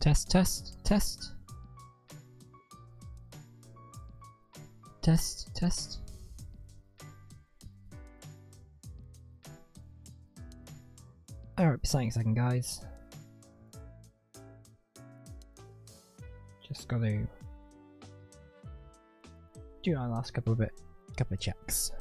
Test, test, test. Test, test. Alright, be saying a second, guys. Just got to do our last couple of checks.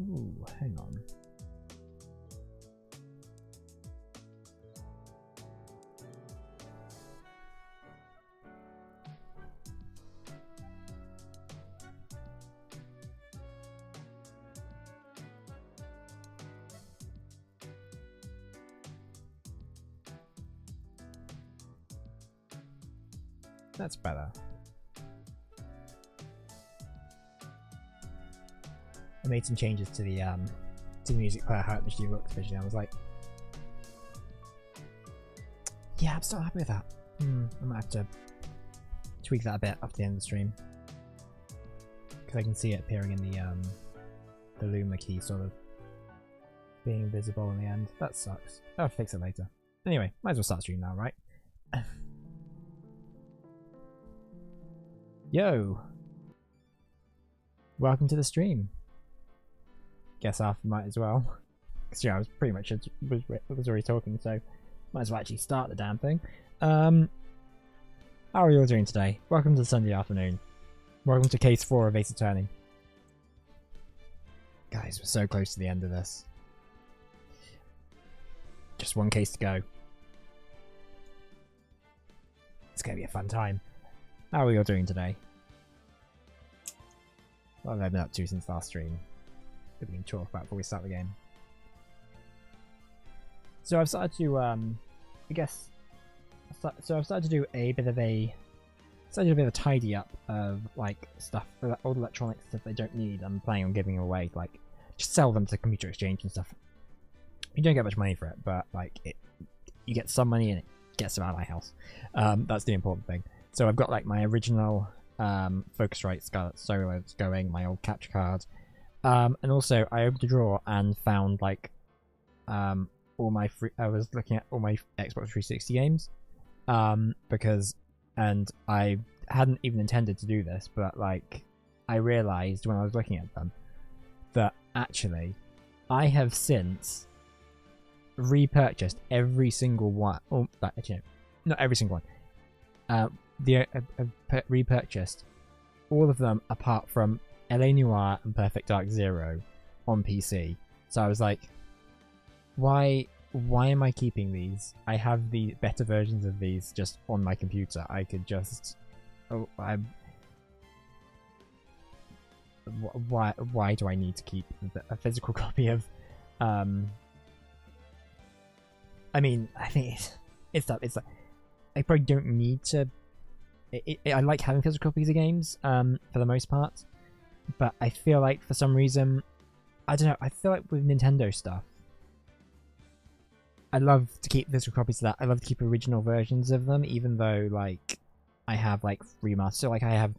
Ooh, hang on. That's better. I made some changes to the music player, how it initially looked visually. I was like, yeah, I'm still happy with that. I might have to tweak that a bit after the end of the stream, because I can see it appearing in the Luma key sort of being visible in the end. That sucks. I'll fix it later. Anyway, might as well start stream now, right? Yo! Welcome to the stream. Guess Arthur might as well. Because yeah, I was pretty much was already talking, so might as well actually start the damn thing. How are you all doing today? Welcome to the Sunday afternoon. Welcome to case 4 of Ace Attorney. Guys, we're so close to the end of this. Just one case to go. It's gonna be a fun time. How are you all doing today? What have I been up to since last stream? That we can talk about before we start the game. So I've started to, I've started to do a bit of a tidy up of like stuff, old electronics stuff they don't need. I'm planning on giving away, like just sell them to computer exchange and stuff. You don't get much money for it, but like you get some money and it gets them out of my house. That's the important thing. So I've got like my original Focusrite Scarlet Solo going, my old capture card. And also I opened a drawer and found like all my I was looking at all my Xbox 360 games because, and I hadn't even intended to do this, but like I realized when I was looking at them that actually I have since repurchased every single one, or actually not every single one, repurchased all of them apart from LA Noire and Perfect Dark Zero on PC. So I was like, why am I keeping these? I have the better versions of these just on my computer. I could just... why do I need to keep a physical copy of... I mean, I think it's like... I probably don't need to... I like having physical copies of games, for the most part. But I feel like for some reason, I don't know, I feel like with Nintendo stuff, I love to keep physical copies of that. I love to keep original versions of them, even though like I have like remasters. So like I have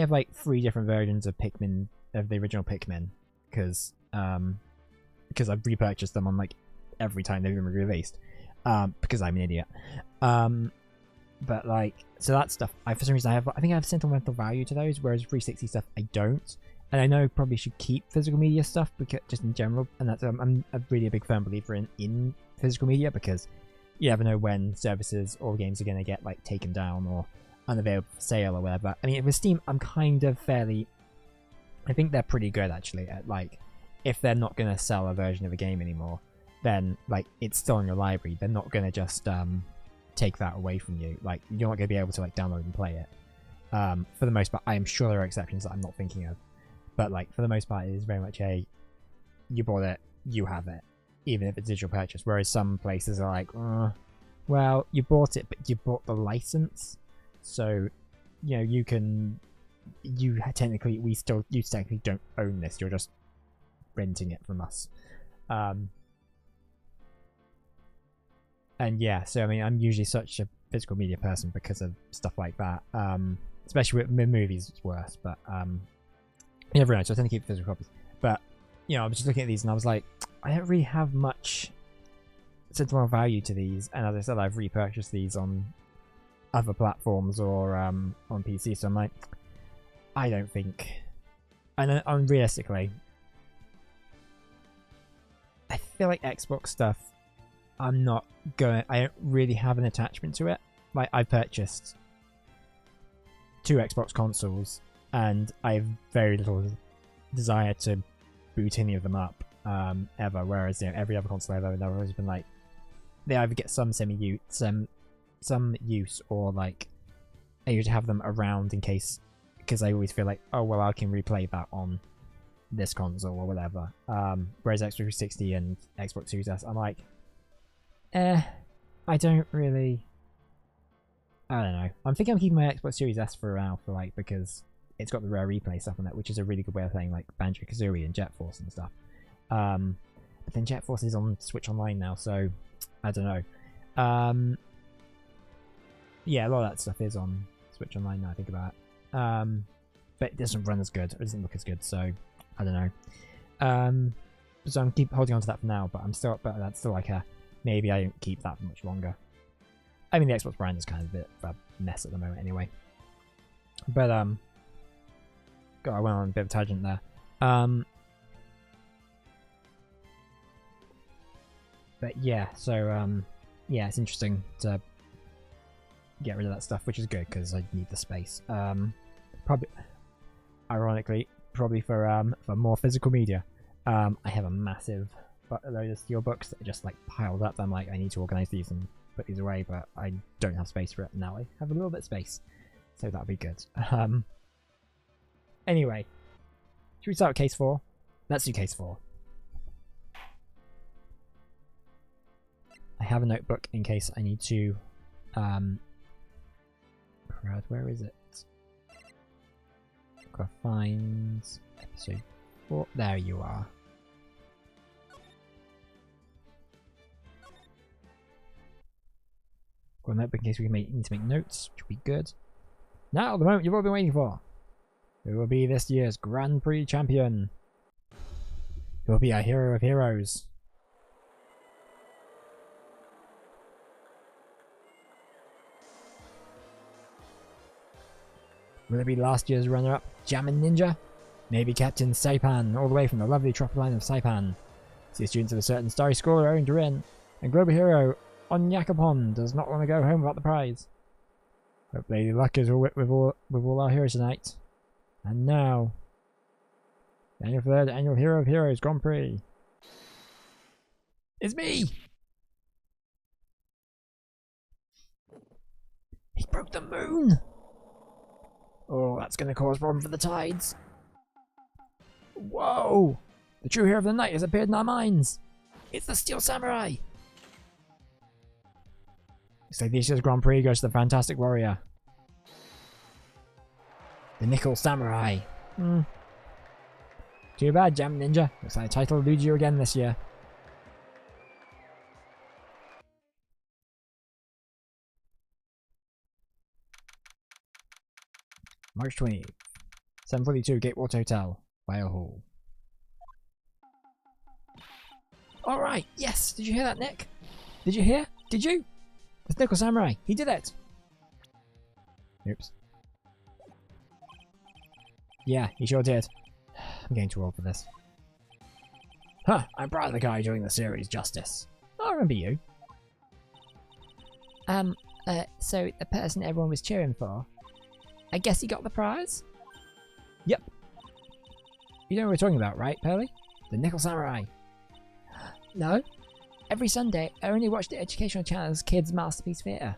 like 3 different versions of Pikmin, of the original Pikmin, because I've repurchased them on like every time they've been released, because I'm an idiot. But like, so that stuff, for some reason I think I have sentimental value to those, whereas 360 stuff I don't. And I know I probably should keep physical media stuff, because just in general, and that's I'm a really big firm believer in physical media, because you never know when services or games are going to get like taken down or unavailable for sale or whatever. I mean, with Steam, I'm kind of fairly, I think they're pretty good actually at like, if they're not going to sell a version of a game anymore, then like it's still in your library. They're not going to just take that away from you. Like, you're not going to be able to like download and play it. For the most part, I am sure there are exceptions that I'm not thinking of, but like for the most part, it is very much a you bought it, you have it, even if it's digital purchase. Whereas some places are like, well, you bought it, but you bought the license, so you know you technically don't own this. You're just renting it from us. And yeah, so I mean, I'm usually such a physical media person because of stuff like that. Especially with movies, it's worse. But you never know, so I tend to keep physical copies. But you know, I was just looking at these and I was like, I don't really have much sentimental value to these. And as I said, I've repurchased these on other platforms or on PC. So I'm like, I don't think. And realistically, I feel like Xbox stuff, I don't really have an attachment to it. Like, I purchased 2 Xbox consoles, and I have very little desire to boot any of them up, ever. Whereas, you know, every other console I've always been like, they either get some use, some use, or like, I usually have them around in case, because I always feel like, oh well, I can replay that on this console or whatever. Whereas Xbox 360 and Xbox Series S, I'm like, I don't really. I don't know. I'm thinking I'm keeping my Xbox Series S for now, because it's got the rare replay stuff on it, which is a really good way of playing like Banjo-Kazooie and Jet Force and stuff. But then Jet Force is on Switch Online now, so I don't know. Yeah, a lot of that stuff is on Switch Online now I think about it. But it doesn't run as good, or doesn't look as good, so I don't know. So I'm keep holding on to that for now, but that's still like maybe I don't keep that for much longer. I mean, the Xbox brand is kind of a bit of a mess at the moment anyway. But God, I went on a bit of a tangent there. But yeah, so yeah, it's interesting to get rid of that stuff, which is good because I need the space. Probably, ironically, for more physical media. I have a massive load of steelbooks that are just like piled up. I'm like, I need to organize these and put these away, but I don't have space for it. Now I have a little bit of space, so that'll be good. Anyway, should we start with case 4? Let's do case 4. I have a notebook in case I need to where is it? Gotta find episode 4. There you are. Got a notebook in case we need to make notes, which will be good. Now, the moment you've all been waiting for. Who will be this year's Grand Prix champion? Who will be our hero of heroes? Will it be last year's runner-up, Jammin' Ninja? Maybe Captain Saipan, all the way from the lovely tropical island of Saipan. See students of a certain starry school are owing to Rin, and global hero Onyakapon does not want to go home without the prize. Hope Lady Luck is with all our heroes tonight. And now, the annual Hero of Heroes Grand Prix. It's me! He broke the moon! Oh, that's going to cause a problem for the tides. Whoa! The true hero of the night has appeared in our minds. It's the Steel Samurai! Looks like this year's Grand Prix goes to the Fantastic Warrior. The Nickel Samurai. Too bad, Jam Ninja. Looks like the title eludes you again this year. March 20th. 742 Gatewater Hotel. Fire Hall. Alright, yes! Did you hear that, Nick? Did you hear? Did you? It's Nickel Samurai. He did it! Oops. Yeah, he sure did. I'm getting too old for this. Huh, I'm proud of the guy doing the series justice. I remember you. So the person everyone was cheering for, I guess he got the prize? Yep. You know what we're talking about, right, Pearly? The Nickel Samurai. No. Every Sunday, I only watch the educational channel's Kids Masterpiece Theatre.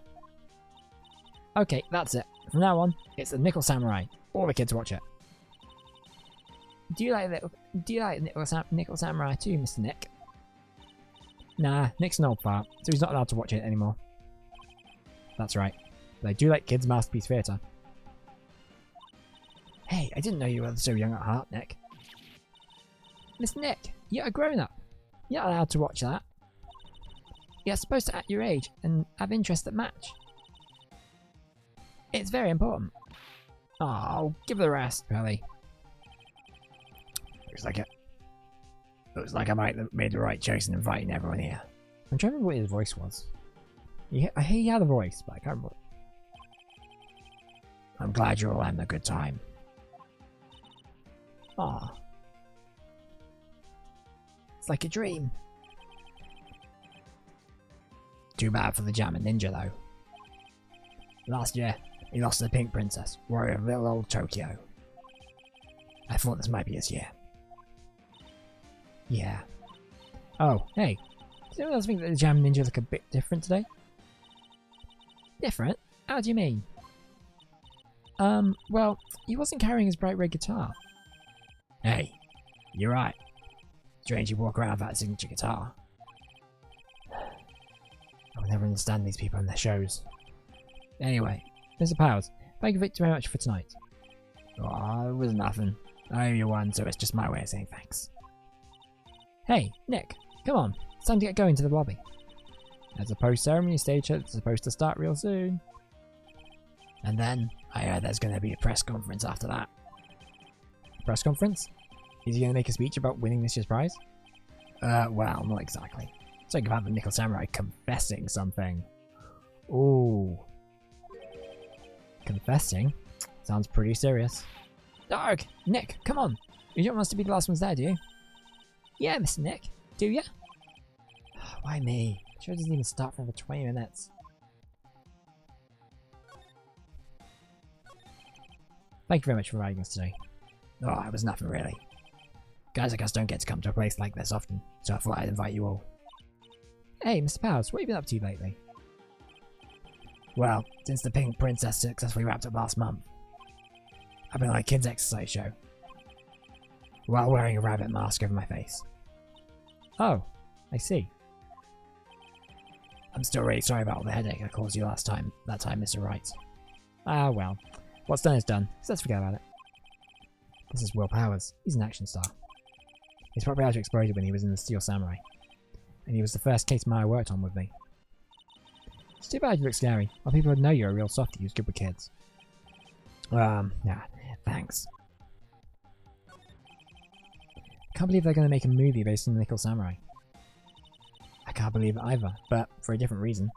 Okay, that's it. From now on, it's the Nickel Samurai. All the kids watch it. Do you like Nickel Samurai too, Mr. Nick? Nah, Nick's an old fart, so he's not allowed to watch it anymore. That's right. But I do like kids' masterpiece theatre. Hey, I didn't know you were so young at heart, Nick. Mr. Nick, you're a grown-up. You're not allowed to watch that. You're supposed to act your age and have interests that match. It's very important. Oh, give it a rest, Pelly. Looks like I might have made the right choice in inviting everyone here. I'm trying to remember what his voice was. He had a voice, but I can't remember. I'm glad you're all having a good time. Ah, it's like a dream. Too bad for the Jammin' Ninja, though. Last year, he lost to the Pink Princess, warrior of little old Tokyo. I thought this might be his year. Yeah. Oh, hey. Does anyone else think that the Jammin' Ninja look a bit different today? Different? How do you mean? Well, he wasn't carrying his bright red guitar. Hey, you're right. Strange you walk around with that signature guitar. I will never understand these people and their shows. Anyway, Mr. Powers, thank you very much for tonight. Oh, it was nothing. I owe you one, so it's just my way of saying thanks. Hey, Nick, come on. It's time to get going to the lobby. There's a post-ceremony stage that's supposed to start real soon. And then, I heard there's going to be a press conference after that. A press conference? Is he going to make a speech about winning this year's prize? Well, not exactly. Think about the Nickel Samurai confessing something. Ooh. Confessing? Sounds pretty serious. Dark! Nick, come on! You don't want us to be the last ones there, do you? Yeah, Mr. Nick. Do ya? Why me? The show doesn't even start for another 20 minutes. Thank you very much for riding us today. Oh, it was nothing really. Guys like us don't get to come to a place like this often, so I thought I'd invite you all. Hey, Mr. Powers, what have you been up to lately? Well, since the Pink Princess successfully wrapped up last month, I've been on a kids' exercise show, while wearing a rabbit mask over my face. Oh, I see. I'm still really sorry about all the headache I caused you that time, Mr. Wright. Ah, well. What's done is done, so let's forget about it. This is Will Powers. He's an action star. His popularity exploded when he was in the Steel Samurai, and he was the first case man I worked on with me. It's too bad you look scary, or people would know you're a real softie who's good with kids. Yeah, thanks. I can't believe they're going to make a movie based on the Nickel Samurai. I can't believe it either, but for a different reason.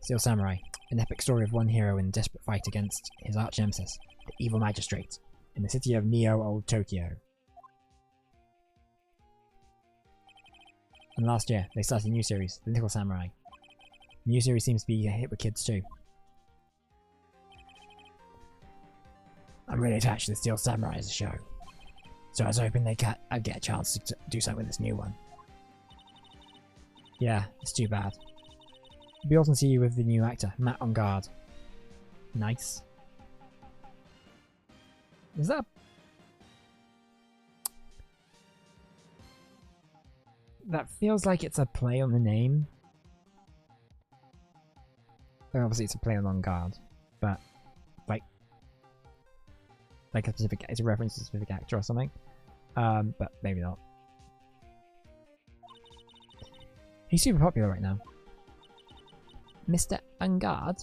Steel Samurai, an epic story of one hero in a desperate fight against his arch-nemesis, the evil magistrate, in the city of Neo-Old Tokyo. And last year, they started a new series, The Nickel Samurai. The new series seems to be a hit with kids too. I'm really attached to the Steel Samurai as a show, so I was hoping I'd get a chance to do something with this new one. Yeah, it's too bad. It'd be awesome to see you with the new actor, Matt on guard. Nice. Is that... That feels like it's a play on the name. And obviously it's a play on guard, but like a specific, it's a reference to a specific actor or something. But maybe not. He's super popular right now. Mr. Ungard?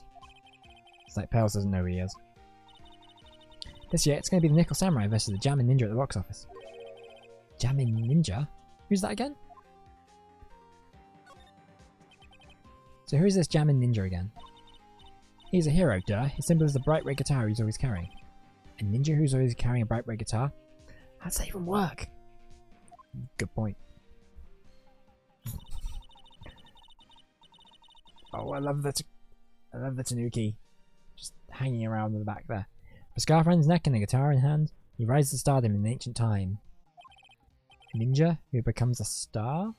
It's like Pales doesn't know who he is. This year, it's going to be the Nickel Samurai versus the Jammin' Ninja at the box office. Jammin' Ninja? Who's that again? So who's this Jammin' Ninja again? He's a hero, duh. His symbol is the bright red guitar he's always carrying. A ninja who's always carrying a bright red guitar? How does that even work? Good point. Oh, I love the Tanuki. Just hanging around in the back there. With a scarf around his neck and a guitar in hand, he rises to stardom in ancient time. A ninja who becomes a star?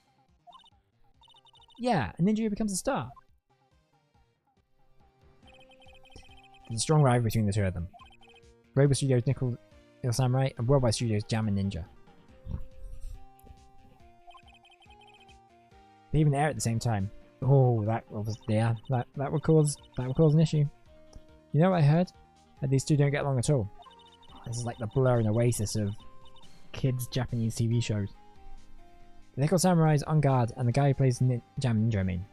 Yeah, a ninja who becomes a star. There's a strong rivalry between the two of them. Global Studios Nickel Samurai and Worldwide Studios Jam and Ninja. They even air at the same time. Oh, that would cause an issue. You know what I heard? That these two don't get along at all. This is like the Blur and Oasis of kids' Japanese TV shows. The Nickel Samurai is on guard, and the guy who plays Jam Ninja, I mean.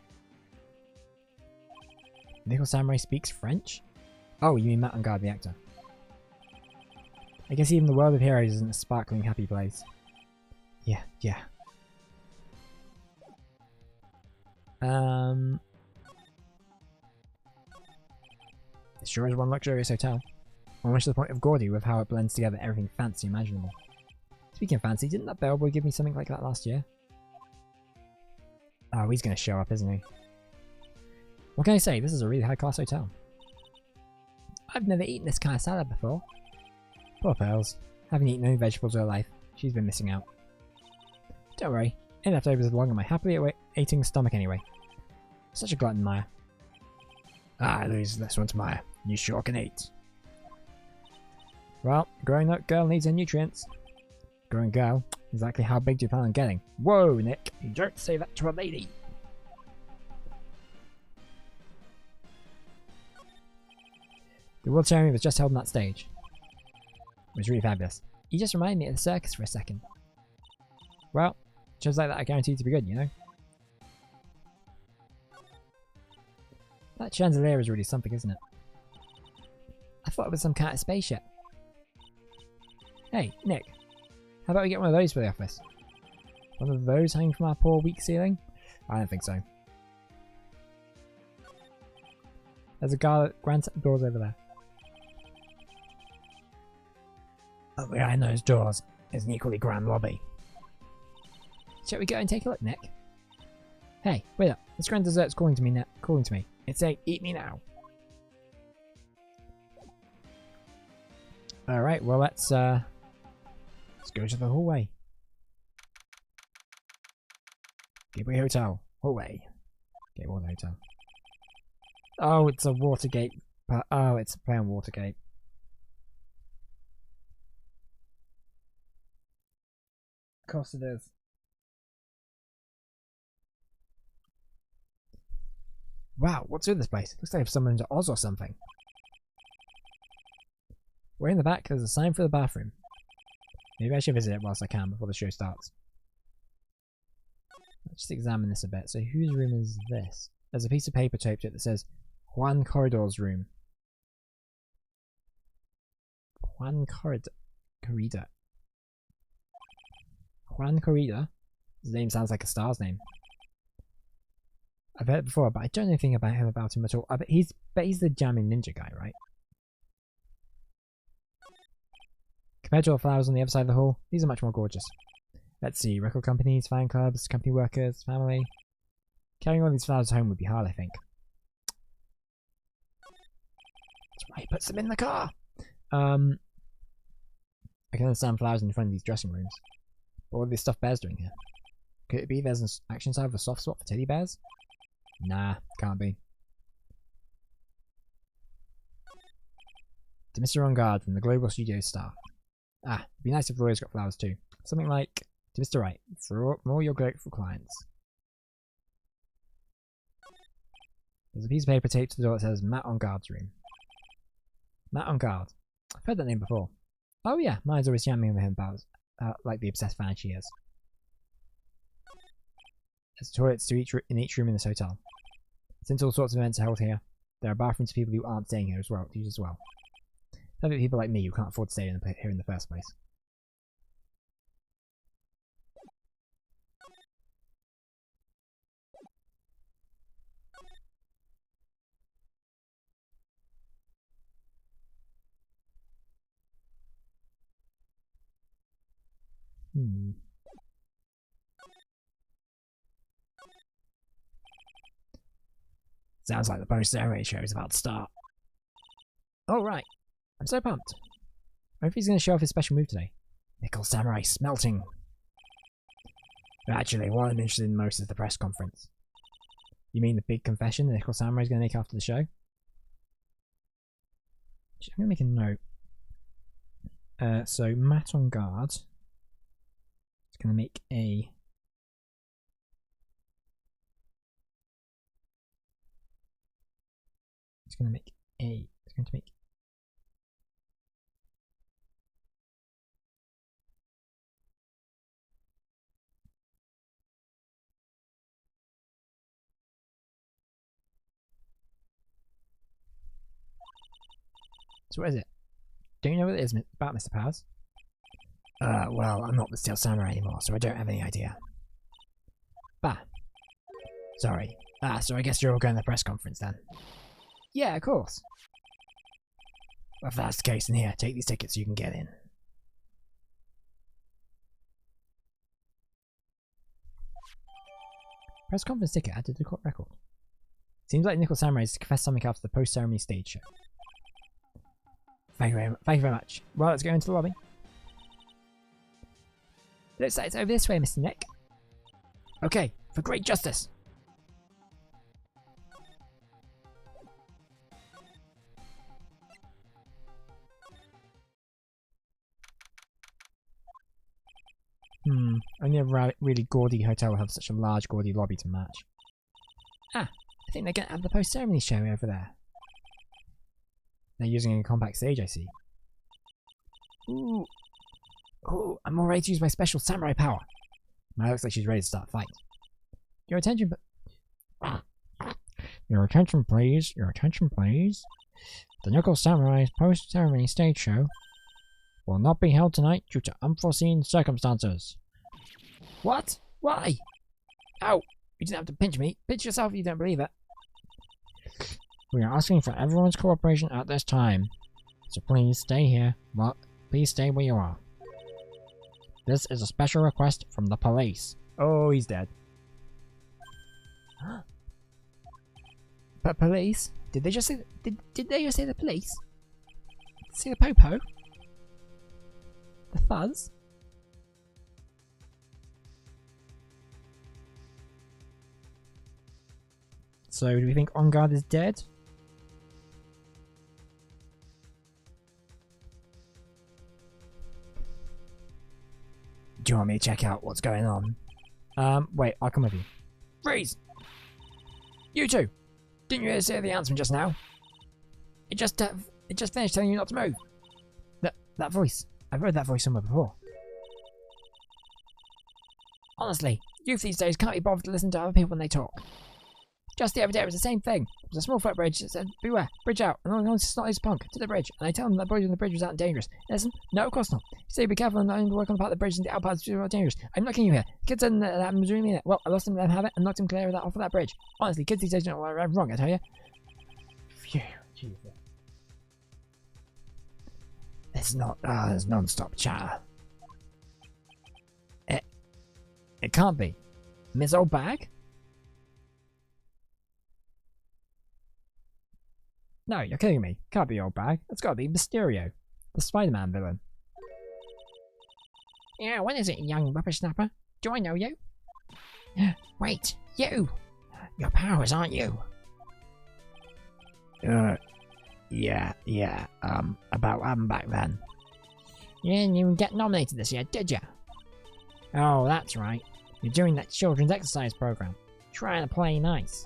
The Nickel Samurai speaks French? Oh, you mean Matt on guard, the actor. I guess even the world of heroes isn't a sparkling, happy place. Yeah. It sure is one luxurious hotel. Almost to the point of gaudy with how it blends together everything fancy imaginable. Speaking of fancy, didn't that bellboy give me something like that last year? Oh, he's going to show up, isn't he? What can I say? This is a really high-class hotel. I've never eaten this kind of salad before. Poor Pearls. Haven't eaten any vegetables in her life. She's been missing out. Don't worry. Any leftovers belong in my happily eating stomach anyway. Such a glutton, Maya. Ah, lose this one to Maya. You sure can eat. Well, growing up girl needs her nutrients. Growing girl? Exactly how big do you plan on getting? Whoa, Nick! You don't say that to a lady! The World Ceremony was just held on that stage. It was really fabulous. You just reminded me of the circus for a second. Well, shows like that are guaranteed to be good, you know? That chandelier is really something, isn't it? I thought it was some kind of spaceship. Hey, Nick. How about we get one of those for the office? One of those hanging from our poor weak ceiling? I don't think so. There's a grand set of doors over there. Oh, behind those doors is an equally grand lobby. Shall we go and take a look, Nick? Hey, wait up. This grand dessert's calling to me. It's saying, eat me now. Alright, well let's go to the hallway. Gateway Hotel. Hallway. Gateway Hotel. Oh, it's a Watergate. Oh, it's a play on Watergate. Of course it is. Wow, what's with this place? Looks like I've summoned into Oz or something. Way in the back, there's a sign for the bathroom. Maybe I should visit it whilst I can before the show starts. Let's just examine this a bit. So whose room is this? There's a piece of paper taped to it that says Juan Corridor's room. Juan Corridor. Juan Corridor? His name sounds like a star's name. I've heard it before, but I don't know anything about him at all. I bet he's the jamming ninja guy, right? Compared to all the flowers on the other side of the hall, these are much more gorgeous. Let's see, record companies, fan clubs, company workers, family. Carrying all these flowers home would be hard, I think. That's why he puts them in the car! I can understand flowers in front of these dressing rooms. But what are these stuffed bears doing here? Could it be there's an action side with a soft spot for teddy bears? Nah, can't be. To Mr. On Guard from the Global Studios staff. Ah, it'd be nice if lawyers got flowers too. Something like, to Mr. Wright, for all your grateful clients. There's a piece of paper taped to the door that says Matt On Guard's room. Matt On Guard. I've heard that name before. Oh yeah, Maya's always jamming with him about like the obsessed fan she is. There's toilets in each room in this hotel. Since all sorts of events are held here, there are bathrooms for people who aren't staying here as well. There'll be people like me who can't afford to stay here in the first place. Sounds like the post-ceremony show is about to start. Alright. I'm so pumped. I hope he's going to show off his special move today. Nickel Samurai smelting. Actually, what I'm interested in most is the press conference. You mean the big confession the Nickel Samurai is going to make after the show? I'm gonna make a note. So Matt on guard. It's gonna make a. It's going to make a. It's going to make. So what is it? Don't you know what it is about, Mr. Powers? Well, I'm not the Steel Samurai anymore, so I don't have any idea. Bah. Sorry. So I guess you're all going to the press conference then. Yeah, of course. Well, if that's the case, then here, take these tickets so you can get in. Press conference ticket added to the court record. Seems like Nickel Samurai has confessed something after the post-ceremony stage show. Thank you very much. Well, let's go into the lobby. Looks like it's over this way, Mr. Nick. Okay, for great justice. Only a really gaudy hotel will have such a large, gaudy lobby to match. I think they're going to have the post-ceremony show over there. They're using a compact stage, I see. Ooh, I'm all ready to use my special samurai power. Now looks like she's ready to start a fight. Your attention, Your attention, please. Your attention, please. The Nickel Samurai's post-ceremony stage show will not be held tonight due to unforeseen circumstances. What? Why? Ow! You didn't have to pinch me. Pinch yourself if you don't believe it. We are asking for everyone's cooperation at this time. So please stay here. Well, please stay where you are. This is a special request from the police. Oh, he's dead. But police? Did they just say did they just say the police? See the popo? The fuzz? So do we think On Guard is dead? Do you want me to check out what's going on? Wait, I'll come with you. Freeze! You two! Didn't you hear the announcement just now? It just finished telling you not to move. That voice. I've heard that voice somewhere before. Honestly, youth these days can't be bothered to listen to other people when they talk. Just the other day it was the same thing. There was a small footbridge that said, beware, bridge out, and all the snotty punk to the bridge. And I tell them that the bridge was out and dangerous. Listen, no, of course not. You say be careful and not work on the part of the bridge and the outparts are dangerous. I'm not kidding you here. Kids said that happened during me. Well, I lost him, let him have it, and knocked him clear of that off of that bridge. Honestly, kids these days don't know what I'm wrong, I tell you. Phew, Jesus. It's not, there's non-stop chatter. It can't be. Miss Old Bag? No, you're kidding me. Can't be Old Bag. It's gotta be Mysterio, the Spider-Man villain. Yeah, what is it, young whippersnapper? Do I know you? Wait, you! Your powers, aren't you? Yeah, about what happened back then. You didn't even get nominated this year, did you? Oh, that's right. You're doing that children's exercise program. Trying to play nice.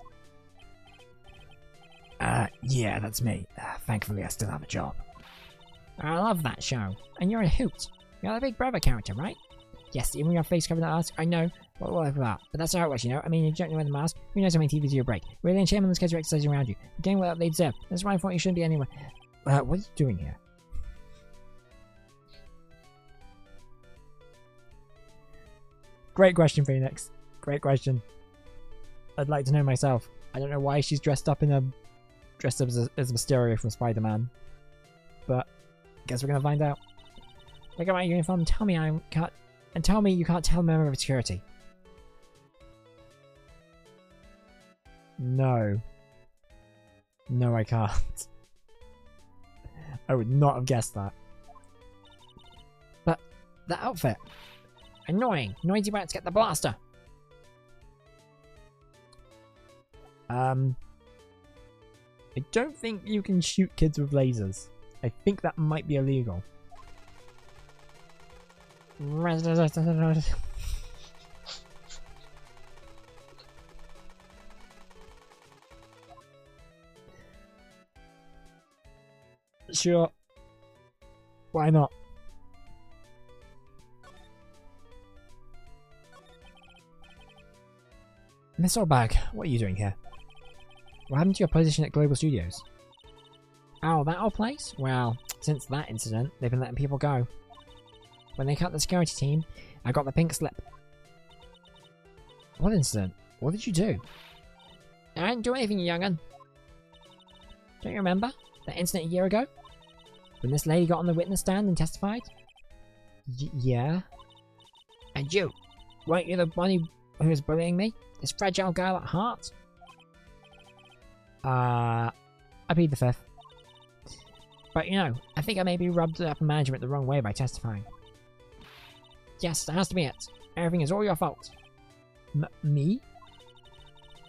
Yeah, that's me. Thankfully, I still have a job. I love that show. And you're a hoot. You're the Big Brother character, right? Yes, even your face covered in that mask, I know. What will I for that? But that's how it works, you know? I mean, you don't know where the mask. Who knows how many TVs you break? Really and shame on the kids who are exercising around you. You're getting what they deserve. That's why I thought you shouldn't be anywhere. What are you doing here? Great question, Phoenix. Great question. I'd like to know myself. I don't know why she's dressed up as Mysterio from Spider-Man, but I guess we're gonna find out. Look at my uniform and tell me you can't tell a member of security. No, I can't. I would not have guessed that. But the outfit, annoying. Noisy rats get the blaster. I don't think you can shoot kids with lasers. I think that might be illegal. Sure. Why not? Miss Oldbag, what are you doing here? What happened to your position at Global Studios? Oh, that old place? Well, since that incident, they've been letting people go. When they cut the security team, I got the pink slip. What incident? What did you do? I didn't do anything, young'un. Don't you remember that incident a year ago? When this lady got on the witness stand and testified? Yeah? And you? Weren't you the one who was bullying me? This fragile girl at heart? I plead the fifth. But you know, I think I maybe rubbed the upper management the wrong way by testifying. Yes, that has to be it. Everything is all your fault. Me?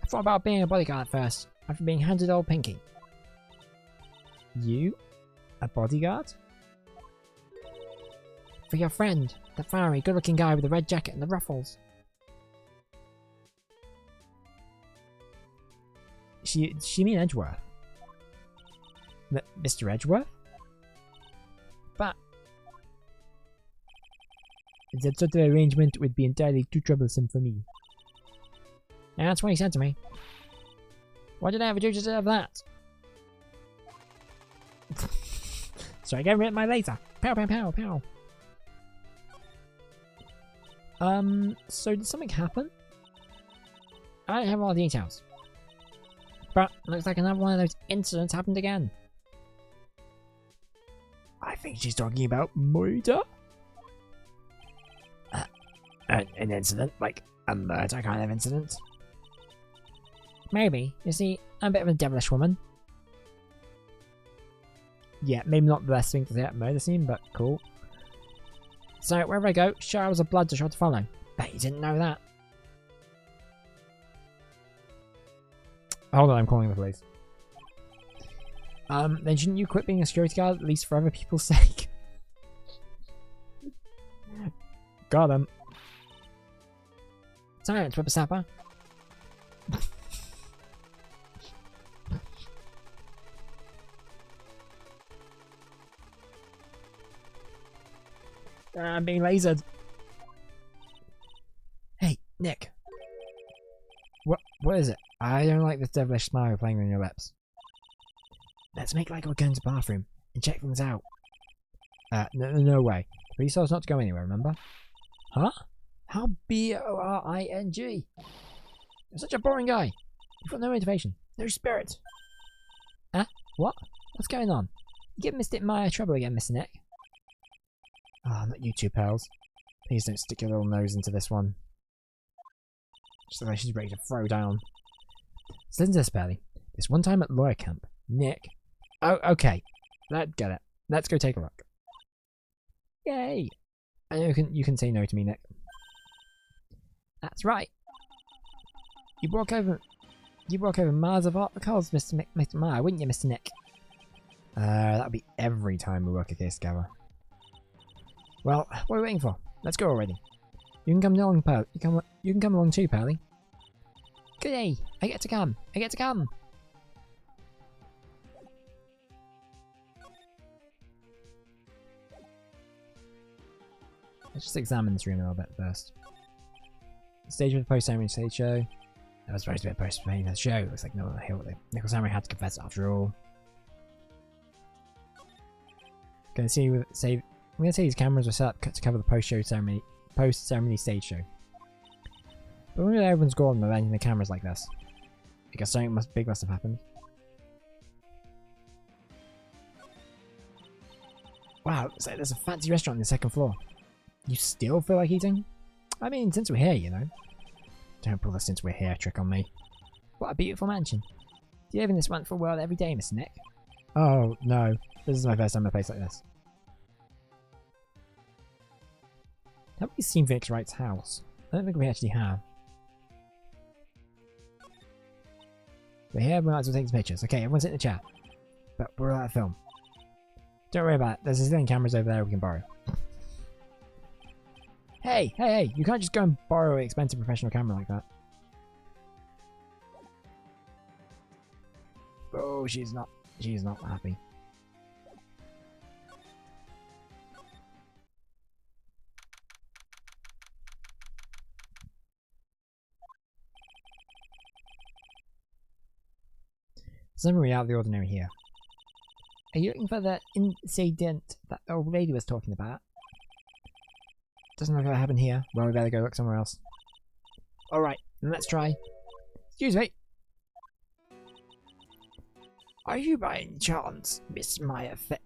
I thought about being a bodyguard at first, after being handed old Pinky. You? A bodyguard? For your friend, the fiery, good-looking guy with the red jacket and the ruffles. She mean Edgeworth? Mr. Edgeworth? But that sort of arrangement would be entirely too troublesome for me. And that's what he said to me. What did I ever do to deserve that? So I get rid of my laser. Pow pow pow pow. So did something happen? I don't have all the details. But looks like another one of those incidents happened again. I think she's talking about murder? An incident? Like a murder kind of incident? Maybe. You see, I'm a bit of a devilish woman. Yeah, maybe not the best thing to say at a murder scene, but cool. So, wherever I go, showers of blood are sure to follow. Bet you didn't know that. Hold on, I'm calling the police. Then shouldn't you quit being a security guard, at least for other people's sake? Got him. Silence, whippersnapper. I'm being lasered. Hey, Nick. What is it? I don't like this devilish smile playing on your lips. Let's make like we're going to the bathroom and check things out. No way. The police told us not to go anywhere, remember? Huh? How B-O-R-I-N-G? You're such a boring guy. You've got no motivation, no spirit. Huh? What? What's going on? You giving Miss Dittmeyer trouble again, Mr. Nick? Ah, not you two, pals. Please don't stick your little nose into this one. Just like she's ready to throw down. So listen to this, Pearly. This one time at lawyer camp, Nick... Oh, okay. Let's get it. Let's go take a look. Yay! I know you can say no to me, Nick. That's right. You walk over miles of articles, Mr. Meyer, wouldn't you, Mr. Nick? That'll be every time we work a case together. Well, what are we waiting for? Let's go already. You can come along, Pearl. You can come along too, Pearly. Goody! I get to come. I get to come. Let's just examine this room a little bit first. Stage of the post-ceremony stage show. That was supposed to be a post-ceremony show. Looks like no one here. Nickel Samurai had to confess after all. I'm gonna say these cameras were set up to cover the post-ceremony stage show. But when everyone's gone, they're landing the cameras like this. I guess something big must have happened. Wow, looks like there's a fancy restaurant on the second floor. You still feel like eating? I mean, since we're here, you know. Don't pull the since we're here trick on me. What a beautiful mansion. Do you live in this wonderful world every day, Mr. Nick? Oh, no. This is my first time in a place like this. Have we seen Phoenix Wright's house? I don't think we actually have. We're here, we might as well take some pictures. Okay, everyone sit in the chair. But we're out of film. Don't worry about it. There's a zillion cameras over there we can borrow. Hey, hey, hey! You can't just go and borrow an expensive professional camera like that. Oh, she's not happy. Something really out of the ordinary here. Are you looking for the incident that the old lady was talking about? Doesn't look like that happened here. Well, we better go look somewhere else. Alright, then let's try. Excuse me. Are you by any chance Miss Maya Fe-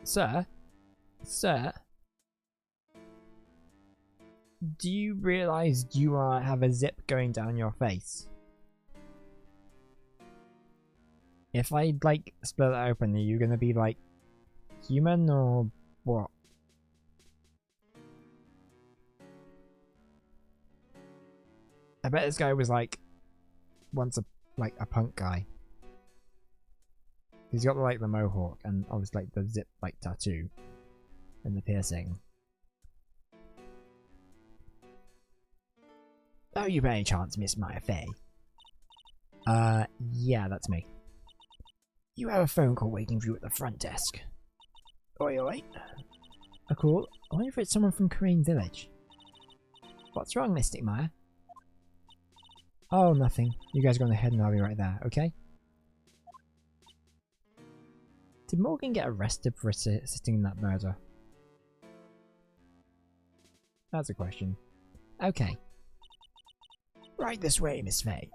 Sir? Sir? Do you realise you have a zip going down your face? If I, like, split it open, are you gonna be, like, human or what? I bet this guy was, like, once a punk guy. He's got, like, the mohawk and obviously, like, the zip, like, tattoo. And the piercing. Oh, you by any chance Miss Maya Fey? Yeah, that's me. You have a phone call waiting for you at the front desk. Oi, oi. A call? I wonder if it's someone from Korean Village. What's wrong, Mystic Maya? Oh, nothing. You guys go on ahead and I'll be right there, okay? Did Morgan get arrested for assisting in that murder? That's a question. Okay. Right this way, Miss Fay.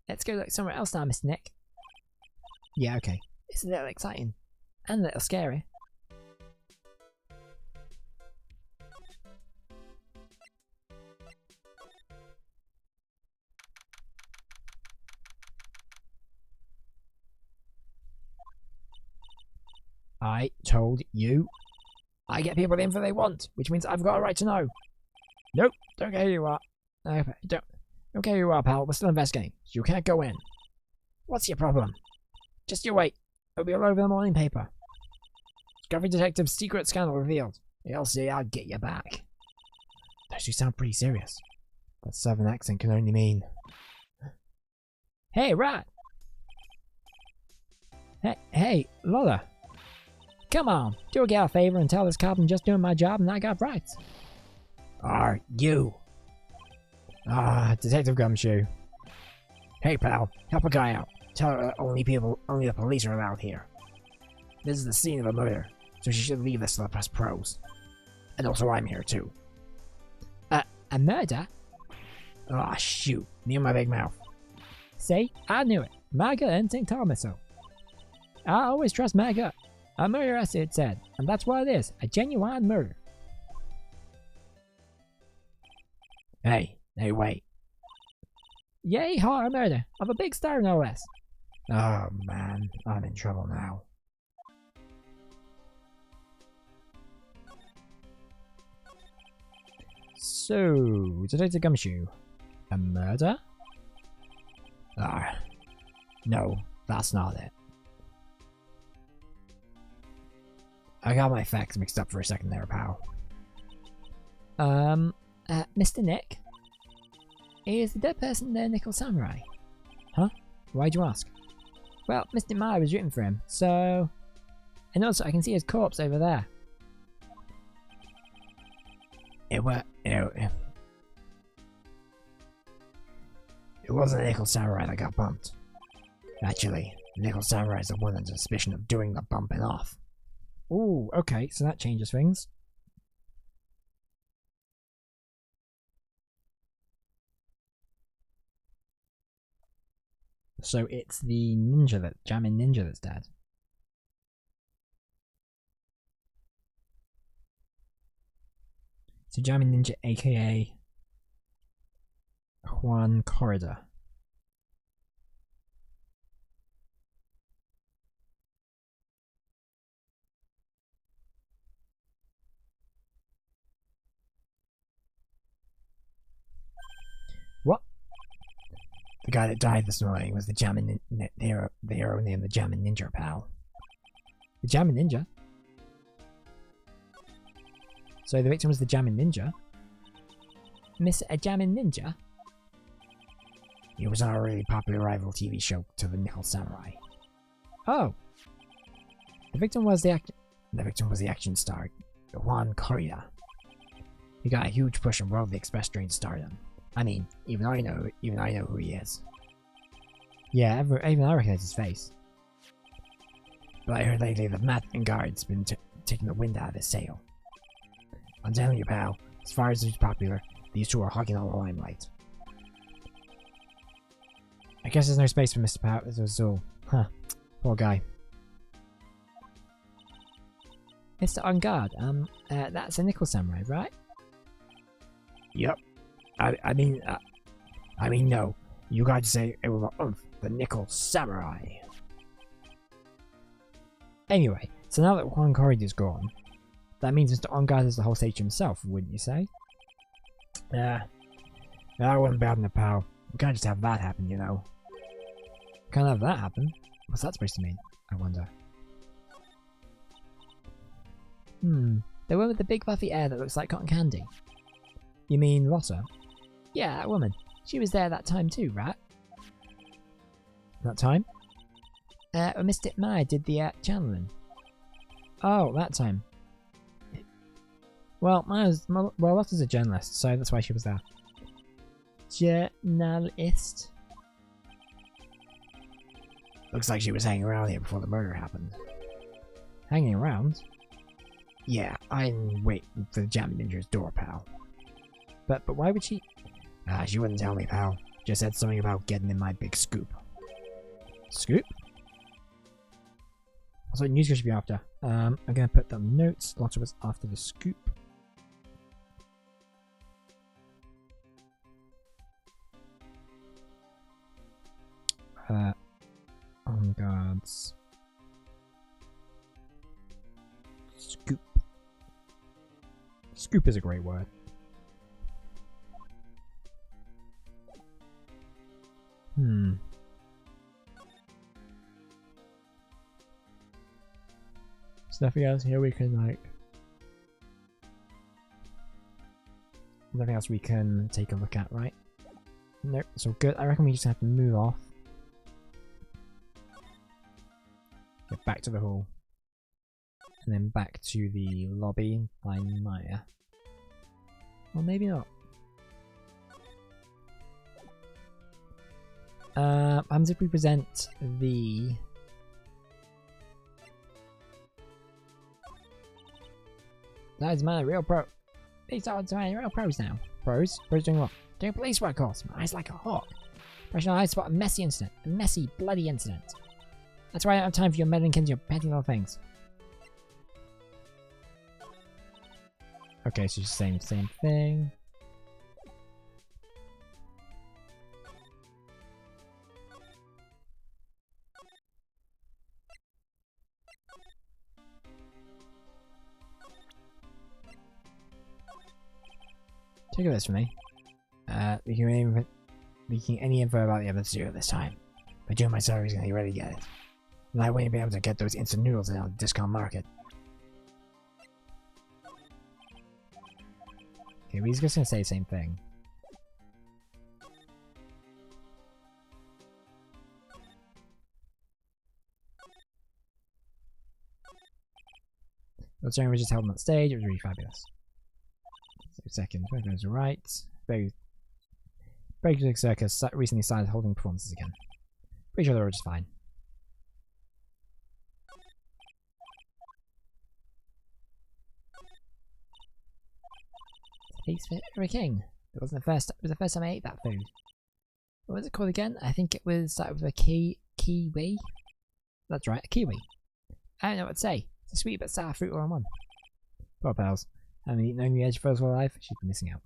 Let's go look somewhere else now, Mr. Nick. Yeah, okay. It's a little exciting. And a little scary. I told you. I get people the info they want, which means I've got a right to know. Nope, don't care who you are. Don't care who you are, pal. We're still investigating, so you can't go in. What's your problem? Just you wait. It'll be all over the morning paper. Discovery Detective's secret scandal revealed. You'll see, I'll get you back. Those two sound pretty serious. That southern accent can only mean... Hey, Wright! Hey, Lola! Come on, do a gal a favor and tell this cop I'm just doing my job and I got rights. Are you? Detective Gumshoe. Hey pal, help a guy out. Tell her only the police are allowed here. This is the scene of a murder, so she should leave this to the press pros. And also I'm here too. A murder? Ah, shoot, me and my big mouth. See, I knew it. My gut instinct told me so. I always trust my gut. A murder, as it said, and that's what it is, a genuine murder. Hey, wait. Yay, horror murder, of a big star no less. Oh man, I'm in trouble now. So, Detective Gumshoe, a murder? No, that's not it. I got my facts mixed up for a second there, pal. Mr. Nick? Is the dead person the Nickel Samurai? Huh? Why'd you ask? Well, Mr. Maya was rooting for him, so... And also, I can see his corpse over there. It wasn't the Nickel Samurai that got bumped. Actually, the Nickel Samurai is the one under suspicion of doing the bumping off. Ooh, okay, so that changes things. So it's the ninja Jamming Ninja that's dead. So Jamming Ninja, aka Juan Corridor. The guy that died this morning was the hero named the Jammin' Ninja, pal. The Jammin' Ninja? So the victim was the Jammin' Ninja? Miss a Jammin' Ninja? He was on a really popular rival TV show to the Nickel Samurai. Oh. The victim was the action star, Juan Correa. He got a huge push on World Express during stardom. I mean, even I know who he is. Yeah, even I recognize his face. But I heard lately the Madman Guard's been taking the wind out of his sail. I'm telling you, pal, as far as he's popular, these two are hogging all the limelight. I guess there's no space for Mr. Power, so, huh, poor guy. Mr. On guard, that's a Nickel Samurai, right? Yep. I mean, no. You got to say it with the Nickel Samurai. Anyway, so now that Juan Corrida's gone, that means Mr. On guard is the whole stage himself, wouldn't you say? Yeah. I wouldn't bad in the pal. We can't just have that happen, you know. Can't have that happen? What's that supposed to mean? I wonder. The woman with the big puffy hair that looks like cotton candy. You mean Lotta? Yeah, that woman. She was there that time too, right? That time? When Mr. Maya did the channeling. Oh, that time. Well, Lotta's a journalist, so that's why she was there. Journalist? Looks like she was hanging around here before the murder happened. Hanging around? Yeah, I'm waiting for the Jammin' Ninja's door, pal. But why would she? She wouldn't tell me, pal. Just said something about getting in my big scoop. Scoop? That's what news you should be after. I'm gonna put down notes. Lotta was after the scoop. On guards. Scoop. Scoop is a great word. There's nothing else here we can like. Nothing else we can take a look at, right? Nope, it's all good. I reckon we just have to move off. Get back to the hall. And then back to the lobby and find Maya. Or maybe not. If we present the... That is my real pro. These are my real pros now. Pros? Pros doing what? Doing police work, of course. My eyes like a hawk. Professional eyes spot a messy incident. A messy, bloody incident. That's why I don't have time for your meddling kids, your petty little things. Okay, so she's saying the same thing. Take a this for me. Leaking any info about the adversary this time. By doing my salary, he's gonna be ready to get it. And I won't be able to get those instant noodles on the discount market. Okay, we're just gonna say the same thing. The ceremony was just held on that stage, it was really fabulous. So second, when was right. Very good circus recently started holding performances again. Pretty sure they were just fine. Taste fit for a king. It was the first time I ate that food. What was it called again? I think it was started with a kiwi. That's right, a kiwi. I don't know what to say. It's a sweet but sour fruit all in one. Poor pals. Having eaten only the edge for her whole life, she's been missing out.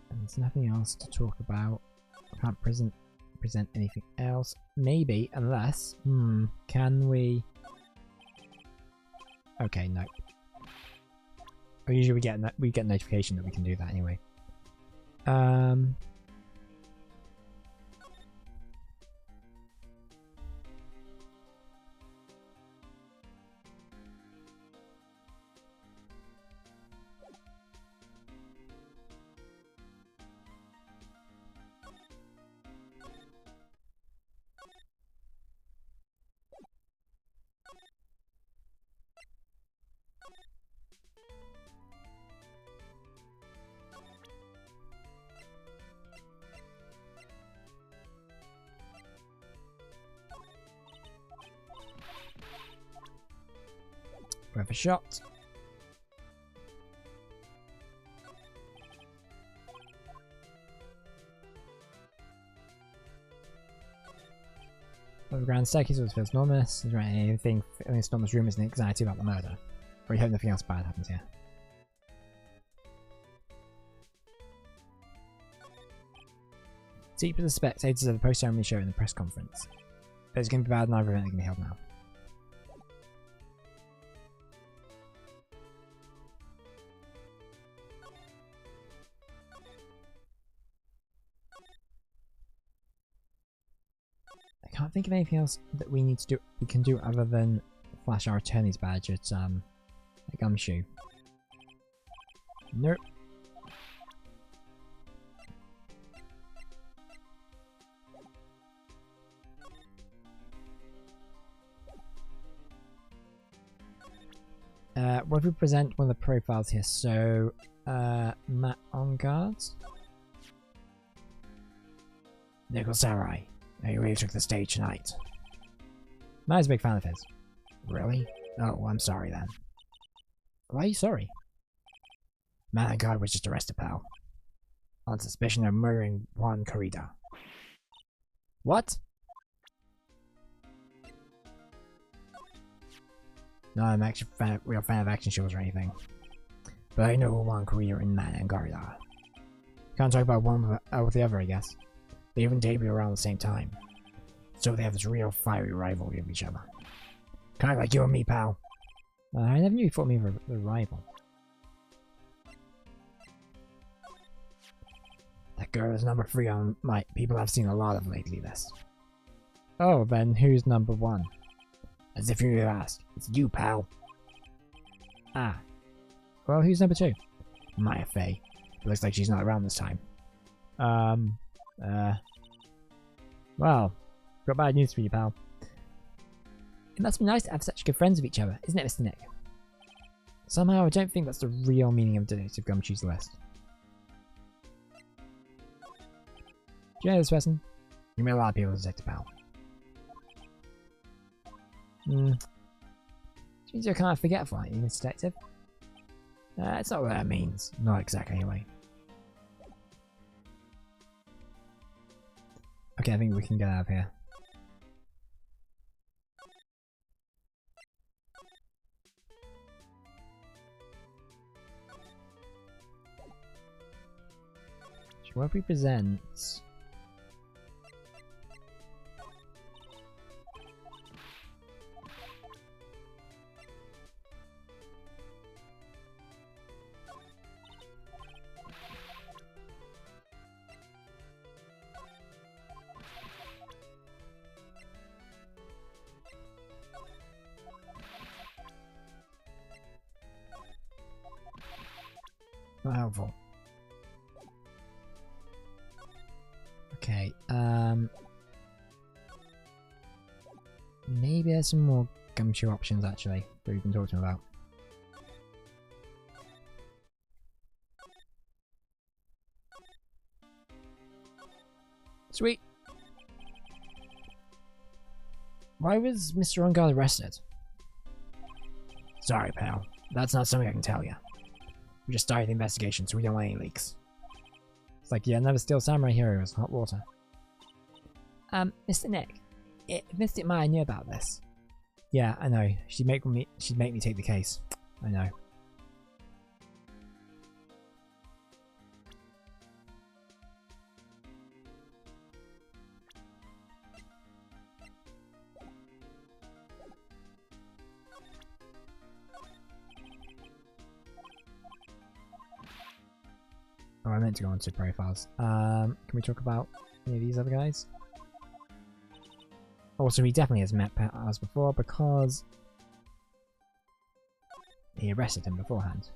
And there's nothing else to talk about. I can't present anything else. Maybe, unless... can we... Okay, no. Or usually we get notification that we can do that anyway. Worth a shot. Overground staircase always feels enormous. Is there anything in this enormous room is an anxiety about the murder? Or you hope nothing else bad happens here? Deep with the spectators of the post-ceremony show in the press conference. But it's going to be bad, neither event can be held now. I can't think of anything else that we need to do. We can do other than flash our attorney's badge at Gumshoe. Nope. What if we present one of the profiles here? So, Matt on guards. Nicholas Sarai. He really took the stage tonight. Matt's a big fan of his. Really? Oh, I'm sorry then. Why are you sorry? Matt and God was just arrested, pal. On suspicion of murdering Juan Corrida. What? No, I'm actually a real fan of action shows or anything. But I know who Juan Corrida and Matt and God are. Can't talk about one without the other, I guess. They even debut around the same time. So they have this real fiery rivalry of each other. Kinda like you and me, pal. I never knew you thought me of a rival. That girl is number 3 on my people I've seen a lot of lately list. Oh, then who's number 1? As if you asked. It's you, pal. Ah. Well, who's number 2? Maya Fey. It looks like she's not around this time. Well, got bad news for you, pal. It must be nice to have such good friends with each other, isn't it, Mr. Nick? Somehow, I don't think that's the real meaning of Detective Gumshoe's list. Do you know this person? You meet a lot of people as Detective Pal. Which means you're kind of forgetful, aren't you, Mr. Detective? It's not what that means. Not exactly, anyway. Okay, I think we can get out of here. What if we present... Not helpful. Okay, maybe there's some more Gumshoe options actually that we can talk to him about. Sweet. Why was Mr. On Guard arrested? Sorry, pal. That's not something I can tell you. We just started the investigation, so we don't want any leaks. It's like, yeah, never steal samurai heroes in hot water. Mr. Nick, if Mystic Maya knew about this. Yeah, I know. She'd make me take the case. I know. Oh, I meant to go on to profiles. Can we talk about any of these other guys? Also, he definitely has met us before because he arrested him beforehand.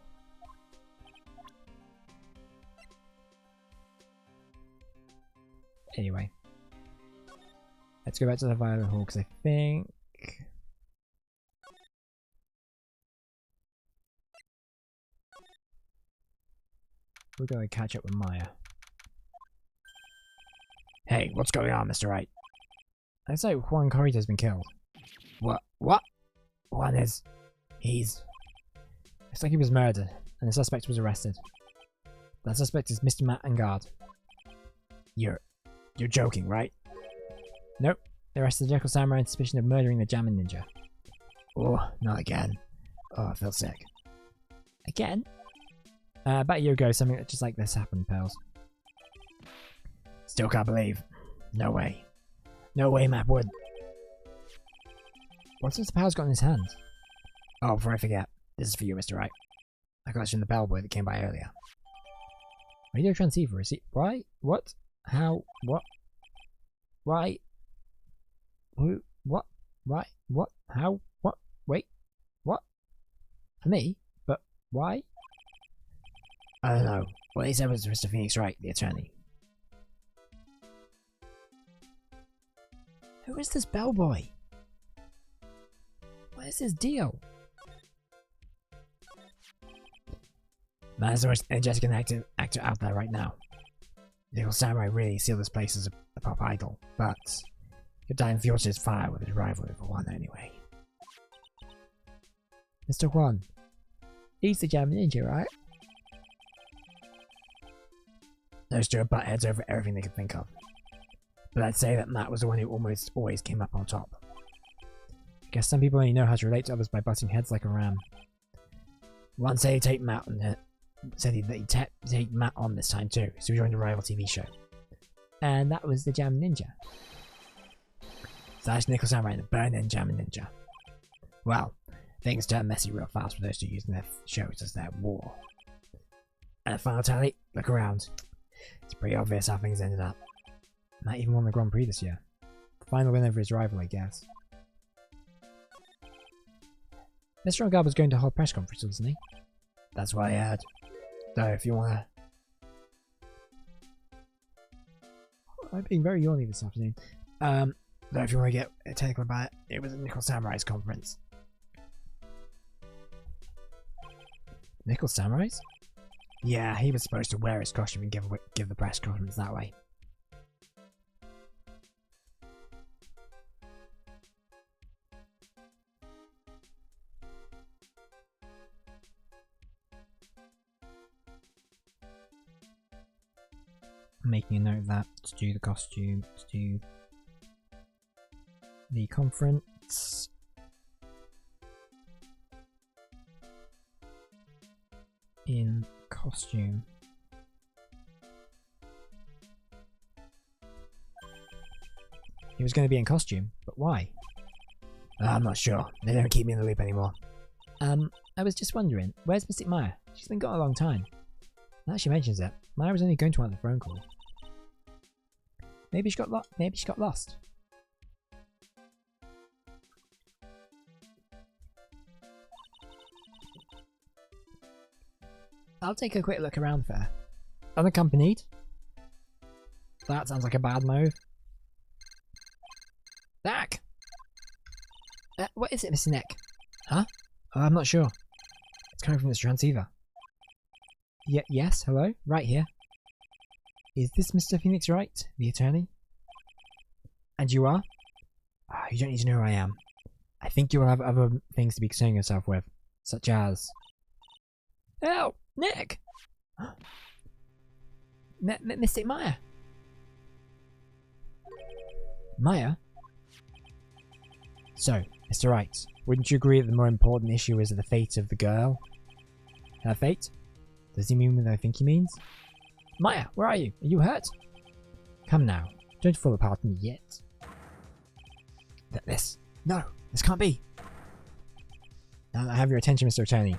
Anyway, let's go back to the Violet Hall because I think we're going to catch up with Maya. Hey, what's going on, Mr. Wright? Looks like Juan Corrito's been killed. What? What? Juan is... He's... Looks like he was murdered, and the suspect was arrested. That suspect is Mr. Matt Angard. You're joking, right? Nope. They arrested the Nickel Samurai on suspicion of murdering the Jammin' Ninja. Oh, not again. Oh, I feel sick. Again? About a year ago, something just like this happened, pals. Still can't believe. No way. No way Matt would. What's Mr. Powell's got in his hand? Oh, before I forget, this is for you, Mr. Wright. I got it from the bellboy that came by earlier. Radio transceiver, is he? Why? What? How? What? Why? Who? What? Right? What? How? What? Wait? What? For me? But why? I don't know. What he said was Mr. Phoenix Wright, the attorney. Who is this bellboy? What is his deal? Man is the most energetic and active actor out there right now. The Nickel Samurai really sealed this place as a pop idol, but he'll die in Fjord's fire with his rival over Juan anyway. Mr. Juan, he's the Jammin' Ninja, right? Those two are butt heads over everything they could think of. But I'd say that Matt was the one who almost always came up on top. I guess some people only know how to relate to others by butting heads like a ram. Juan said he'd take Matt on take Matt on this time too, so he joined a rival TV show. And that was the Jammin' Ninja. Slash Nickel Samurai and the burn-in Jammin' Ninja. Well, things turned messy real fast with those two using their shows as their war. And the final tally, look around. It's pretty obvious how things ended up. Matt even won the Grand Prix this year. Final win over his rival, I guess. Mr. Angard was going to hold a press conference, wasn't he? That's what I heard. So if you wanna... I'm being very yawny this afternoon. Though if you want to get technical about it, it was a Nickel Samurai's conference. Nickel Samurai's? Yeah, he was supposed to wear his costume and give the press conference that way. Making a note of that to do the costume, to do the conference. In costume. He was going to be in costume, but why? I'm not sure. They don't keep me in the loop anymore. I was just wondering, where's Mystic Maya? She's been gone a long time. Now she mentions it, Maya was only going to answer the phone call. Maybe she got lost. I'll take a quick look around for her. Unaccompanied? That sounds like a bad move. Back! What is it, Mr. Nick? Huh? I'm not sure. It's coming from this transceiver. Yes, hello? Right here. Is this Mr. Phoenix Wright, the attorney? And you are? You don't need to know who I am. I think you will have other things to be concerning yourself with, such as... Oh, Nick! Mystic Maya! Maya? So, Mr. Wright, wouldn't you agree that the more important issue is the fate of the girl? Her fate? Does he mean what I think he means? Maya, where are you? Are you hurt? Come now, don't fall apart on me yet. This. No, this can't be. Now that I have your attention, Mr. Attorney,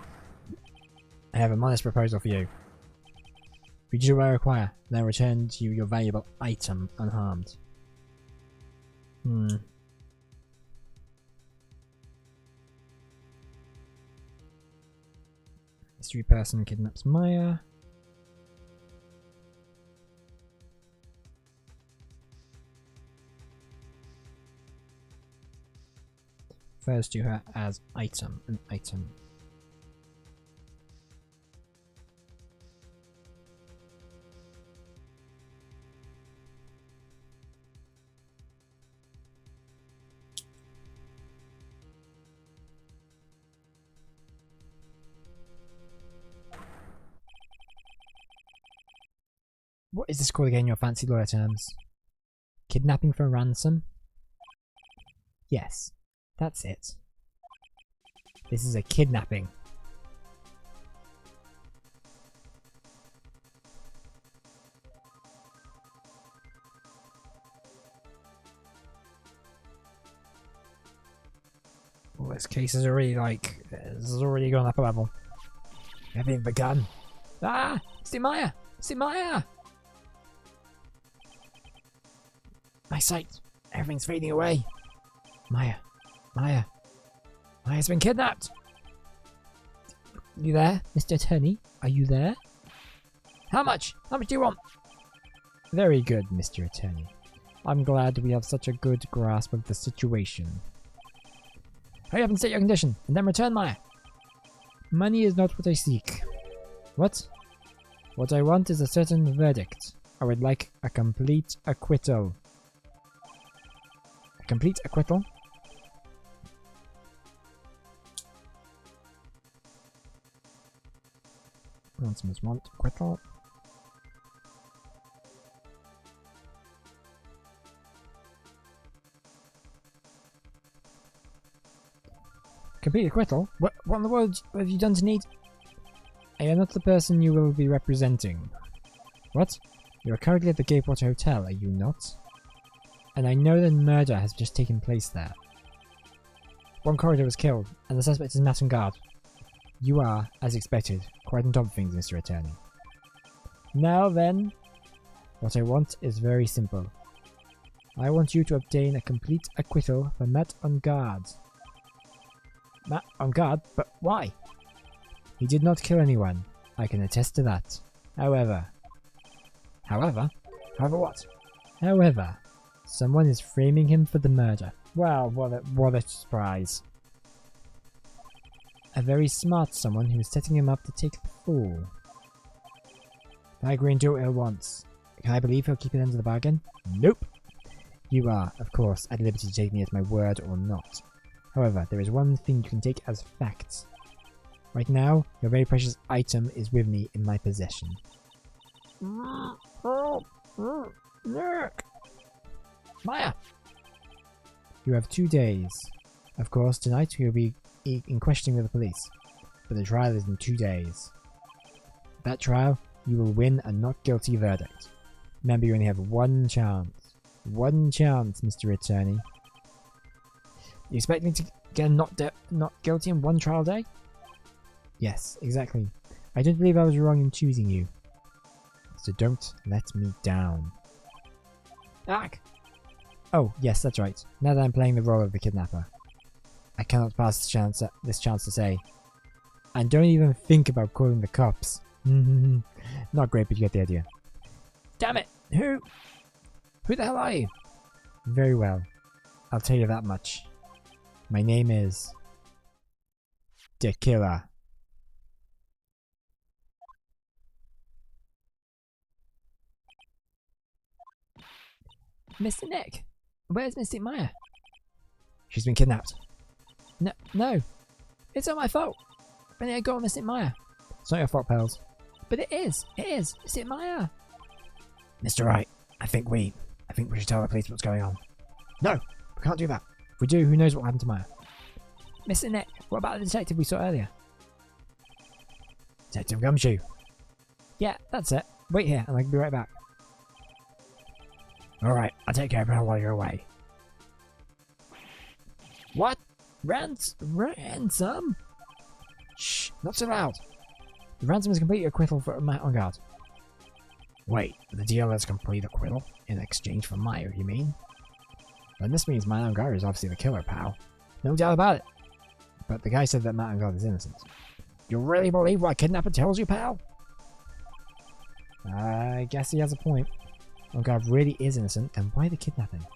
I have a modest proposal for you. If you do what I require, then return to you your valuable item unharmed. Mystery person kidnaps Maya. Refers to her as item, an item. What is this called again in your fancy lawyer terms? Kidnapping for ransom? Yes, that's it. This is a kidnapping. Well, this case is already this has already gone up a level. We haven't even begun. Ah! It's Maya! It's Maya! My sight! Everything's fading away! Maya! Maya! Maya's been kidnapped! You there, Mr. Attorney? Are you there? How much? How much do you want? Very good, Mr. Attorney. I'm glad we have such a good grasp of the situation. Hurry up and state your condition, and then return Maya. Money is not what I seek. What? What I want is a certain verdict. I would like a complete acquittal. A complete acquittal? Ransomers want acquittal. Complete acquittal? What in the world have you done to need? I am not the person you will be representing. What? You are currently at the Gatewater Hotel, are you not? And I know that murder has just taken place there. One corridor was killed, and the suspect is not on guard. You are, as expected, quite on top of things, Mr. Attorney. Now then, what I want is very simple. I want you to obtain a complete acquittal for Matt on guard. Matt on guard? But why? He did not kill anyone. I can attest to that. However, what? However, someone is framing him for the murder. Wow, what a surprise. A very smart someone who is setting him up to take the fall. I agree and do what he wants. Can I believe he'll keep it under the bargain? Nope. You are, of course, at liberty to take me as my word or not. However, there is one thing you can take as fact. Right now, your very precious item is with me in my possession. Maya! You have 2 days. Of course, tonight we will be in questioning with the police, but the trial is in 2 days. That trial, you will win a not guilty verdict. Remember, you only have one chance. One chance, Mr. Attorney. You expect me to get not guilty in one trial day? Yes, exactly. I don't believe I was wrong in choosing you. So don't let me down. Ack! Oh, yes, that's right. Now that I'm playing the role of the kidnapper, I cannot pass this chance to say. And don't even think about calling the cops. Not great, but you get the idea. Damn it! Who the hell are you? Very well. I'll tell you that much. My name is... The Killer. Mr. Nick, where's Mr. Maya? She's been kidnapped. No, it's not my fault. I need to go on Mr. Maya. It's not your fault, pals. But it is, Mr. Maya. Mr. Wright, I think we should tell the police what's going on. No, we can't do that. If we do, who knows what happened to Maya? Mr. Nick, what about the detective we saw earlier? Detective Gumshoe. Yeah, that's it. Wait here, and I'll be right back. Alright, I'll take care of her while you're away. What? Ransom? Shh, not so loud. The ransom is complete acquittal for Matt on guard. Wait, the deal is complete acquittal in exchange for Maya, you mean? Then this means Matt is obviously the killer, pal. No doubt about it. But the guy said that Matt is innocent. You really believe what a kidnapper tells you, pal? I guess he has a point. Matt really is innocent, then why the kidnapping?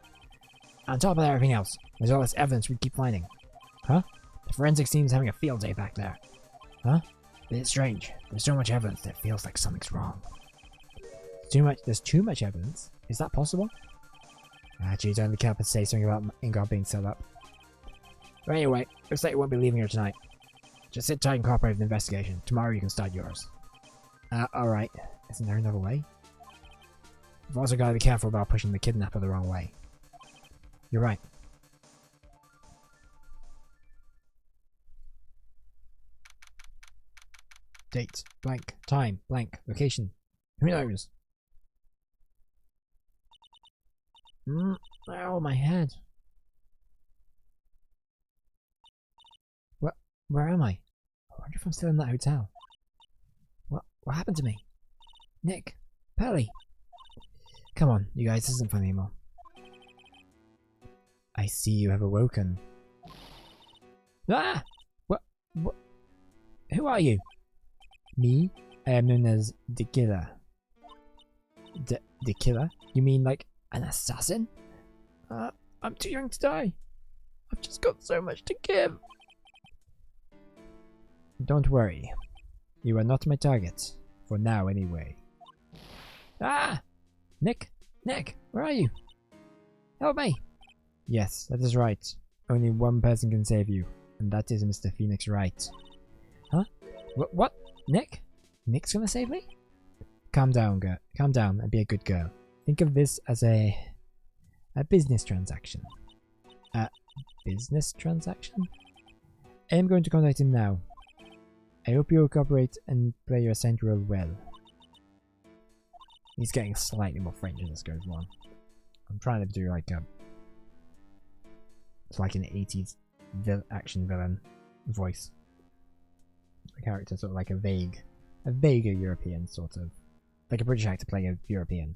On top of everything else, there's all this evidence we keep finding. Huh? The forensics team's having a field day back there. Huh? It's strange. There's so much evidence that it feels like something's wrong. There's too much evidence? Is that possible? Actually, don't look up and say something about Ingard being set up. But anyway, looks like you won't be leaving here tonight. Just sit tight and cooperate with the investigation. Tomorrow you can start yours. Alright. Isn't there another way? We've also got to be careful about pushing the kidnapper the wrong way. You're right. Date, blank, time, blank, location. Who knows? Ow, my head. Where am I? I wonder if I'm still in that hotel. What happened to me? Nick, Pelly. Come on, you guys, this isn't fun anymore. I see you have awoken. Ah! What? Who are you? Me? I am known as the Killer. The Killer? You mean like an assassin? I'm too young to die. I've just got so much to give. Don't worry. You are not my target. For now, anyway. Ah! Nick, where are you? Help me! Yes, that is right. Only one person can save you, and that is Mr. Phoenix Wright. Huh? What? Nick? Nick's gonna save me? Calm down, girl. Calm down and be a good girl. Think of this as a business transaction. A business transaction? I am going to contact him now. I hope you will cooperate and play your assigned role well. He's getting slightly more French as this goes on. I'm trying to do like a... It's like an 80s action villain voice. The character sort of like a vaguer European sort of. Like a British actor playing a European.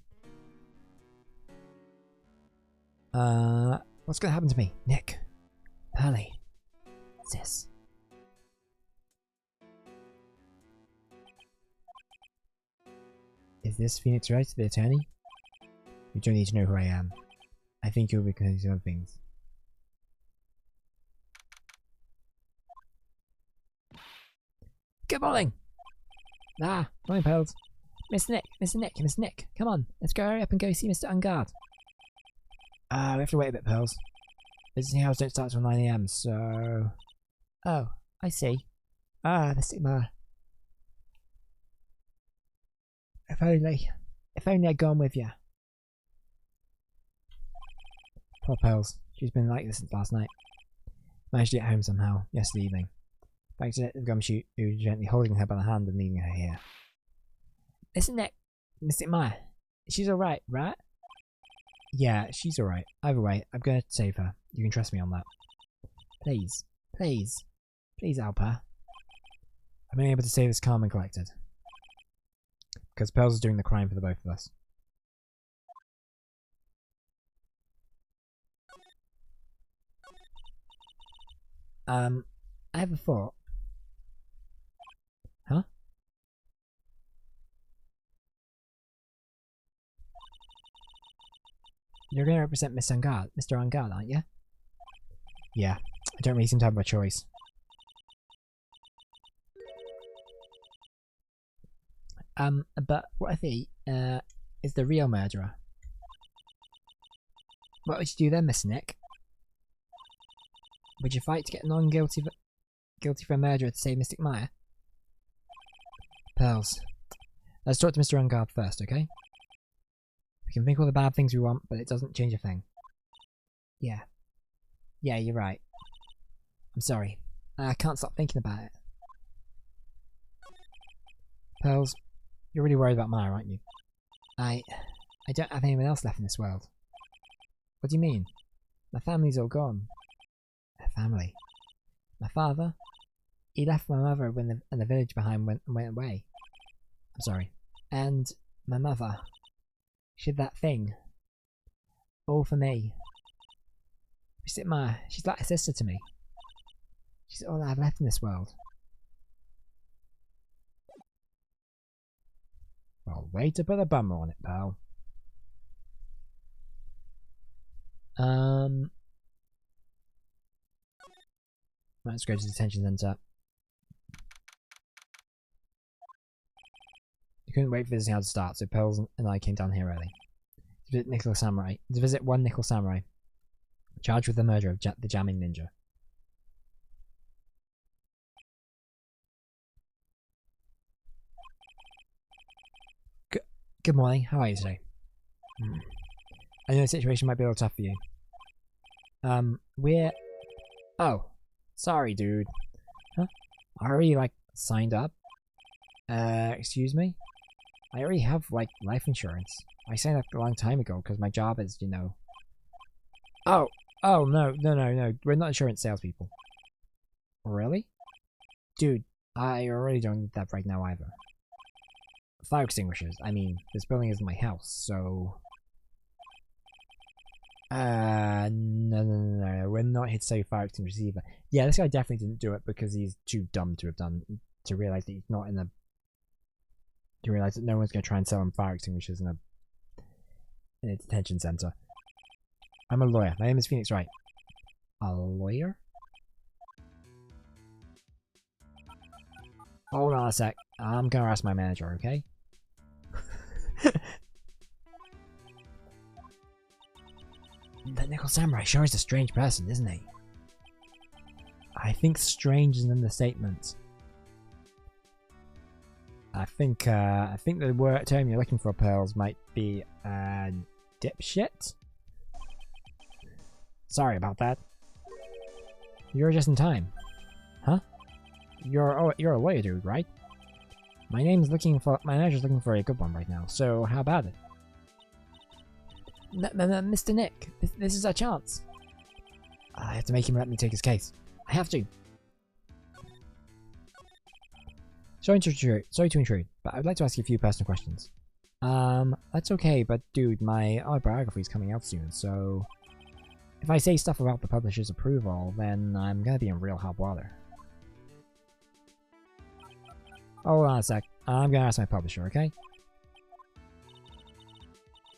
What's gonna happen to me? Nick. Pearly. What's this? Is this Phoenix Wright, the attorney? You don't need to know who I am. I think you'll be connected to other things. Good morning! Morning, pals. Mr. Nick, come on. Let's go hurry up and go see Mr. Ungard. We have to wait a bit, pals. Visiting hours don't start till 9 AM, so... Oh, I see. Mr. Ma. If only I'd gone with you. Poor Pearls. She's been like this since last night. Managed to get home somehow, yesterday evening. Thanks to the gumshoe who was gently holding her by the hand and leading her here. Isn't that Mr. Meyer? She's alright, right? Yeah, she's alright. Either way, I'm going to save her. You can trust me on that. Please. Please help her. I'm only able to save us calm and collected. Because Pearls is doing the crime for the both of us. I have a thought. Huh? You're going to represent Mr. Ungard, aren't you? Yeah, I don't really seem to have a choice. But what if he, is the real murderer? What would you do then, Mr. Nick? Would you fight to get non-guilty for a murderer to save Mystic Meyer? Pearls. Let's talk to Mr. Ungard first, okay? We can think all the bad things we want, but it doesn't change a thing. Yeah. Yeah, you're right. I'm sorry. I can't stop thinking about it. Pearls, you're really worried about Maya, aren't you? I don't have anyone else left in this world. What do you mean? My family's all gone. My family? My father? He left my mother and the village behind and went away. I'm sorry. And My mother. She did that thing. All for me. She's like a sister to me. She's all I have left in this world. Well, way to put a bummer on it, pal. Let's go to the detention center. You couldn't wait for visiting hour to start, so Pearls and I came down here early. To visit one nickel samurai. Charged with the murder of the jamming ninja. Good morning, how are you today? I know the situation might be a little tough for you. We're... Oh, sorry dude. Huh? I already, signed up? Excuse me? I already have, life insurance. I signed up a long time ago because my job is, you know... Oh, no. We're not insurance salespeople. Really? Dude, I already don't need that right now either. Fire extinguishers. I mean, this building isn't my house, so... No. We're not here to sell you fire extinguishers either. Yeah, this guy definitely didn't do it because he's too dumb to have done... To realize that he's not in a... To realize that no one's going to try and sell him fire extinguishers in a detention center. I'm a lawyer. My name is Phoenix Wright. A lawyer? Hold on a sec. I'm gonna ask my manager, okay? That Nickel Samurai sure is a strange person, isn't he? I think strange is an understatement. I think the word term you're looking for, Pearls, might be dipshit. Sorry about that. You're just in time. Huh? You're a lawyer dude, right? My manager's looking for a good one right now, so how about it? Mr. Nick, this is our chance. I have to make him let me take his case. I have to. Sorry to intrude, but I'd like to ask you a few personal questions. That's okay, but dude, my autobiography is coming out soon, so... If I say stuff about the publisher's approval, then I'm gonna be in real hot water. Hold on a sec. I'm gonna ask my publisher, okay?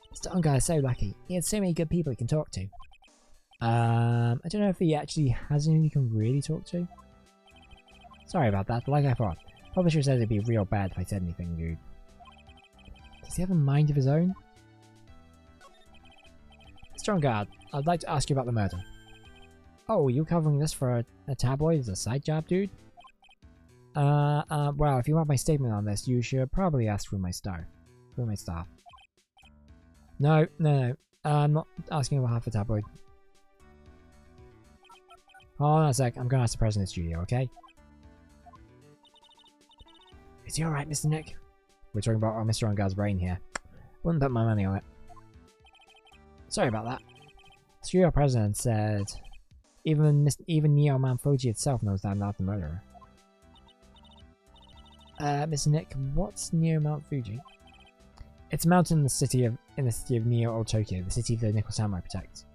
This Don guy is so lucky. He had so many good people he can talk to. I don't know if he actually has anyone you can really talk to. Sorry about that, like I thought. Publisher said it'd be real bad if I said anything, dude. Does he have a mind of his own? Strong guard, I'd like to ask you about the murder. Oh, you covering this for a tabloid as a side job, dude? Well, if you want my statement on this, you should probably ask through my staff. No. I'm not asking on behalf of the tabloid. Hold on a sec, I'm gonna ask the president of the studio, okay? Is he alright, Mr. Nick? We're talking about Mr. On-Guard's brain here. Wouldn't put my money on it. Sorry about that. The studio president said even Neo Man Fuji itself knows that I'm not the murderer. Mr. Nick, what's Neo Mount Fuji? It's a mountain in the city of Neo Old Tokyo, the city the Nickel Samurai protects.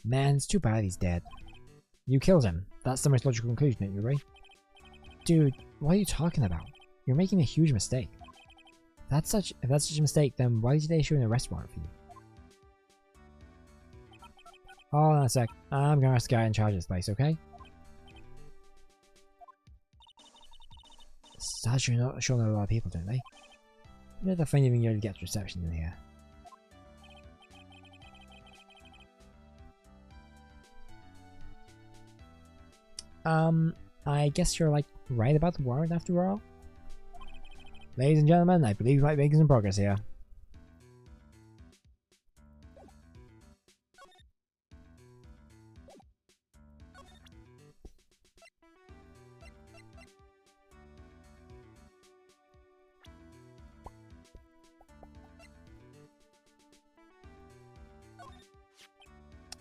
Man, it's too bad he's dead. You killed him. That's the most logical conclusion, don't you agree? Dude, what are you talking about? You're making a huge mistake. If that's such a mistake, then why did they issue an arrest warrant for you? Hold on a sec. I'm gonna ask the guy in charge of this place, okay? Stars sure know a lot of people, don't they? You know the funny thing, you get reception in here. I guess you're right about the warrant after all? Ladies and gentlemen, I believe Light Vegas in progress here.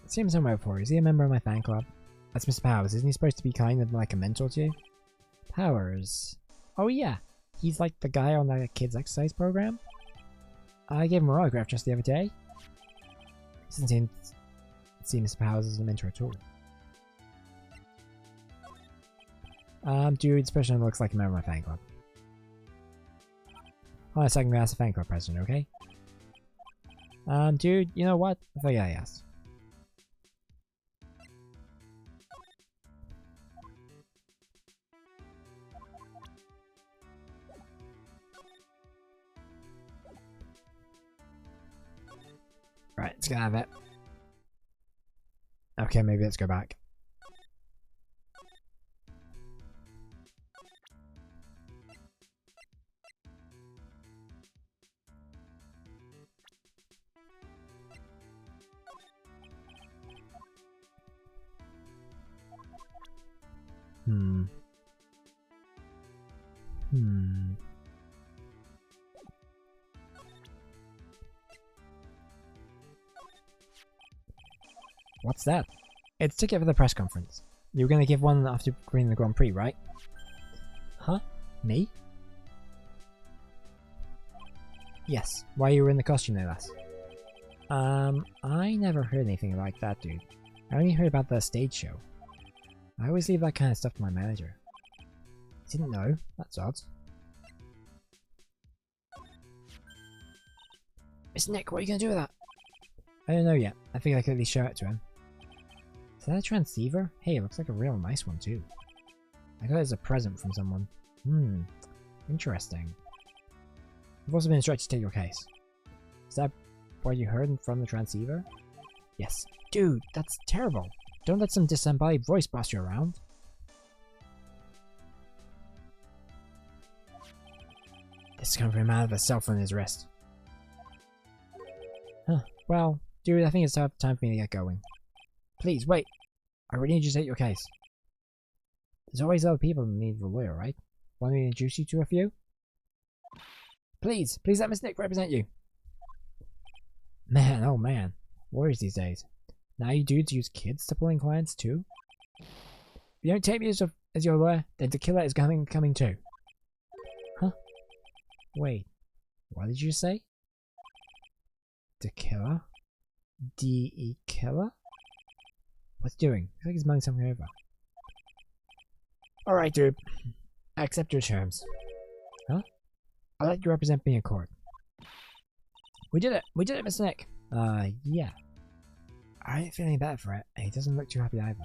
See him somewhere before. Is he a member of my fan club? That's Mr. Powers. Isn't he supposed to be kind of like a mentor to you? Powers. Oh yeah. He's like the guy on the kids exercise program. I gave him a autograph just the other day. Doesn't seem to see Mr. Powers as a mentor at all. Dude, this person looks like a member of my fan club. Hold on a second, ask the fan club president, okay? Dude, you know what? I think I asked. Right, let's get out of it. Okay, maybe let's go back. What's that? It's a ticket for the press conference. You were going to give one after winning the Grand Prix, right? Huh? Me? Yes. Why you were in the costume no less? I never heard anything like that, dude. I only heard about the stage show. I always leave that kind of stuff to my manager. Didn't know. That's odd. Mr. Nick, what are you going to do with that? I don't know yet. I think I could at least show it to him. Is that a transceiver? Hey, it looks like a real nice one too. I got it as a present from someone. Interesting. I've also been instructed to take your case. Is that what you heard from the transceiver? Yes. Dude, that's terrible. Don't let some disembodied voice boss you around. This is coming from a man with a cell phone in his wrist. Huh. Well, dude, I think it's time for me to get going. Please, wait. I really need you to take your case. There's always other people who need a lawyer, right? Want me to introduce you to a few? Please let Miss Nick represent you. Man, oh man. Lawyers these days. Now you dudes use kids to pull in clients too? If you don't take me as your lawyer, then the killer is coming too. Huh? Wait. What did you say? The killer? D.E. killer? What's he doing? Looks like he's mulling something over. Alright, dude. I accept your terms. Huh? I'll let you represent me in court. We did it! We did it, Mr. Nick! Yeah. I ain't feeling bad for it, and he doesn't look too happy either.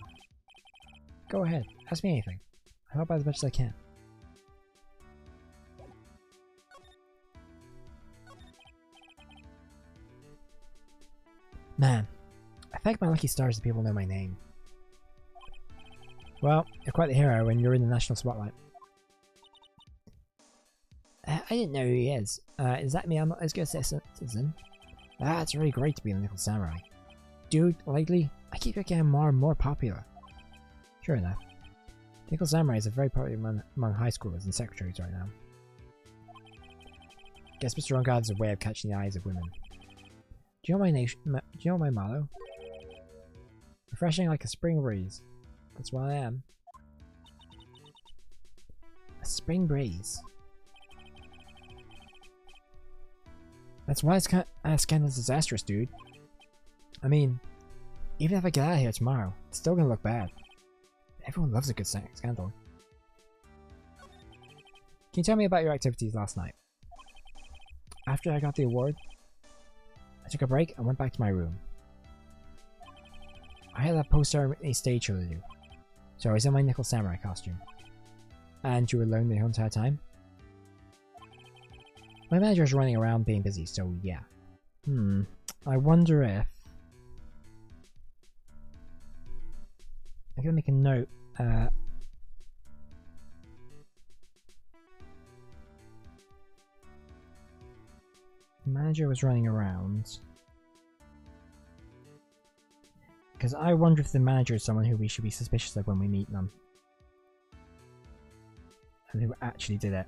Go ahead. Ask me anything. I'll help out as much as I can. Man, I thank my lucky stars that people know my name. Well, you're quite the hero when you're in the national spotlight. I didn't know who he is. Does that mean I'm not as good a citizen? It's really great to be a Nickel Samurai. Dude, lately, I keep getting more and more popular. Sure enough. Nickel Samurai is a very popular among high schoolers and secretaries right now. Guess Mr. On Guard is a way of catching the eyes of women. Do you know my motto? Refreshing like a spring breeze. That's what I am. A spring breeze. That's why it's kind of disastrous, dude. I mean, even if I get out of here tomorrow, it's still gonna look bad. Everyone loves a good scandal. Can you tell me about your activities last night? After I got the award, I took a break and went back to my room. I had a post-ceremony stage show to do, so I was in my Nickel Samurai costume. And you were alone the whole entire time? My manager was running around being busy, so yeah. I wonder if... I'm gonna make a note. Manager was running around. Because I wonder if the manager is someone who we should be suspicious of when we meet them. And who actually did it.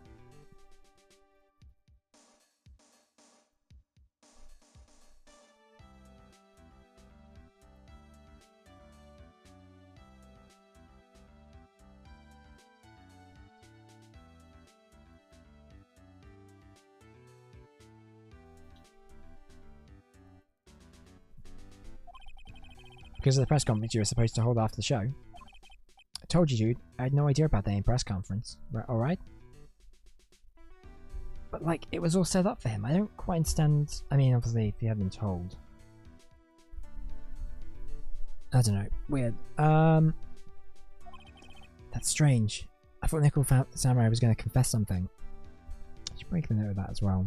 Because of the press conference you were supposed to hold after the show. I told you, dude. I had no idea about the press conference. Alright? But, like, it was all set up for him. I don't quite understand. I mean, obviously, if you had been told. I don't know. Weird. That's strange. I thought Nickel Samurai was going to confess something. I should make a note of that as well.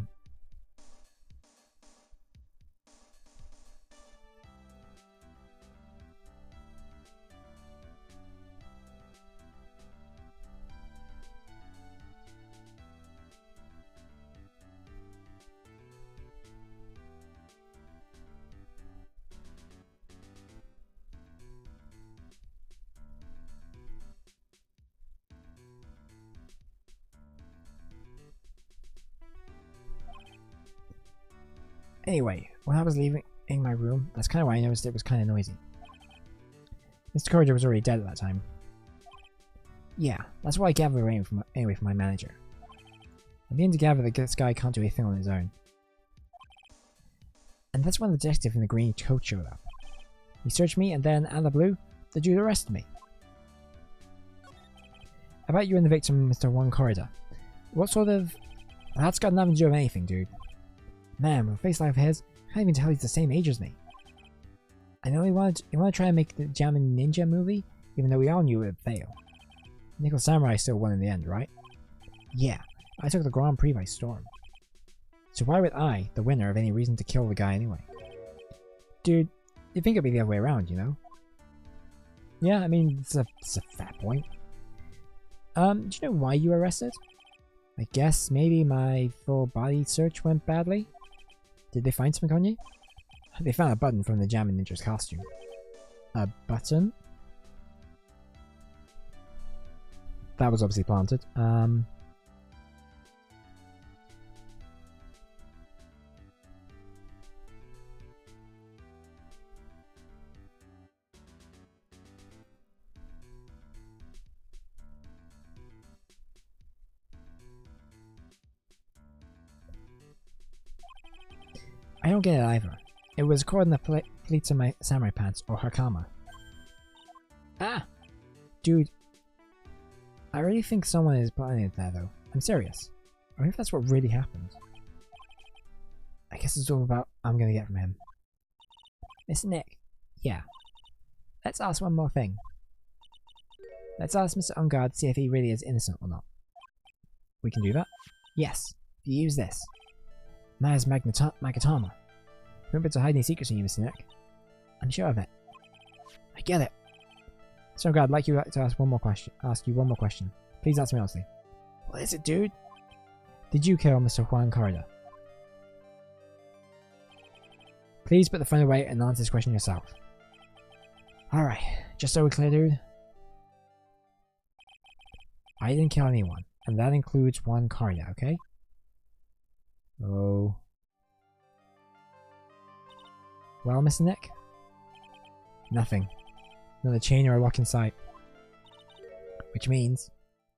Anyway, when I was leaving my room, that's kind of why I noticed it was kind of noisy. Mr. Corridor was already dead at that time. Yeah, that's why I gathered anyway from my manager. I'm beginning to gather that this guy can't do anything on his own. And that's when the detective in the green coat showed up. He searched me and then, out of the blue, the dude arrested me. How about you and the victim, Mr. One Corridor? What sort of... Well, that's got nothing to do with anything, dude. Man, with a face like his, I can't even tell he's the same age as me. I know he wanted to try and make the Jammin' Ninja movie, even though we all knew it would fail. Nickel Samurai still won in the end, right? Yeah, I took the Grand Prix by storm. So why would I, the winner, have any reason to kill the guy anyway? Dude, you'd think it'd be the other way around, you know? Yeah, I mean, it's a fair point. Do you know why you were arrested? I guess maybe my full body search went badly? Did they find something on you? They found a button from the Jammin' Ninja's costume. A button? That was obviously planted. I don't get it either. It was caught in the pleats of my samurai pants or hakama. Ah! Dude. I really think someone is putting it there though. I'm serious. I wonder if that's what really happened. I guess it's all about what I'm gonna get from him. Mr. Nick. Yeah. Let's ask one more thing. Let's ask Mr. Ungard to see if he really is innocent or not. We can do that? Yes. If you use this. Maya's Magatama. Remember to hide any secrets from you, Mr. Nick. I'm sure of it. I get it. So God, I'd like to ask you one more question. Please answer me honestly. What is it, dude? Did you kill Mr. Juan Corridor? Please put the phone away and answer this question yourself. Alright, just so we're clear, dude. I didn't kill anyone, and that includes Juan Corridor, okay? Oh. Well, Mr. Nick? Nothing. Not a chain or a lock in sight. Which means,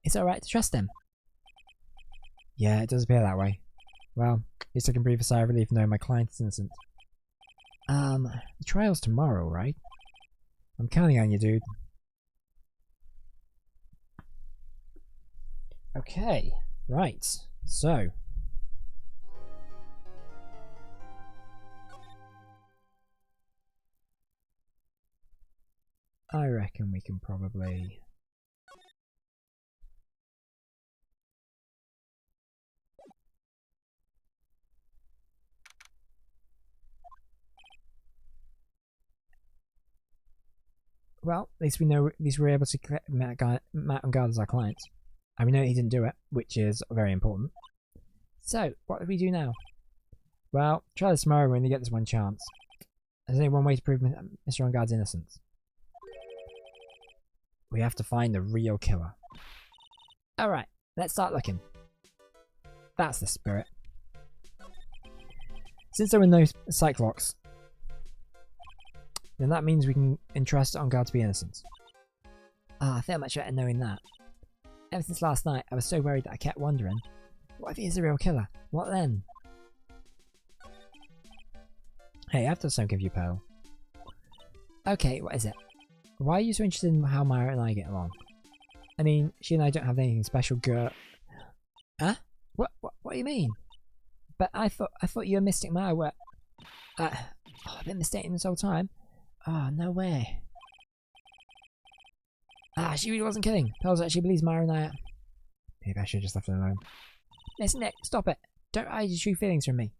it's alright to trust him. Yeah, it does appear that way. Well, at least I can breathe a sigh of relief knowing my client is innocent. The trial's tomorrow, right? I'm counting on you, dude. Okay, right. So... I reckon we can probably... Well, at least we know, at least we're able to get Matt Ungard as our client. And we know he didn't do it, which is very important. So, what do we do now? Well, try this tomorrow when you get this one chance. There's only one way to prove Mr. Ungard's innocence. We have to find the real killer. Alright, let's start looking. That's the spirit. Since there were no psych locks, then that means we can entrust Ungard to be innocent. Ah, I feel much better knowing that. Ever since last night, I was so worried that I kept wondering, what if he is the real killer? What then? Hey, I've done something of you, Pearl. Okay, what is it? Why are you so interested in how Myra and I get along? I mean, she and I don't have anything special, girl. Huh? What do you mean? But I thought you and Mystic Myra were... I've been mistaken this whole time. Oh, no way. She really wasn't kidding. Pearls actually believes Myra and I are... Maybe I should have just left her alone. Listen, Nick, stop it. Don't hide your true feelings from me.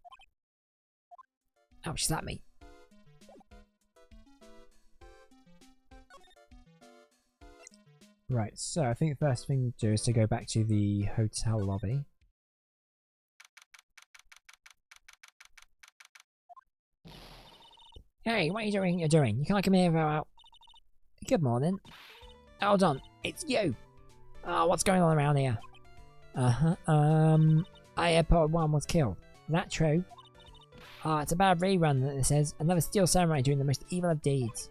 Oh, she slapped me. Right, so I think the first thing to do is to go back to the hotel lobby. Hey, what are you doing? You can't come here without... Good morning. Hold on, it's you! Oh, what's going on around here? I Airport 1 was killed. Is that true? It's a bad rerun that this is. Another steel samurai doing the most evil of deeds.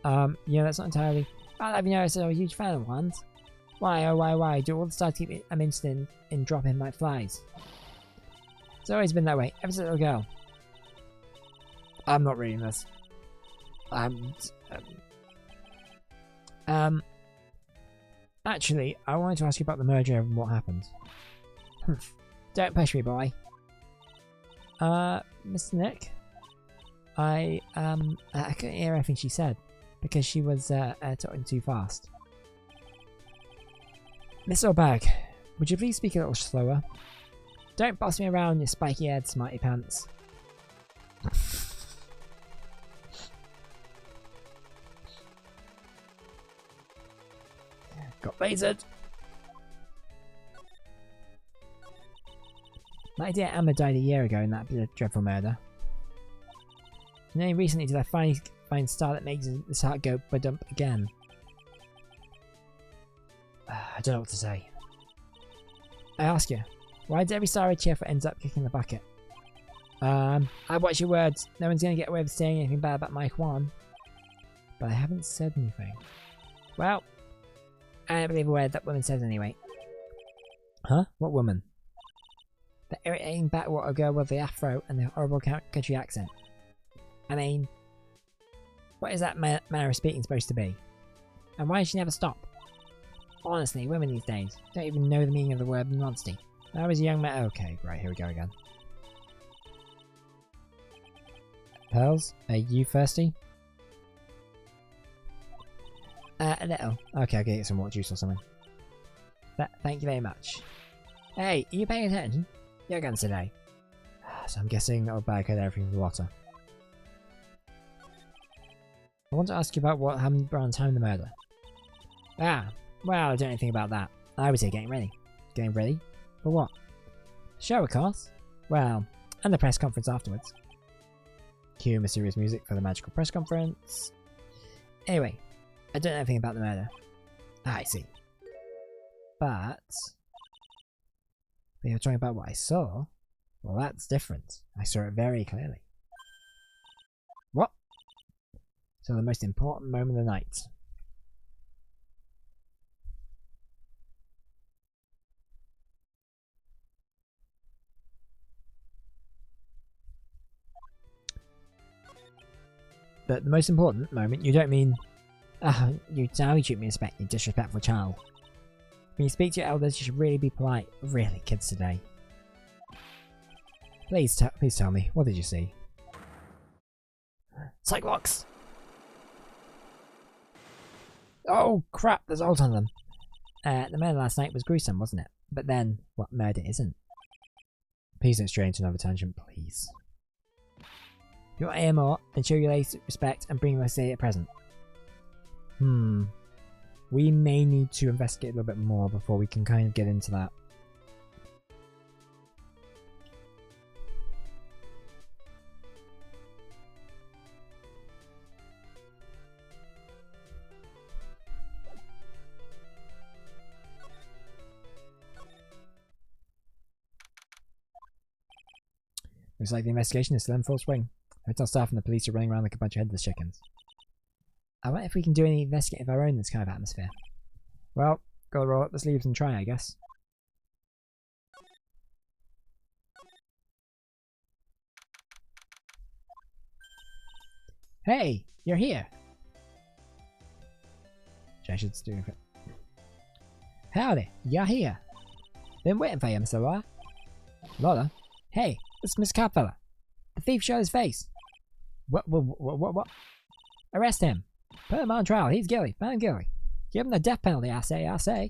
Yeah, that's not entirely... I'll have you noticed I'm a huge fan of ones. Why, oh why, do all the stars keep I'm interested in dropping like flies? It's always been that way, ever since a little girl. I'm not reading this. Actually, I wanted to ask you about the merger and what happened. Don't push me, boy. Mr. Nick? I couldn't hear everything she said because she was talking too fast. Miss Orbag, would you please speak a little slower? Don't boss me around, you spiky-haired smarty pants. Got lasered. My dear Emma died a year ago in that dreadful murder. And only recently did I finally find a star that makes this heart go ba-dump again. I don't know what to say. I ask you, why does every star I cheer for ends up kicking the bucket? I watch your words. No one's gonna get away with saying anything bad about Mike 1. But I haven't said anything. Well, I don't believe a word that woman says anyway. Huh? What woman? The irritating backwater girl with the afro and the horrible country accent. I mean, what is that manner of speaking supposed to be? And why does she never stop? Honestly, women these days don't even know the meaning of the word modesty. When I was a young man. Okay, right, here we go again. Pearls, are you thirsty? A little. Okay, I'll get some water juice or something. Thank you very much. Hey, are you paying attention? Your guns today. So I'm guessing I'll bag out everything with water. I want to ask you about what happened around the time of the murder. Well, I don't know anything about that. I was here getting ready. Getting ready? For what? Show, of course. Well, and the press conference afterwards. Cue mysterious music for the magical press conference. Anyway, I don't know anything about the murder. I see. But when you're talking about what I saw, well, that's different. I saw it very clearly. What? So the most important moment of the night. But the most important moment, you don't mean... you treat me respect, you disrespectful child. When you speak to your elders, you should really be polite. Really, kids today. Please tell me, what did you see? Cyclops! Oh crap, there's a hold on them. The murder last night was gruesome, wasn't it? But then, what murder isn't? Please don't stray into another tangent, please. If you want to hear more, then show your respect and bring us a present. We may need to investigate a little bit more before we can kind of get into that. Looks like the investigation is still in full swing. Hotel staff and the police are running around like a bunch of headless chickens. I wonder if we can do any investigating of our own in this kind of atmosphere. Well, gotta roll up the sleeves and try, I guess. Hey, you're here. I should do it. Howdy, you're here. Been waiting for you, Mr. Law. Lola? Hey, this is Mr. Copfella. The thief showed his face. What? Arrest him. Put him on trial. He's guilty. Found guilty. Give him the death penalty, I say.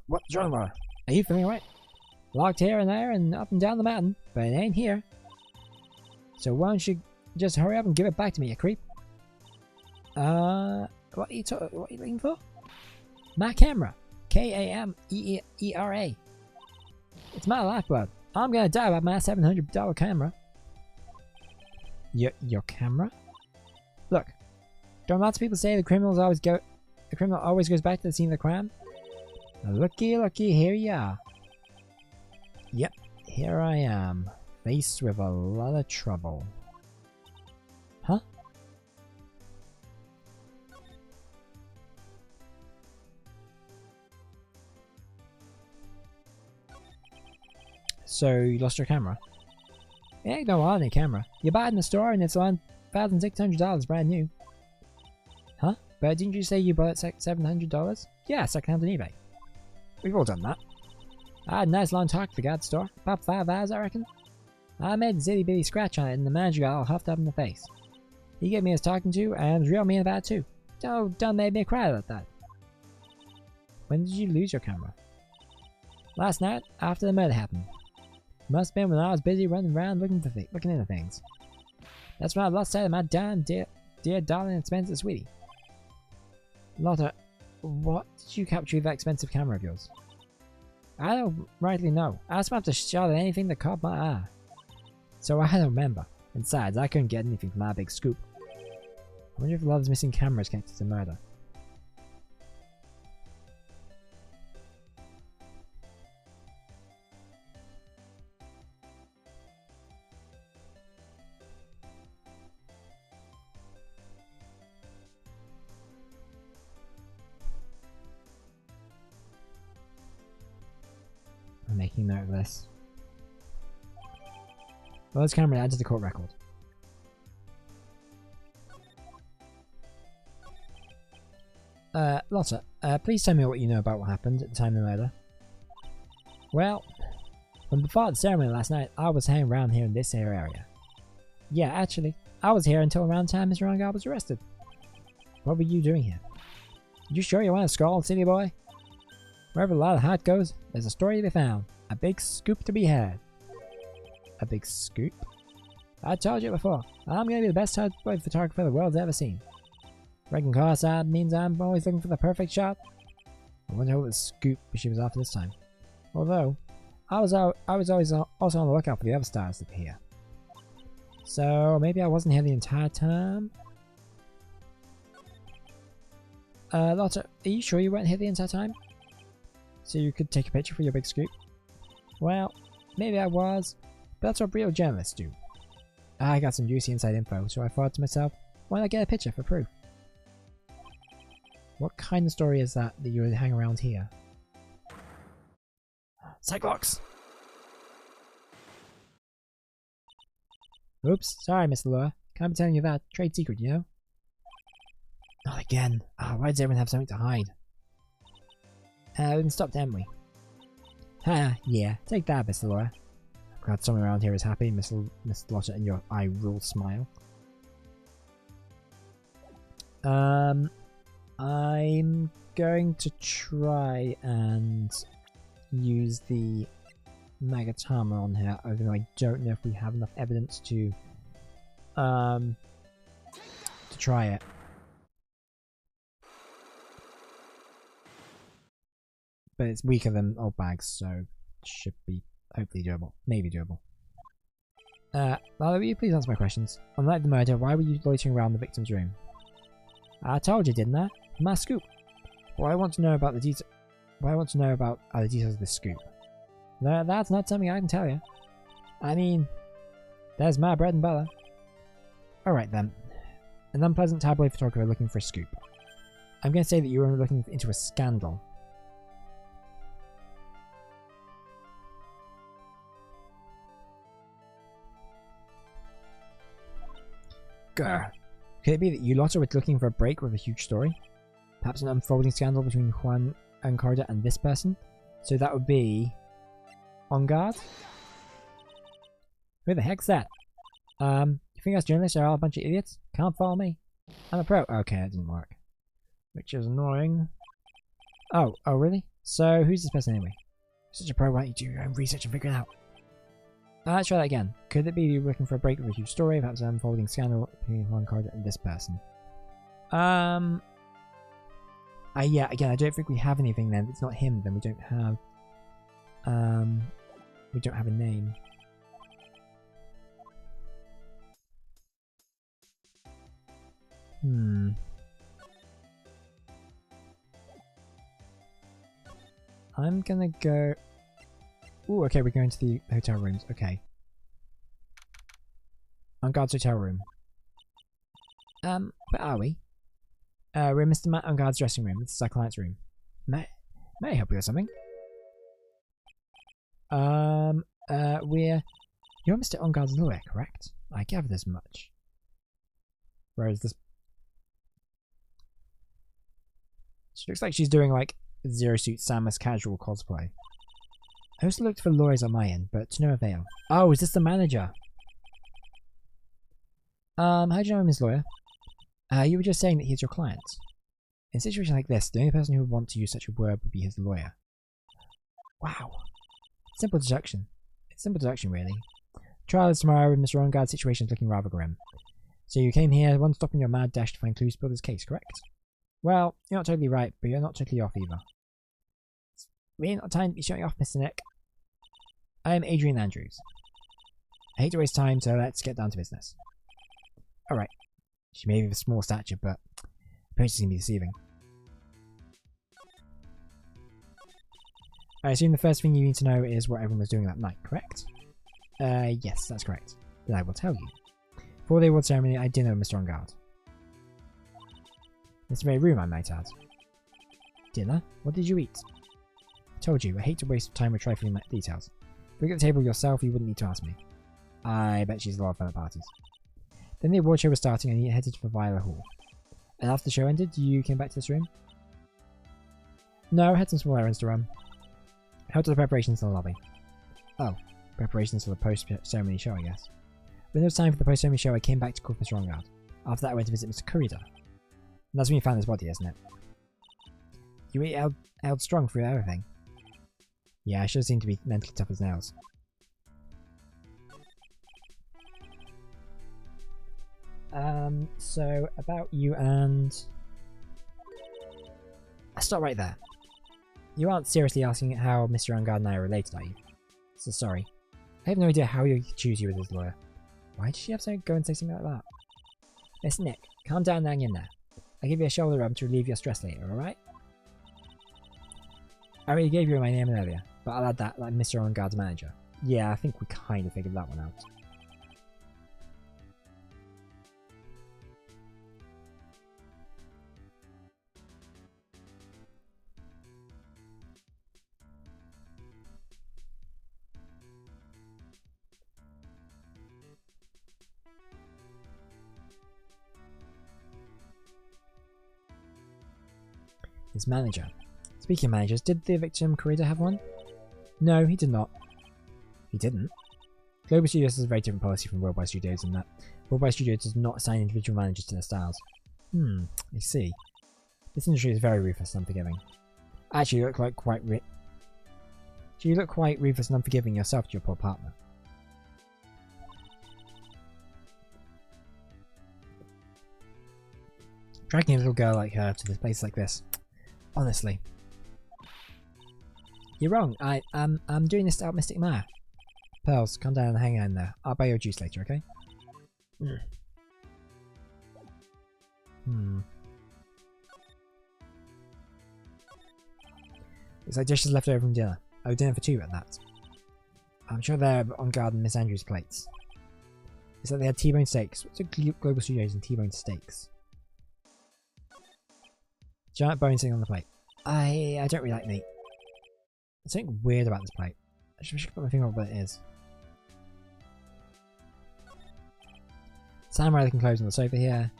What's wrong, Laura? Are you feeling right? Locked here and there and up and down the mountain, but it ain't here. So why don't you just hurry up and give it back to me, you creep? What are you looking for? My camera. Kamera. It's my lifeblood. I'm gonna die about my $700 camera. Your camera? Look, don't lots of people say the criminal always goes back to the scene of the crime? Looky, here you are. Yep, here I am, faced with a lot of trouble. Huh? So, you lost your camera? It ain't no ordinary camera. You buy it in the store and it's on $1,600 brand new. Huh? But didn't you say you bought it $700? Yeah, secondhand on eBay. We've all done that. I had a nice long talk at the guard store. About 5 hours, I reckon. I made a zitty bitty scratch on it and the manager got all huffed up in the face. He gave me his talking to and was real mean about it too. Oh, done made me cry about that. When did you lose your camera? Last night, after the murder happened. Must have been when I was busy running around looking into things. That's when I lost sight of my darn dear darling and expensive sweetie. Lotta, what did you capture with that expensive camera of yours? I don't rightly know. I was about to shot at anything that caught my eye. So I don't remember. Besides, I couldn't get anything from my big scoop. I wonder if Love's missing camera is connected to murder. I'm making note of this. Love's camera added to the court record. Lotta, please tell me what you know about what happened at the time of the murder. Well, when before the ceremony last night, I was hanging around here in this here area. Yeah, actually, I was here until around the time Mr. Rongar was arrested. What were you doing here? You sure you want to skull, city boy? Wherever a lot of heart goes, there's a story to be found. A big scoop to be had. A big scoop? I told you before, I'm gonna be the best touchboy photographer the world's ever seen. Reckon cross-eyed means I'm always looking for the perfect shot. I wonder what scoop she was after this time. Although, I was always also on the lookout for the other stars that were here. So maybe I wasn't here the entire time? Lotta, are you sure you weren't here the entire time? So you could take a picture for your big scoop? Well, maybe I was, but that's what real journalists do. I got some juicy inside info, so I thought to myself, why not get a picture for proof? What kind of story is that you would hang around here? Cyclops! Oops, sorry Mr. Lure. Can't be telling you that. Trade secret, you know? Not again. Why does everyone have something to hide? We can stop, didn't we? Yeah. Take that, Mr. Lure. I'm glad someone around here is happy, Miss Lotta, and your eye rule smile. I'm going to try and use the Magatama on here, even though I don't know if we have enough evidence to try it. But it's weaker than old bags, so should be hopefully doable. Maybe doable. Lala, will you please answer my questions? Unlike the murder, why were you loitering around the victim's room? I told you, didn't I? My scoop. What I want to know about the details. What I want to know about are the details of this scoop. That's not something I can tell you. I mean, there's my bread and butter. Alright then. An unpleasant tabloid photographer looking for a scoop. I'm going to say that you were looking into a scandal. Grr. Could it be that you lot are looking for a break with a huge story? Perhaps an unfolding scandal between Juan and Corridor and this person. So that would be On Guard. Who the heck's that? You think us journalists are all a bunch of idiots? Can't follow me. I'm a pro. Okay, that didn't work. Which is annoying. Oh really? So who's this person anyway? Such a pro, why don't you do your own research and figure it out? Let's try that again. Could it be you looking for a break of a huge story? Perhaps an unfolding scandal between Juan Corridor and this person. Yeah, again, I don't think we have anything then. If it's not him, then we don't have a name. I'm gonna go... Ooh, okay, we're going to the hotel rooms. Okay. On Guard's hotel room. Where are we? We're in Mr. Matt On Guard's dressing room. This is our client's room. May I help you with something? You're Mr. On Guard's lawyer, correct? I gathered as much. Where is this? She looks like she's doing like Zero Suit Samus casual cosplay. I also looked for lawyers on my end, but to no avail. Oh, is this the manager? How do you know him as lawyer? You were just saying that he's your client. In a situation like this, the only person who would want to use such a word would be his lawyer. Wow. Simple deduction. It's simple deduction, really. Trial is tomorrow, and Mr. On Guard's situation is looking rather grim. So you came here, one stop in your mad dash to find clues to build his case, correct? Well, you're not totally right, but you're not totally off either. It's really not time to be showing off, Mr. Nick. I am Adrian Andrews. I hate to waste time, so let's get down to business. Alright. She may be of a small stature, but appearances can be deceiving. I assume the first thing you need to know is what everyone was doing that night, correct? Yes, that's correct. Then I will tell you. For the award ceremony, I dinner with Mr. On Guard. This very room, I might add. Dinner? What did you eat? I told you, I hate to waste time with trifling details. If you look at the table yourself, you wouldn't need to ask me. I bet she's a lot of fun at parties. Then the award show was starting and he headed to the Viola Hall. And after the show ended, you came back to this room? No, I had some small errands to run. Helped with the preparations in the lobby. Oh, preparations for the post-ceremony show, I guess. When it was time for the post-ceremony show, I came back to call Mr. On Guard. After that, I went to visit Mr. Corridor. And that's when you found his body, isn't it? You really held strong through everything. Yeah, I sure seem to be mentally tough as nails. So about you and... I'll start right there. You aren't seriously asking how Mr. On Guard and I are related, are you? So sorry. I have no idea how you choose you as his lawyer. Why did she have to go and say something like that? Miss Nick, calm down and hang in there. I'll give you a shoulder rub to relieve your stress later, alright? I already gave you my name earlier, but I'll add that like Mr. On Guard's manager. Yeah, I think we kind of figured that one out. His manager. Speaking of managers, did the victim Corridor have one? No, he did not. He didn't? Global Studios has a very different policy from Worldwide Studios in that Worldwide Studios does not assign individual managers to their styles. I see. This industry is very ruthless and unforgiving. Actually, you look like quite you look quite ruthless and unforgiving yourself to your poor partner. Dragging a little girl like her to this place like this. Honestly. You're wrong. I'm doing this to help Mystic Maya. Pearls, come down and hang in there. I'll buy your juice later, okay? Looks like dishes left over from dinner. Oh, dinner for two at that. I'm sure they're on guard in Miss Andrews' plates. It's like they had T-bone steaks. What's a Global Studios and T-bone steaks? Giant bone sitting on the plate. I don't really like meat. There's something weird about this plate. I should put my finger on what it is. Samurai looking clothes on the sofa here.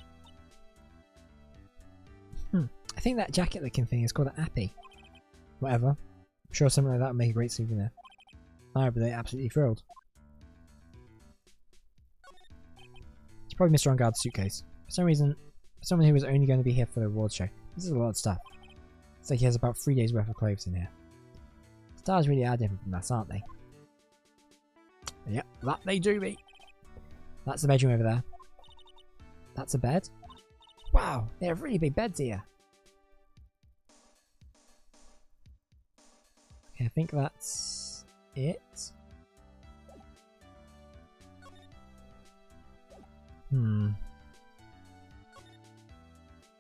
I think that jacket looking thing is called an appy. Whatever. I'm sure something like that would make a great souvenir. I would be absolutely thrilled. It's probably Mr. Engarde's suitcase. For some reason, for someone who was only going to be here for the awards show, this is a lot of stuff. It's like he has about 3 days worth of clothes in here. Stars really are different from us, aren't they? Yep, that they do be. That's the bedroom over there. That's a bed? Wow, they have really big beds here. Okay, I think that's it. Do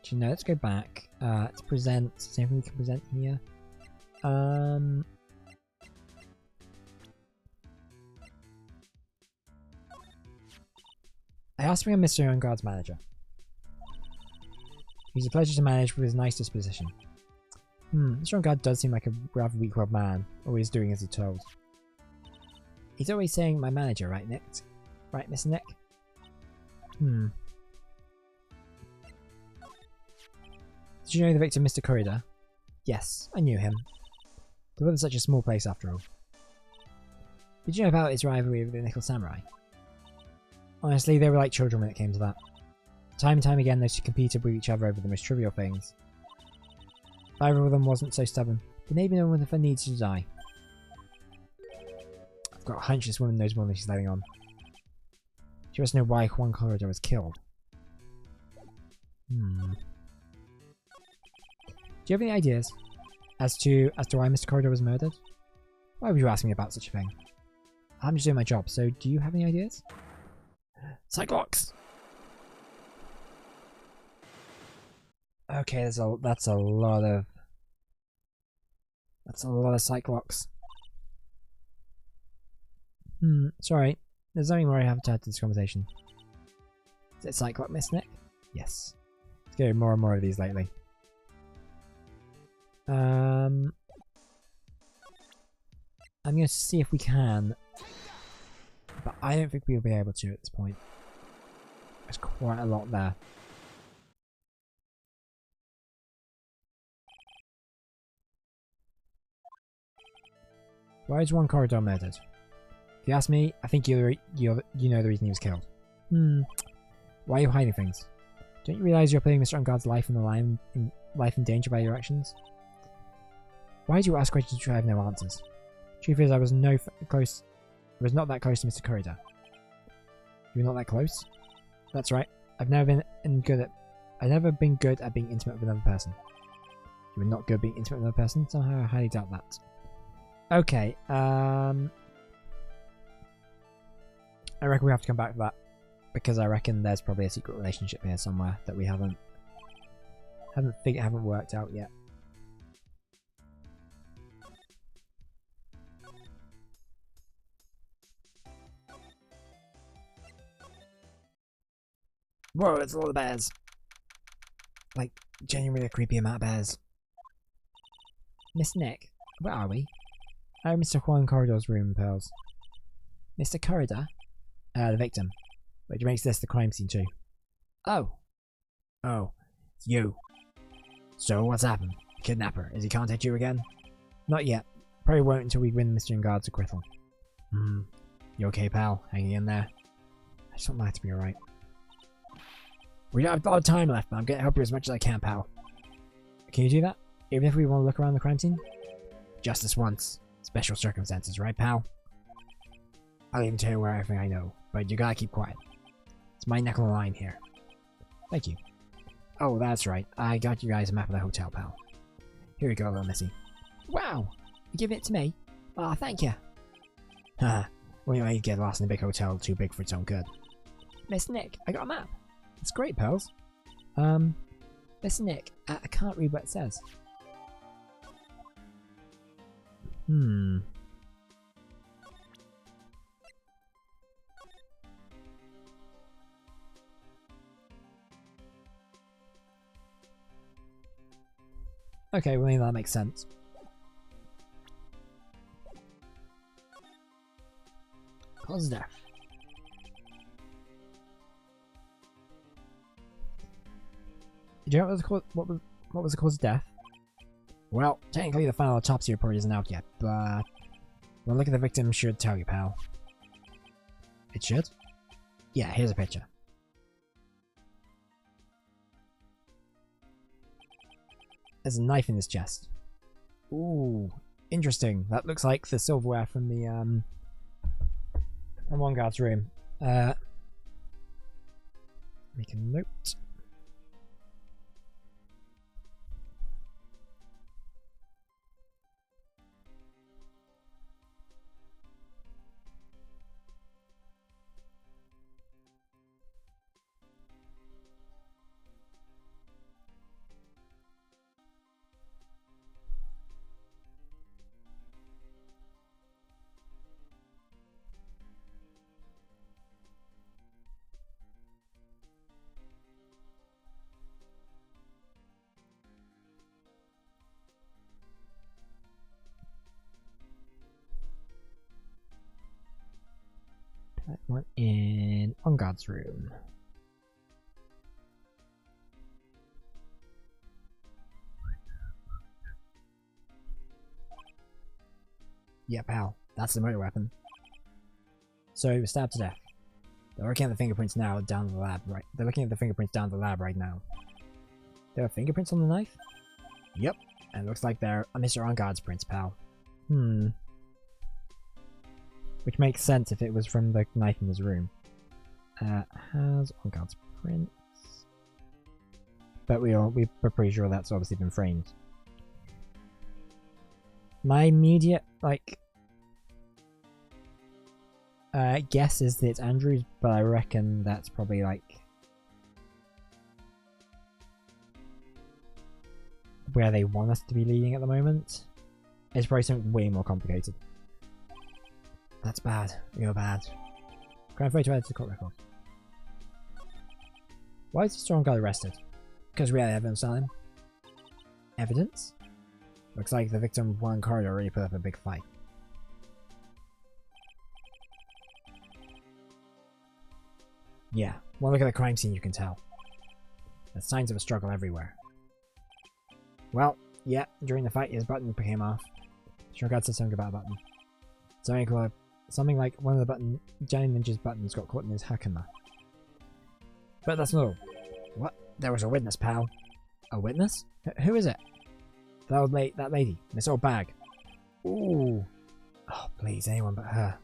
you know, let's go back to present. Is there anything we can present here? I asked to become Mr. Engarde's manager. He's a pleasure to manage with his nice disposition. Mr. Engarde does seem like a rather weak-willed man, always doing as he's told. He's always saying my manager, right, Nick? Right, Mr. Nick? Did you know the victim, Mr. Corridor? Yes, I knew him. It wasn't such a small place after all. Did you know about his rivalry with the Nickel Samurai? Honestly, they were like children when it came to that. Time and time again, those two competed with each other over the most trivial things. If either of them wasn't so stubborn, then maybe no one ever needs to die. I've got a hunch this woman knows more than she's letting on. She must know why Juan Corridor was killed. Do you have any ideas as to why Mr. Corridor was murdered? Why would you ask me about such a thing? I'm just doing my job, so do you have any ideas? Cyclops! Okay, that's a lot of Cyclops. Sorry. There's only more I have to add to this conversation. Is it Cyclops, Miss Nick? Yes. It's getting more and more of these lately. I'm going to see if we can, but I don't think we'll be able to at this point. There's quite a lot there. Why is Juan Corridor murdered? If you ask me, I think you know the reason he was killed. Why are you hiding things? Don't you realise you're putting Mr. Engarde's life in danger by your actions? Why do you ask questions which I have no answers? Truth is, I was not that close to Mr. Corridor. You were not that close? That's right. I've never been good at being intimate with another person. You were not good at being intimate with another person? Somehow I highly doubt that. Okay, I reckon we have to come back to that, because I reckon there's probably a secret relationship here somewhere that we haven't worked out yet. Whoa, it's a lot of bears. Like, genuinely a creepy amount of bears. Miss Nick, where are we? Oh, Mr. Juan Corridor's room, Pearls. Mr. Corridor? The victim. Which makes this the crime scene too. Oh. Oh, it's you. So, what's happened? Kidnapper, has he contacted you again? Not yet. Probably won't until we win Mr. Engarde's acquittal. You okay, pal? Hanging in there? I just want that to be alright. We don't have a lot of time left, but I'm going to help you as much as I can, pal. Can you do that? Even if we want to look around the crime scene? Just this once. Special circumstances, right, pal? I'll even tell you where everything I know, but you gotta keep quiet. It's my neck on the line here. Thank you. Oh, that's right. I got you guys a map of the hotel, pal. Here you go, little missy. Wow! You giving it to me? Aw, thank you. Haha. Well, you might get lost in a big hotel too big for its own good. Miss Nick, I got a map. It's great, pals. Miss Nick, I can't read what it says. Okay, well, that makes sense. Cause of death. Do you know what What was the cause of death? Well, technically the final autopsy report isn't out yet, but... Well, look at the victim should tell you, pal. It should? Yeah, here's a picture. There's a knife in his chest. Ooh, interesting. That looks like the silverware from the, from one guard's room. Make a note. That one in on guard's room. Yeah, pal. That's the murder weapon. So he was stabbed to death. They're looking at the fingerprints now down the lab, right? They're looking at the fingerprints down the lab right now. There are fingerprints on the knife? Yep. And it looks like they're Mr. On-Guard's prints, pal. Which makes sense if it was from the knife in his room. Has On-Guard's prints. But we're pretty sure that's obviously been framed. My immediate, like, guess is that it's Andrew's, but I reckon that's probably, like, where they want us to be leading at the moment. It's probably something way more complicated. That's bad. You're bad. Crime photo added to the court record. Why is the strong guy arrested? Because we had evidence on him. Evidence? Looks like the victim of one corridor already put up a big fight. Yeah, one look at the crime scene you can tell. There's signs of a struggle everywhere. Well, yeah, during the fight his button came off. Sure God said something about a button. Something like one of the Johnny Ninja's buttons got caught in his hakama. But that's not all. What? There was a witness, pal. A witness? Who is it? That lady. This old bag. Ooh. Oh, please, anyone but her.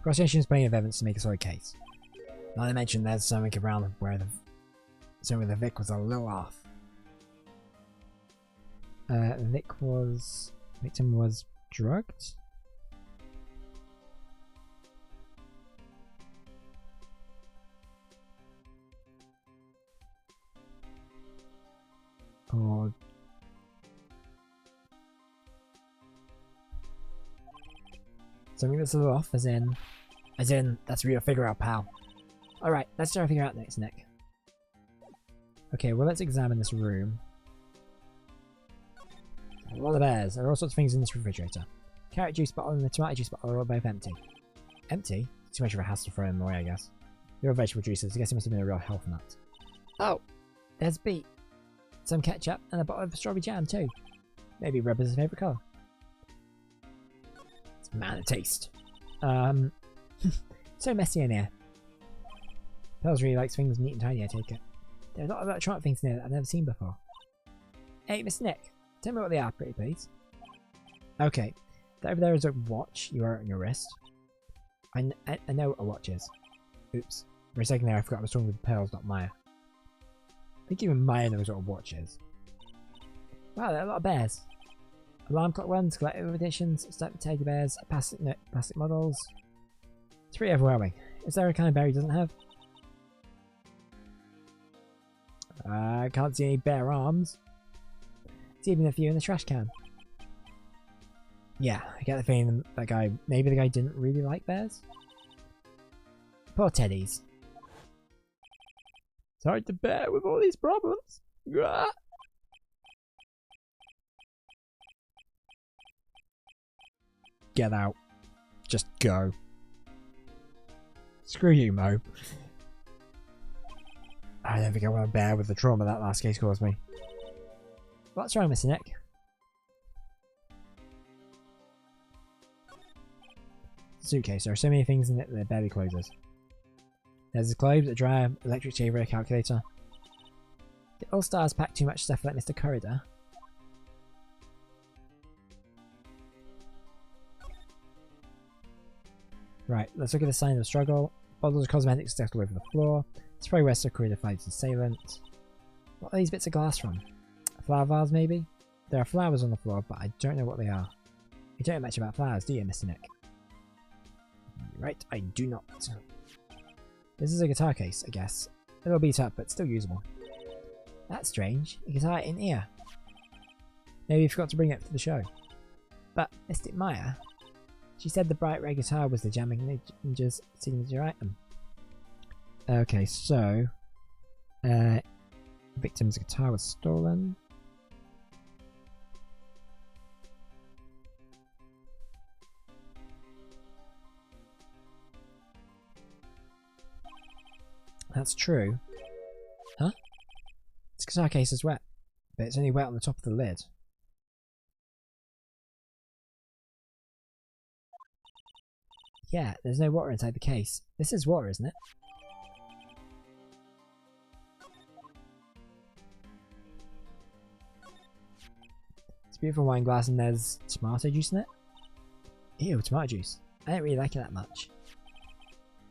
Prosecution is plenty of evidence to make a solid case. Not to mention there's something around where the Vic was a little off. Victim was drugged? Or something that's a little off, as in that's what you'll figure out, pal. Alright, let's try to figure out next, Nick. Okay, well let's examine this room. A lot of bears. There are all sorts of things in this refrigerator. Carrot juice bottle and the tomato juice bottle are both empty. Empty? Too much of a hassle to throw them away, I guess. You're a vegetable juicer, so I guess it must have been a real health nut. Oh! There's beet. Some ketchup and a bottle of strawberry jam too. Maybe red is his favourite colour. It's man of taste. So messy in here. Pearls really likes things neat and tidy, I take it. There are a lot of electronic things in here that I've never seen before. Hey, Mr. Nick. Tell me what they are, pretty please. Okay. That over there is a watch you wear on your wrist. I know what a watch is. Oops. For a second there I forgot I was talking with Pearls, not Maya. I think even Maya knows what a watch is. Wow, there are a lot of bears. Alarm clock ones, collectible editions, stuffed teddy bears, plastic models. It's pretty overwhelming. Is there a kind of bear he doesn't have? I can't see any bear arms. There's even a few in the trash can. Yeah, I get the feeling that maybe the guy didn't really like bears? Poor teddies. It's hard to bear with all these problems. get out. Just go. Screw you, Mo. I don't think I want to bear with the trauma that last case caused me. What's wrong, Mr. Nick? Suitcase. There are so many things in it that it barely closes. There's a globe, a dryer, electric shaver, a calculator. The All Stars pack too much stuff like Mr. Corridor. Right, let's look at the sign of struggle. Bottles of cosmetics stuck all over the floor. Spray where Mr. Corridor fights assailant. What are these bits of glass from? A flower vase, maybe? There are flowers on the floor, but I don't know what they are. You don't know much about flowers, do you, Mr. Nick? Right, I do not. This is a guitar case, I guess. A little beat up, but still usable. That's strange. A guitar in here. Maybe you forgot to bring it to the show. But Mystic Maya, she said the bright red guitar was the jamming ninja's signature item. Okay, so victim's guitar was stolen. That's true. Huh? This guitar case is wet, but it's only wet on the top of the lid. Yeah, there's no water inside the case. This is water, isn't it? It's a beautiful wine glass and there's tomato juice in it. Ew, tomato juice. I don't really like it that much.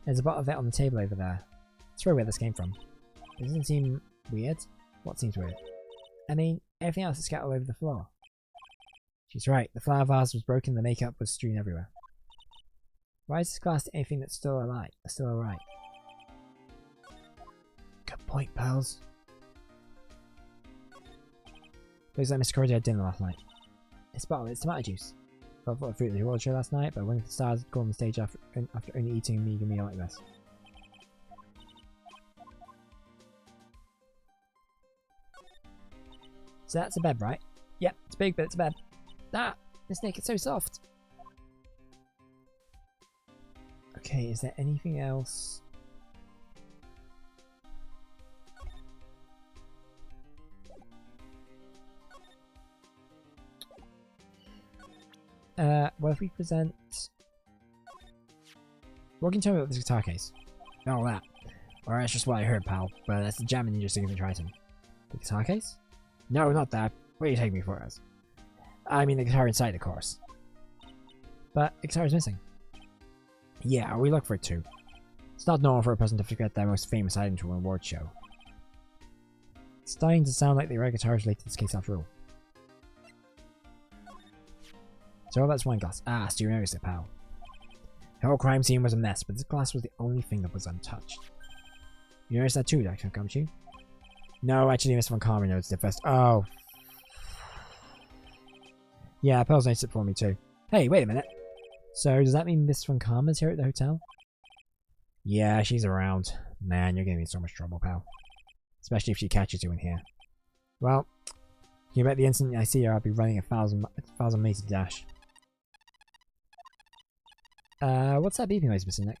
There's a bottle of it on the table over there. Let's throw where this came from. It doesn't seem weird. What seems weird? I mean, everything else is scattered all over the floor. She's right. The flower vase was broken, the makeup was strewn everywhere. Why is this glass to anything that's still alive? Still alright? Good point, pals. Looks like Mr. Corridor had dinner last night. This bottle is tomato juice. I thought of fruit at the award show last night, but one of the stars had gone on the stage after only eating a meager meal like this. So that's a bed, right? Yep, it's big, but it's a bed. Ah! This snake is so soft! Okay, is there anything else? What if we present... What can you tell me about this guitar case? Oh, that. Or that's just what I heard, pal. But that's the jamming ninja signature item. The guitar case? No, not that. What are you taking me for us? I mean the guitar inside, of course. But the guitar is missing. Yeah, we look for it too. It's not normal for a person to forget their most famous item to an award show. It's starting to sound like the rare guitar is related to this case after all. So all that's wine glass. Ah, so you noticed it, pal. The whole crime scene was a mess, but this glass was the only thing that was untouched. You noticed that too, don't you? No, actually, Mr. Von Karma noticed it first. Oh. Yeah, Pearl's noticed it for me too. Hey, wait a minute. So, does that mean Miss Von Karma's here at the hotel? Yeah, she's around. Man, you're getting me in so much trouble, pal. Especially if she catches you in here. Well, you bet the instant I see her, I'll be running a thousand meter dash. What's that beeping noise, Mr. Nick?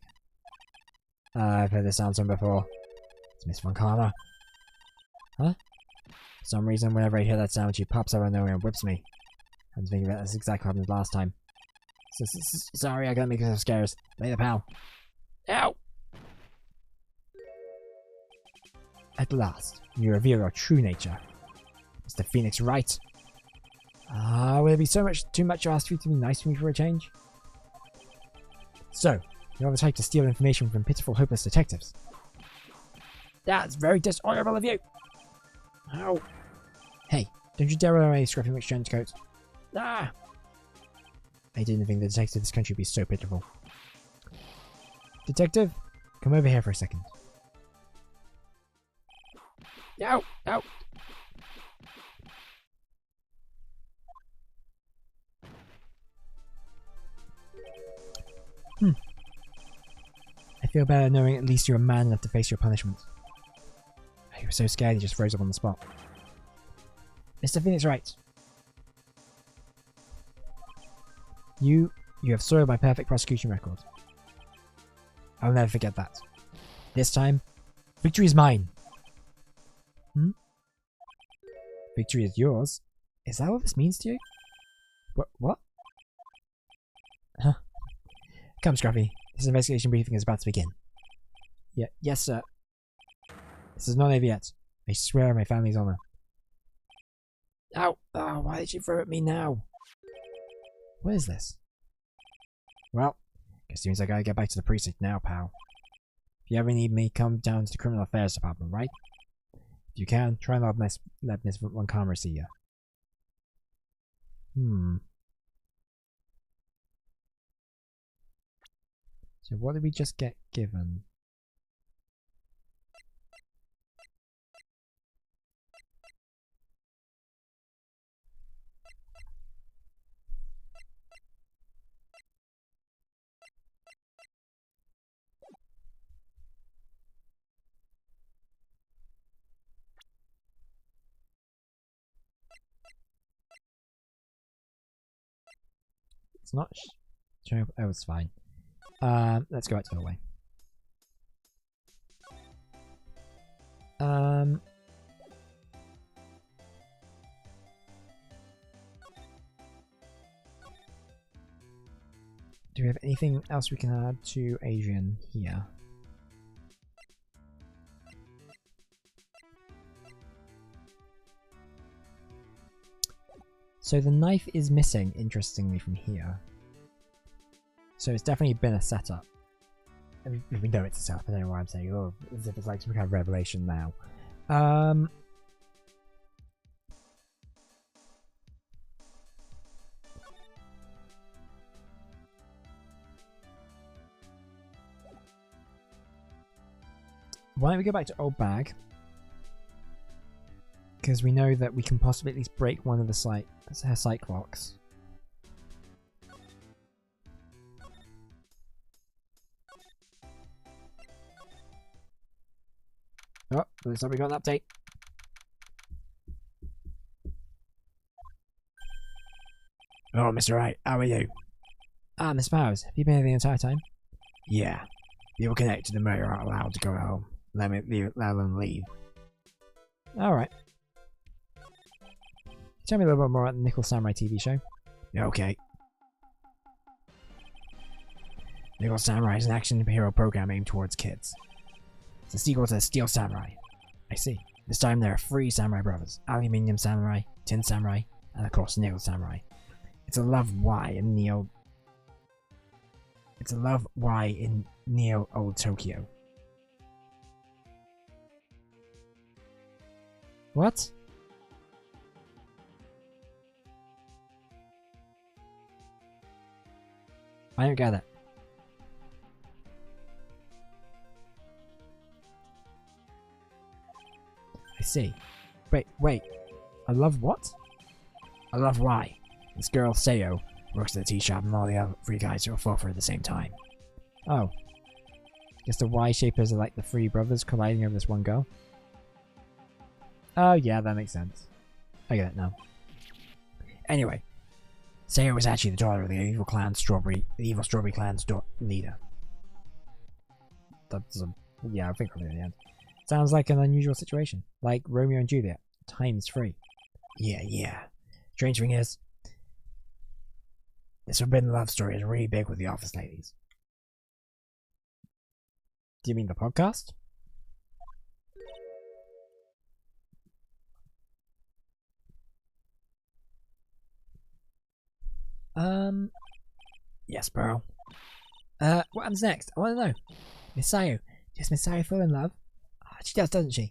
I've heard this sound before. It's Miss Von Karma. Huh? For some reason, whenever I hear that sound, she pops out of nowhere and whips me. I'm thinking about this exactly what happened last time. Sorry, I gotta make her scares. Later, pal. Ow! At last, you reveal your true nature. Mr. Phoenix Wright. Would it be too much to ask you to be nice to me for a change? So, you're the type to steal information from pitiful, hopeless detectives. That's very dishonorable of you! Ow! Hey, don't you dare wear a scruffy McStrength coat. Ah! I didn't think the detectives of this country would be so pitiful. Detective, come over here for a second. Ow! Ow! I feel better knowing at least you're a man enough to face your punishment. You were so scared you just froze up on the spot. Mr. Phoenix Wright. You You have soiled my perfect prosecution record. I'll never forget that. This time, victory is mine. Hmm? Victory is yours? Is that what this means to you? What? Huh? Come, Scruffy. This investigation briefing is about to begin. Yes, sir. This is not over yet. I swear on my family's honor. Ow! Oh, why did you throw at me now? What is this? Well, guess it means I gotta get back to the precinct now, pal. If you ever need me, come down to the Criminal Affairs Department, right? If you can, try and let Miss Von Karmer see you. So what did we just get given? It's not showing up. Oh, it's fine. Let's go back to the way. Do we have anything else we can add to Adrian here? So the knife is missing, interestingly, from here. So it's definitely been a setup. I mean, we know it's a setup, I don't know why I'm saying, oh, as if it's like some kind of revelation now. Why don't we go back to Old Bag? Because we know that we can possibly at least break one of the her sight clocks. Oh, looks like we got an update. Oh, Mr. Wright, how are you? Ah, Miss Powers, have you been here the entire time? Yeah. People connected to the murder aren't allowed to go home. Let them leave. Alright. Tell me a little bit more about the Nickel Samurai TV show. Okay. Nickel Samurai is an action hero program aimed towards kids. It's a sequel to Steel Samurai. I see. This time there are 3 samurai brothers. Aluminium Samurai, Tin Samurai, and of course Nickel Samurai. It's a Love Y in Neo Old Tokyo. What? I don't get it. I see. Wait. I love what? I love Y. This girl, Sayo, works at the tea shop and all the other 3 guys who will fall for it at the same time. Oh. Guess the Y-shapers are like the 3 brothers colliding over this one girl? Oh yeah, that makes sense. I get it now. Anyway, Sayo was actually the daughter of the evil Strawberry Clan's leader. Yeah, I think I'll do it in the end. Sounds like an unusual situation. Like Romeo and Juliet, times 3. Yeah. Strange thing is, this forbidden love story is really big with the office ladies. Do you mean the podcast? Yes, Pearl. What happens next? I want to know. Miss Sayo. Does Miss Sayo fall in love? Oh, she does, doesn't she?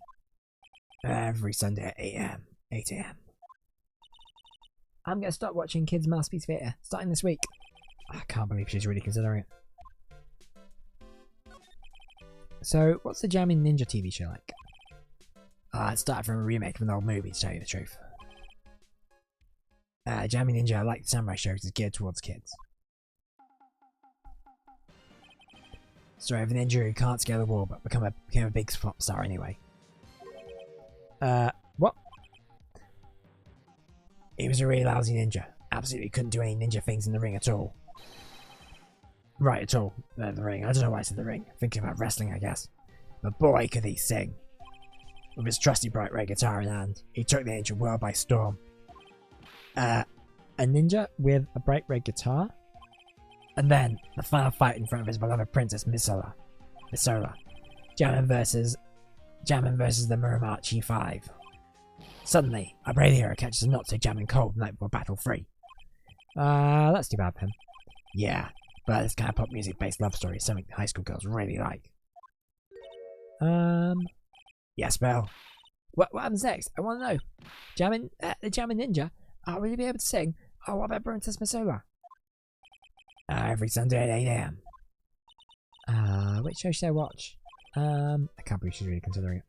Every Sunday at 8 a.m. I'm going to start watching Kids Masterpiece Theatre, starting this week. I can't believe she's really considering it. So, what's the Jamming Ninja TV show like? It started from a remake of an old movie, to tell you the truth. Jamming Ninja, like the samurai shows, is geared towards kids. Story of a ninja who can't scale the wall but became a big flop star anyway. What? He was a really lousy ninja. Absolutely couldn't do any ninja things in the ring at all. Right at all. The ring. I don't know why it's in the ring. Thinking about wrestling, I guess. But boy, could he sing. With his trusty bright red guitar in hand, he took the ancient world by storm. A ninja with a bright red guitar? And then, the final fight in front of his beloved princess, Misola. Jammin versus the Muramachi 5. Suddenly, our brave hero catches a not so jamming cold the night before Battle 3. That's too bad for him. Yeah, but this kind of pop music based love story is something high school girls really like. Yes, Belle. What happens next? I want to know. The Jammin Ninja? I'll really be able to sing. Oh, what about Princess Masola? Every Sunday at 8 a.m. Which show should I watch? I can't believe she's really considering it.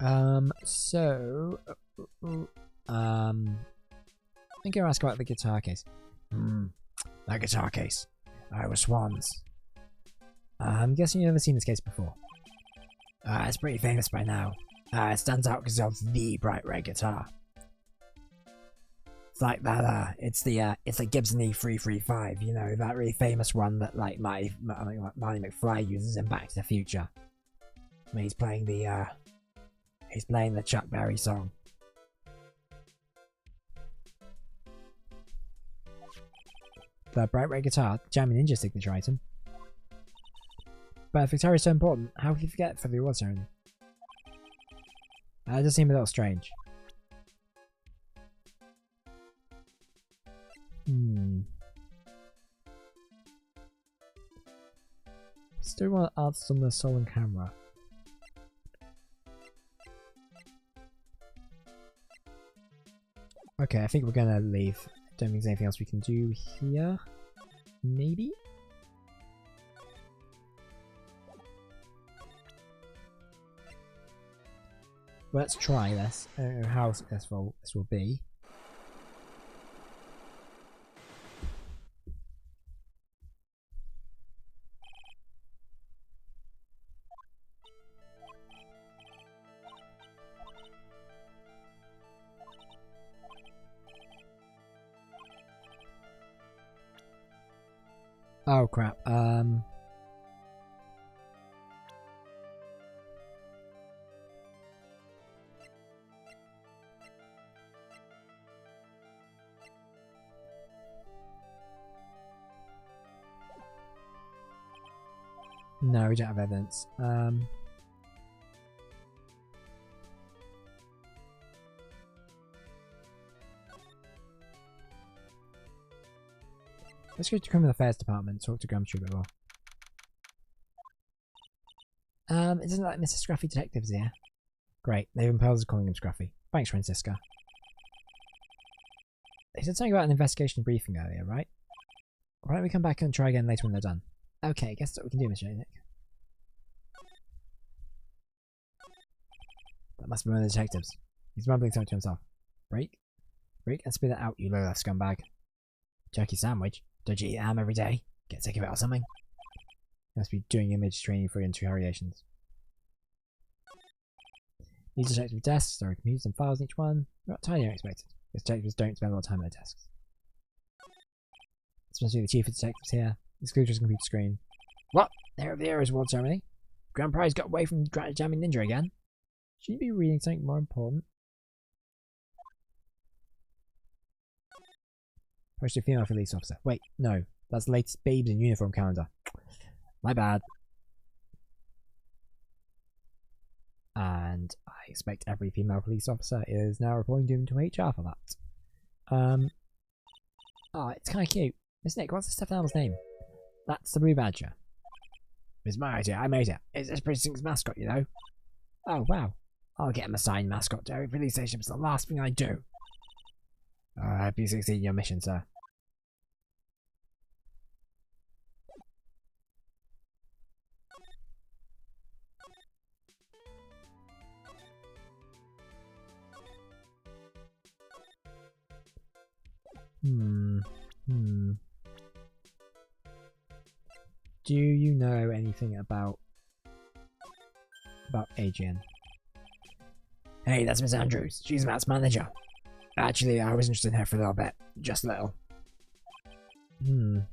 I'm gonna ask about the guitar case. That guitar case. Iowa Swans. I'm guessing you've never seen this case before. It's pretty famous by now. It stands out because it's the bright red guitar. It's like that, it's a Gibson E335, you know, that really famous one that, like, Marty McFly uses in Back to the Future. When he's playing the Chuck Berry song. The bright red guitar, Jammin Ninja signature item. But if guitar is so important, how could you forget for the award ceremony? That does seem a little strange. Still want artists on the soul and camera. Okay, I think we're gonna leave. Don't think there's anything else we can do here. Maybe? Let's try this. I don't know how successful this will be. Oh crap, no, we don't have evidence. Let's go to Criminal Affairs Department and talk to Gumshoe a bit more. It doesn't look like Mr. Scruffy Detective's here. Great, they've imposed us calling him Scruffy. Thanks, Francisca. They said something about an investigation briefing earlier, right? Why don't we come back and try again later when they're done? Okay, I guess that's what we can do, Mr. Nick. That must be one of the detectives. He's mumbling something to himself. Break and spit it out, you low-life scumbag. Turkey sandwich? Don't you eat ham every day? Get sick of it or something? You must be doing image training for your interrogations. These detective desks, there are computers and files in each one. They're not tiny, I expected. These detectives don't spend a lot of time on their desks. This must be the chief of detectives here. Exclude his computer screen. What? There is award ceremony. Grand prize got away from Jammin Ninja again. Should you be reading something more important? Posted female police officer. Wait, no. That's the latest Babes in Uniform calendar. My bad. And I expect every female police officer is now reporting to HR for that. It's kind of cute. Miss Nick, what's the stuffed animal's name? That's the Blue Badger. It's my idea. I made it. It's this precinct's mascot, you know. Oh, wow. I'll get him a signed mascot to every police station. It's the last thing I do. I hope you succeed in your mission, sir. Do you know anything about Adrian? Hey, that's Miss Andrews. She's Matt's manager. Actually, I was interested in her for a little bit. Just a little.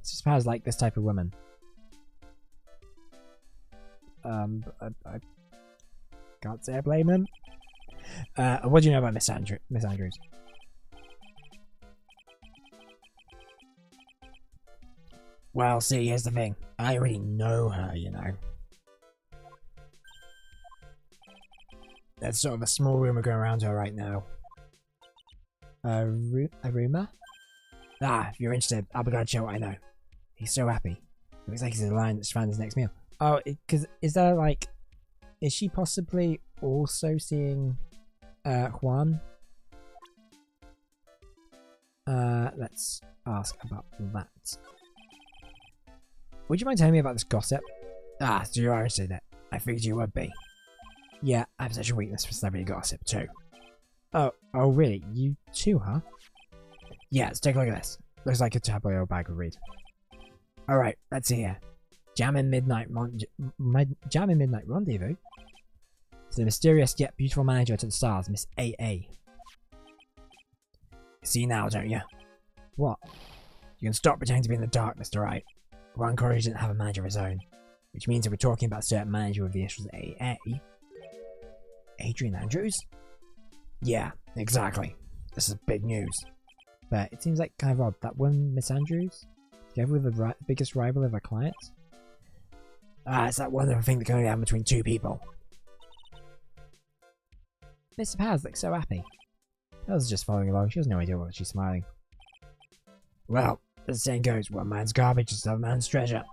Suppose like this type of woman. I can't say I blame him. What do you know about Miss Andrews? Well, see, here's the thing. I already know her, you know. There's sort of a small rumor going around her right now. A rumor? Ah, if you're interested, I'll be glad to share what I know. He's so happy. Looks like he's in the line that's found his next meal. Oh, because is there like... Is she possibly also seeing Juan? Let's ask about that. Would you mind telling me about this gossip? Ah, so you are interested in it. I figured you would be. Yeah, I have such a weakness for celebrity gossip too. Oh, really? You too, huh? Yeah, let's take a look at this. Looks like a tabloid old bag of read. Alright, let's see here. Jammin' Midnight Rendezvous? It's the mysterious yet beautiful manager to the stars, Miss AA. See now, don't you? What? You can stop pretending to be in the dark, Mr. Wright. Ron Corey didn't have a manager of his own. Which means that we're talking about a certain manager with the initials AA. Adrian Andrews? Yeah, exactly. This is big news. But it seems like kind of odd. That one, Miss Andrews? Together with the biggest rival of our clients? Ah, it's that wonderful thing that can only happen between two people. Mr. Powers looks so happy. Pearl's just following along. She has no idea why she's smiling. Well, as the saying goes, one man's garbage is another man's treasure.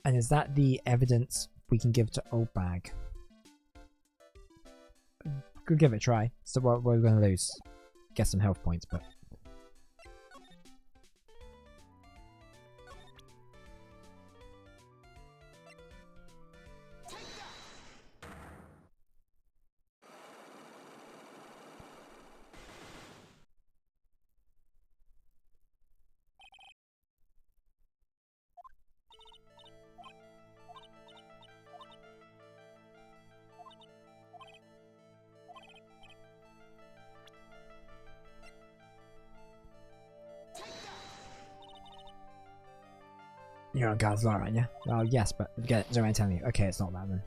And is that the evidence we can give to Old Bag? Could give it a try. So what we're going to lose? Get some health points, but... You're on God's law, aren't you? Well, yes, but forget it. Zoe telling you. Okay, it's not that then.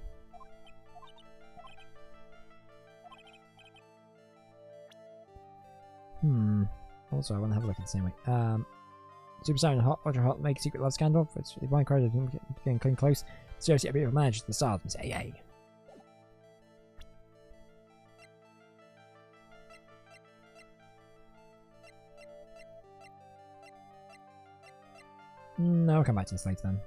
Also, I want to have a look at the same way. Superstar and Hot, Ultra Hot, make a secret love scandal. It's the blind card getting clean close. Seriously, a beautiful manager to the stars, Miss AA. No, I'll come back to this later then.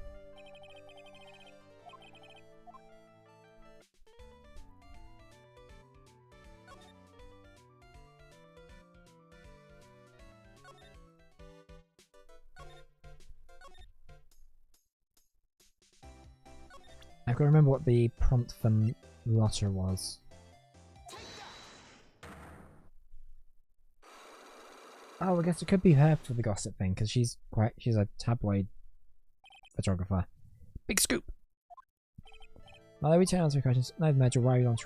I've got to remember what the prompt for Lotta was. Oh, I guess it could be her for the gossip thing, because she's a tabloid photographer. Big scoop! While we turn answer questions, neither major why on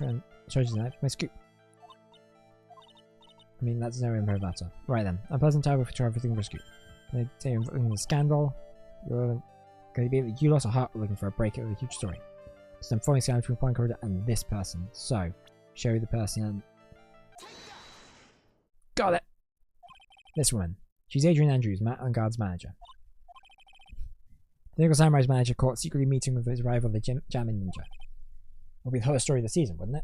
choices tonight. My scoop. I mean, that's no info matter. Right then, unpleasant tabloid photographer looking for a scoop. They say you're looking for a scandal. You're going to be that you lost a heart looking for a breakup of a huge story. So I'm following scandal between Point Corridor and this person. So, show you the person and... Got it! This woman. She's Adrian Andrews, Matt and Guard's manager. The Nickel Samurai's manager caught secretly meeting with his rival, the Jamming Ninja. Would be the whole story of the season, wouldn't it?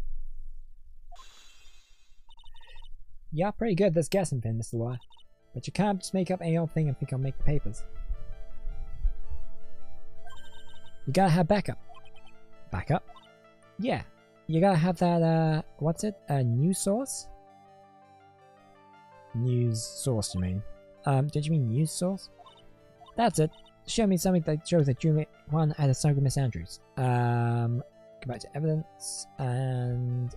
Yeah, pretty good. That's guessing then, Mr. Lawyer. But you can't just make up any old thing and think I'll make the papers. You gotta have backup. Backup? Yeah. You gotta have that, what's it? A news source? News source, you mean? Did you mean news source? That's it. Show me something that shows that Juan had a son with Miss Andrews. Go back to evidence and...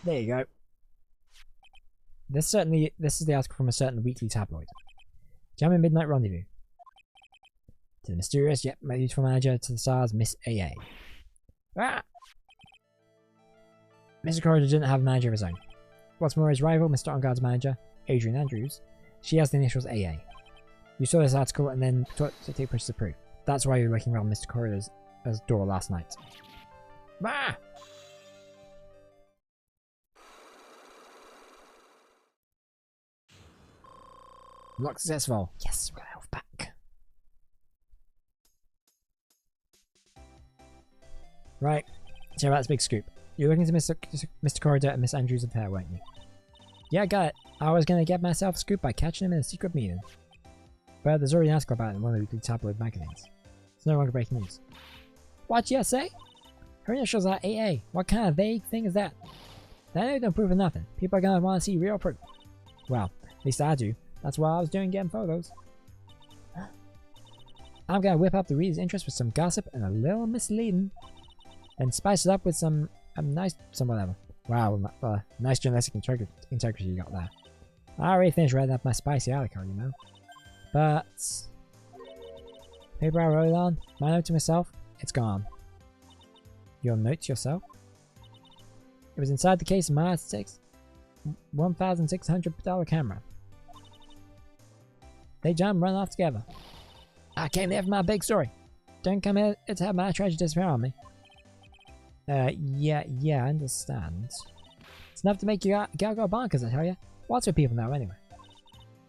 There you go. This is the article from a certain weekly tabloid. Jammin' Midnight Rendezvous. To the mysterious yet beautiful manager to the stars, Miss AA. Ah! Mr. Corridor didn't have a manager of his own. What's more, his rival, Mr. On-Guard's manager, Adrian Andrews, she has the initials AA. You saw this article and then take pictures of proof. That's why you were looking around Mr. Corridor's door last night. Ah! Lock successful. Yes, we're health back. Right, so that's a big scoop. You're looking to Mr. Corridor and Miss Andrews' affair, weren't you? Yeah, I got it. I was gonna get myself a scoop by catching him in a secret meeting. But there's already an article about it in one of the weekly tabloid magazines. It's no longer breaking news. What'd you say? Her initials are AA. What kind of vague thing is that? That don't prove nothing. People are gonna want to see real proof. Well, at least I do. That's why I was doing getting photos. I'm gonna whip up the reader's interest with some gossip and a little misleading. And spice it up with some whatever. Wow, nice journalistic integrity you got there. I already finished writing up my spicy article, you know. But paper I wrote it on, my note to myself, it's gone. Your note to yourself? It was inside the case of my $1,600 camera. They jumped and run off together. I came here for my big story. Don't come here to have my treasure disappear on me. Yeah, I understand. It's enough to make you go bonkers, I tell you. What's with people now, anyway?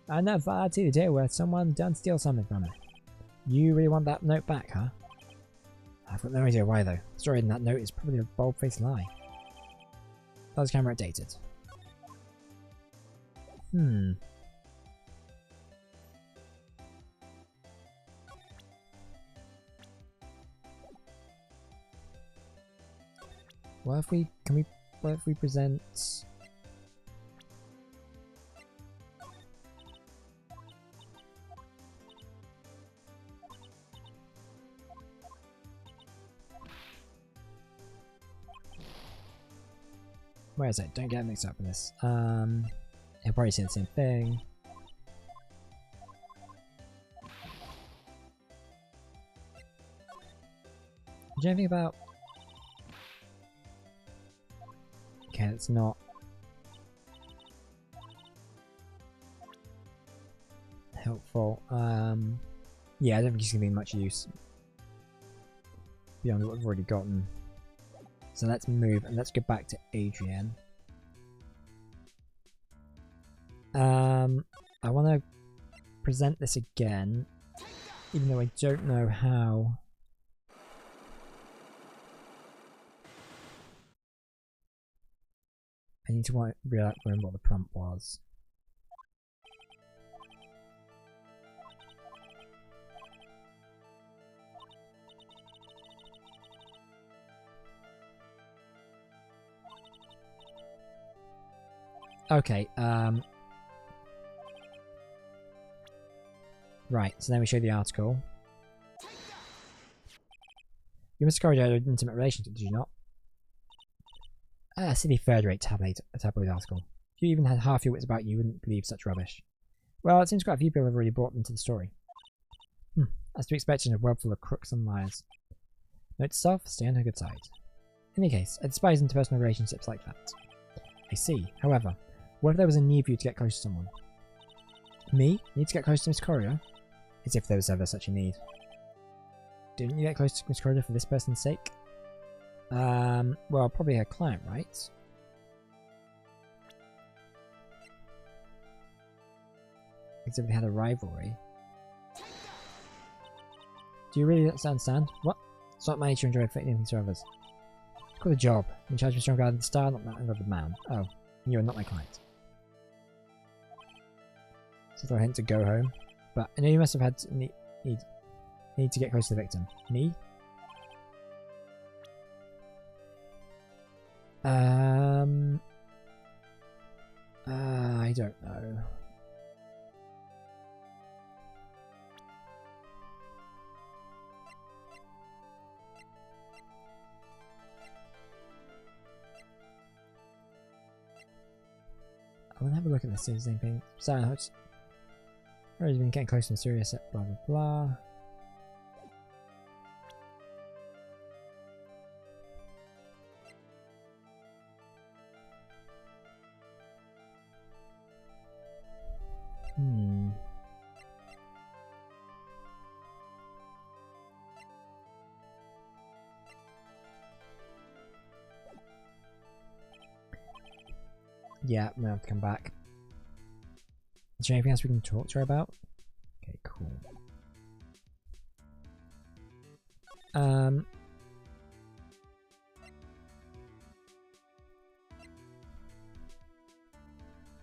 I never thought I'd see the day where someone done steal something from me. You really want that note back, huh? I've got no idea why, though. The story in that note is probably a bold-faced lie. That was camera dated. What if we present... Where is it? Don't get mixed up with this. He'll probably say the same thing. Do you know anything about... Okay, it's not helpful. Yeah, I don't think he's gonna be much use beyond what we've already gotten. So let's move and let's go back to Adrian. I want to present this again, even though I don't know how. I need to remember what the prompt was. Okay, right, so then we show the article. You must have had an intimate relationship, did you not? Ah, silly third-rate tabloid article. If you even had half your wits about you, wouldn't believe such rubbish. Well, it seems quite a few people have already brought them to the story. As to be expected in a world full of crooks and liars. Note to self, stay on her good side. In any case, I despise interpersonal relationships like that. I see. However, what if there was a need for you to get close to someone? Me? Need to get close to Miss Corridor? As if there was ever such a need. Didn't you get close to Miss Corridor for this person's sake? Well, probably her client, right? Except they had a rivalry. Do you really understand? What? It's not my nature to enjoy inflicting things to others. Got a job. I'm in charge of a strong guard and star, not another man. Oh, you are not my client. So I hint to go home. But I know you must have had to need to get close to the victim. Me? I don't know. I want to have a look at this same thing. Silent Hutch. Already been getting close and serious, blah blah blah. Yeah, I'm gonna have to come back. Is there anything else we can talk to her about? Okay, cool.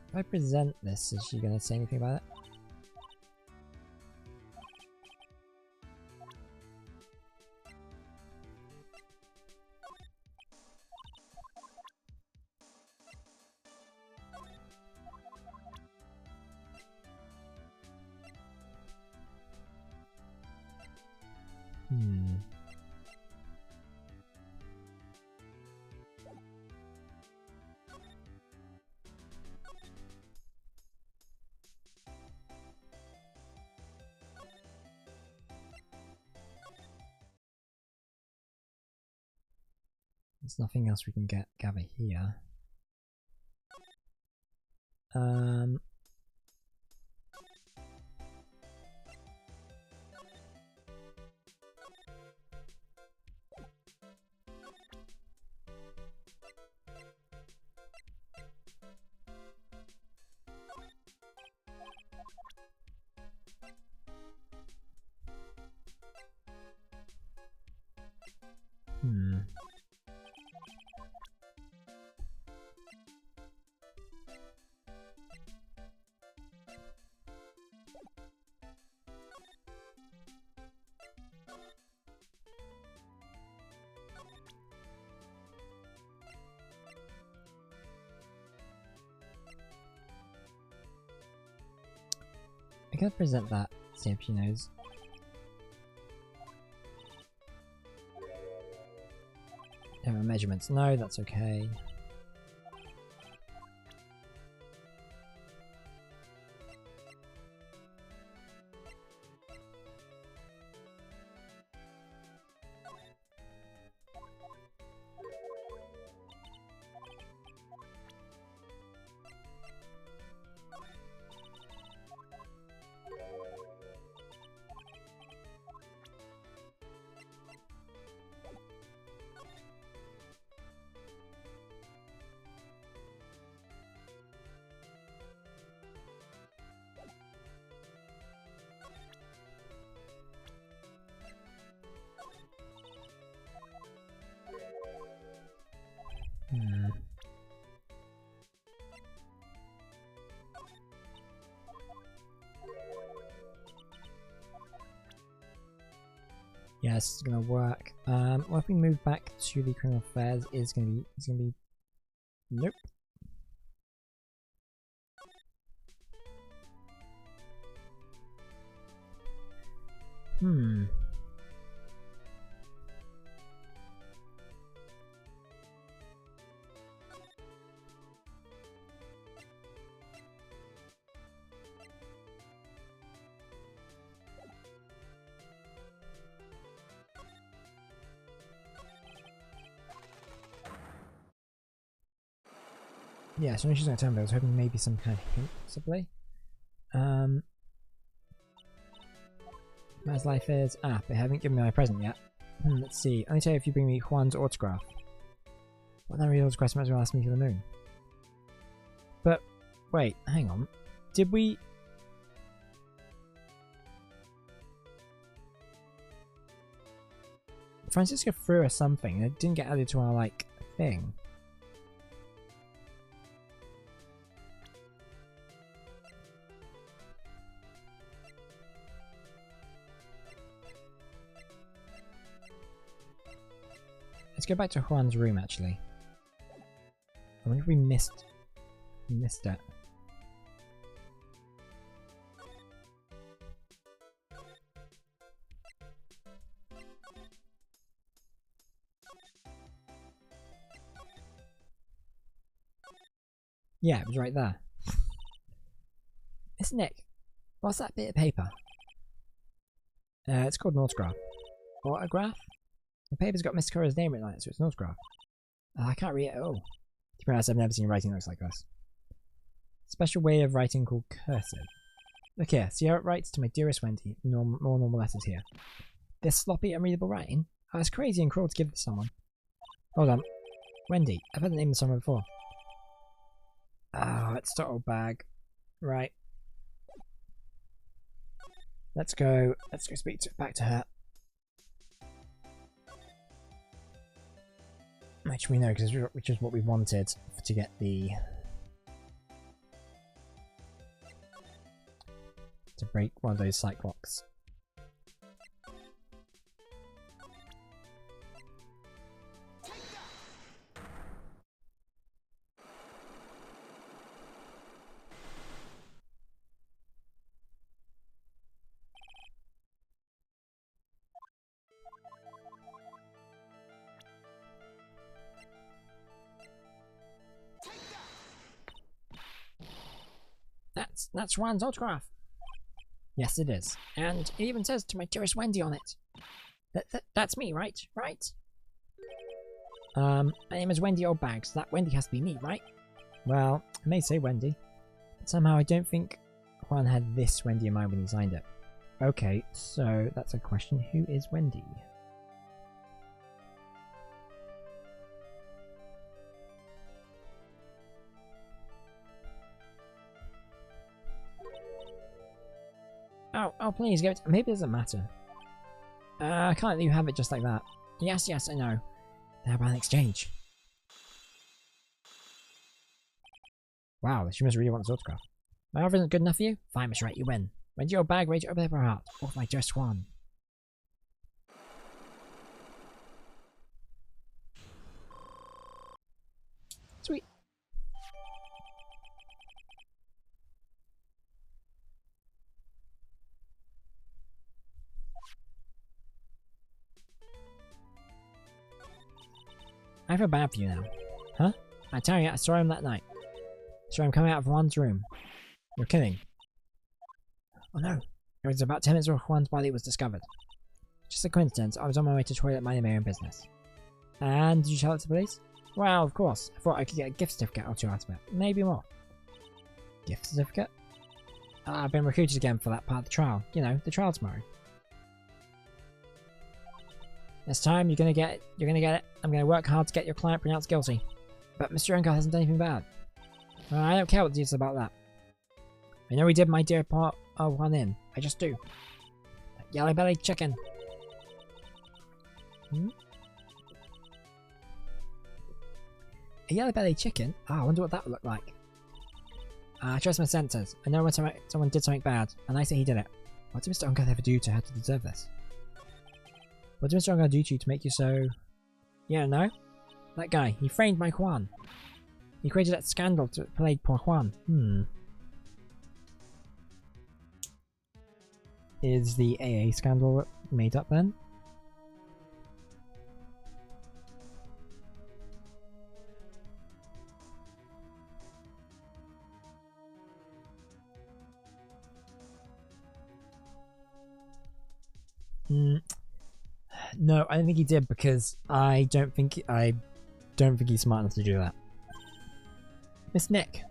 If I present this, is she gonna say anything about it? There's nothing else we can gather here. I can present that, see if she knows. Measurements, no, that's okay. Yes, it's gonna work. Well, if we move back to the criminal affairs, it's gonna be. Nope. Yeah, so when she's going to tell me, I was hoping maybe some kind of hint, possibly. As life is. Ah, they haven't given me my present yet. Let's see. Only tell you if you bring me Juan's autograph. Well, then reveals question might as well ask me for the moon. But, wait, hang on. Did we... Francisco threw us something that didn't get added to our, like, thing. Let's go back to Juan's room, actually. I wonder if we missed it. Yeah, it was right there. Mr. Nick, what's that bit of paper? It's called an autograph. Autograph? The paper's got Mr. Cora's name written on it, so it's an autograph. I can't read it at all. To be honest, I've never seen writing that looks like this. Special way of writing called cursive. Look here, see how it writes to my dearest Wendy? More normal letters here. This sloppy, unreadable writing? Oh, it's crazy and cruel to give this to someone. Hold on. Wendy, I've heard the name of someone before. Oh, it's total bag. Right. Let's go speak back to her. Which we know, which is what we wanted to get the... to break one of those cyclocks. That's Juan's autograph. Yes, it is. And it even says "To my dearest Wendy" on it. That's me, right? Right? My name is Wendy Oldbag, so that Wendy has to be me, right? Well, I may say Wendy, but somehow I don't think Juan had this Wendy in mind when he signed it. Okay, so that's a question. Who is Wendy? Oh, please, give it. Maybe it doesn't matter. I can't let you have it just like that. Yes, I know. How about an exchange? Wow, she must really want this autograph. My offer isn't good enough for you? Fine, Miss Wright, you win. When's your bag ready to open up her heart? Oh, my dearest Juan. Sweet. I feel bad for you now. Huh? I tell you, I saw him that night. Saw him coming out of Juan's room. You're kidding. Oh no. It was about 10 minutes before Juan's body was discovered. Just a coincidence, I was on my way to the toilet minding my own business. And did you tell it to police? Well, of course. I thought I could get a gift certificate or two out of it. Maybe more. Gift certificate? I've been recruited again for that part of the trial. You know, the trial tomorrow. This time, you're gonna get it. You're gonna get it. I'm gonna work hard to get your client pronounced guilty. But Mr. Ungar hasn't done anything bad. I don't care what the details about that. I know he did my dear part of one in. I just do. That yellow-bellied chicken. A yellow-bellied chicken? I wonder what that would look like. I trust my senses. I know when someone did something bad, and I say he did it. What did Mr. Ungar ever do to her to deserve this? What did Mr. Ungar do to you to make you so... You don't know? That guy, he framed my Juan. He created that scandal to plague poor Juan. Is the AA scandal made up then? No, I don't think he did because I don't think he's smart enough to do that. Miss Nick,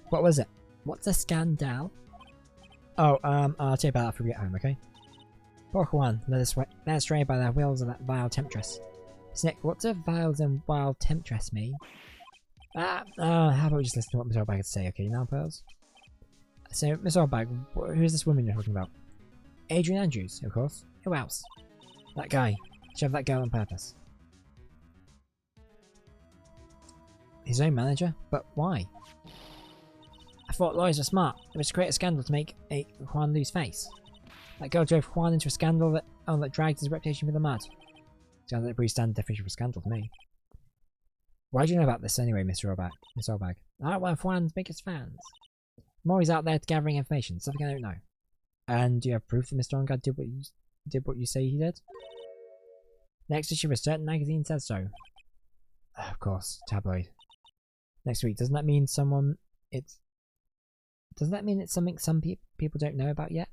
what was it? what's a scandal? Oh, I'll tell you about that after we get home, okay? Poor Juan, led astray by the wills of that vile temptress. Nick, what do viles and wild temptress mean? How about we just listen to what Miss Oldbag had to say, okay, now, pearls? So, Miss Oldbag, who's this woman you're talking about? Adrian Andrews, of course. Who else? That guy. Shoved that girl on purpose. His own manager? But why? I thought lawyers were smart. It was to create a scandal to make Juan lose face. That girl drove Juan into a scandal that dragged his reputation through the mud. Sounds like a pretty standard definition for scandal to me. Why do you know about this anyway, Miss Oldbag? I'm one of Juan's biggest fans. I'm always out there gathering information, something I don't know. And do you have proof that Mr. Ongard did what you say he did? Next issue of a certain magazine says so. Of course, tabloid. Next week, doesn't that mean it's something some people don't know about yet?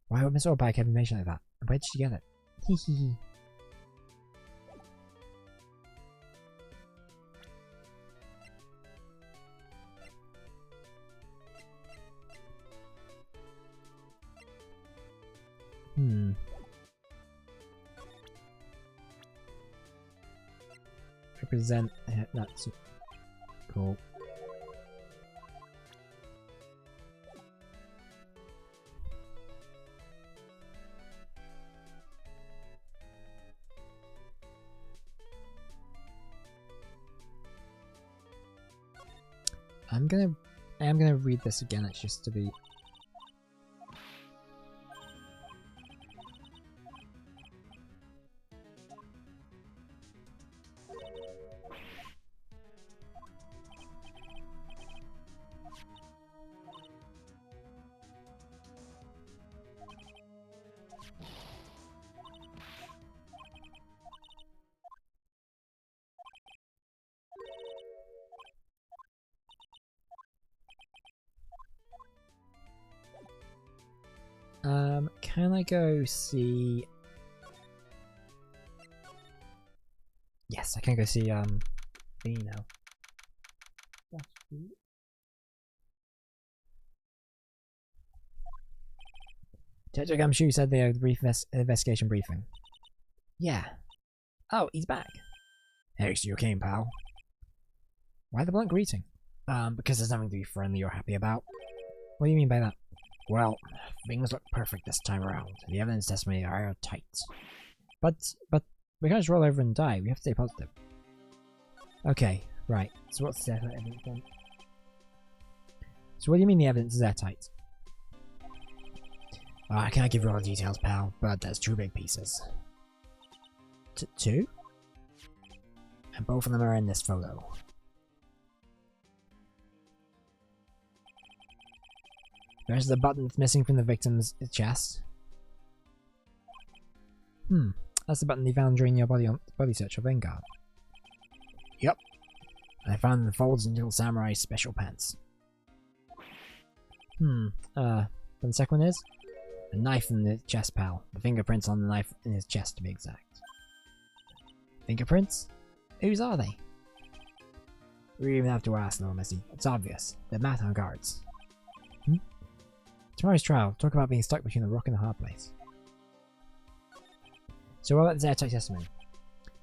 Why would Miss Oldbag have information like that? And where did she get it? Hee hee. Represent. That's cool. I am gonna read this again. It's just to be. Can I go see? Yes, I can go see Thingy now. Detective Gumshoe said they had a brief investigation briefing. Yeah. Oh, he's back. Thanks to your cane, pal. Why the blunt greeting? Because there's nothing to be friendly or happy about. What do you mean by that? Well, things look perfect this time around. The evidence testimony are tight. But we can't just roll over and die. We have to stay positive. Okay, right. So what's the evidence then? So what do you mean the evidence is airtight? I can't give you all the details, pal, but there's 2 big pieces. 2? And both of them are in this photo. There's the button that's missing from the victim's chest. That's the button they found during your body search for Vanguard. Yep. And I found the folds in Little Samurai's special pants. And the second one is? A knife in the chest, pal. The fingerprints on the knife in his chest, to be exact. Fingerprints? Whose are they? We even have to ask, little Missy. It's obvious. They're Mathon guards. Tomorrow's trial. Talk about being stuck between a rock and a hard place. So what about this airtight testimony?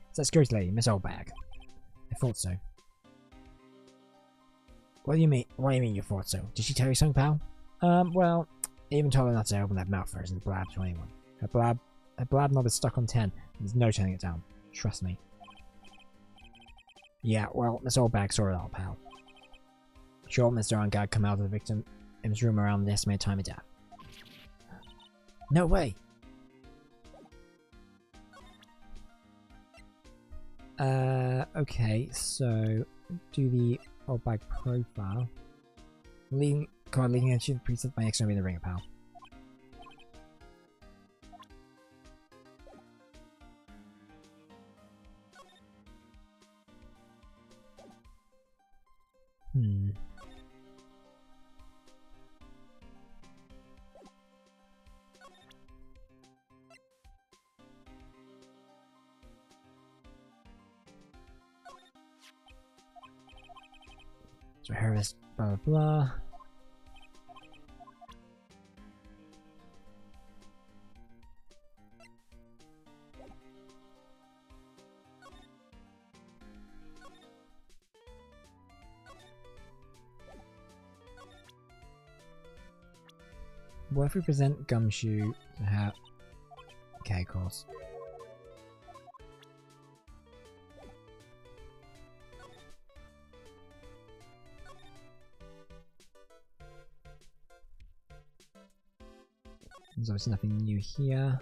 It's that security lady, Miss Oldbag. I thought so. What do you mean? What do you mean you thought so? Did she tell you something, pal? Well, I even told her not to open that mouth first and blab to anyone. Her blab knob is stuck on 10. There's no turning it down. Trust me. Yeah, well, Miss Oldbag saw it all, pal. Sure, Mr. Ongag come out of the victim's room around the estimated time of death. No way! Okay, so do the Oldbag profile. Leading into the preset by next time in the ring, pal. So harvest, blah blah blah. What if we present Gumshoe to have... Okay, of course. There's obviously nothing new here.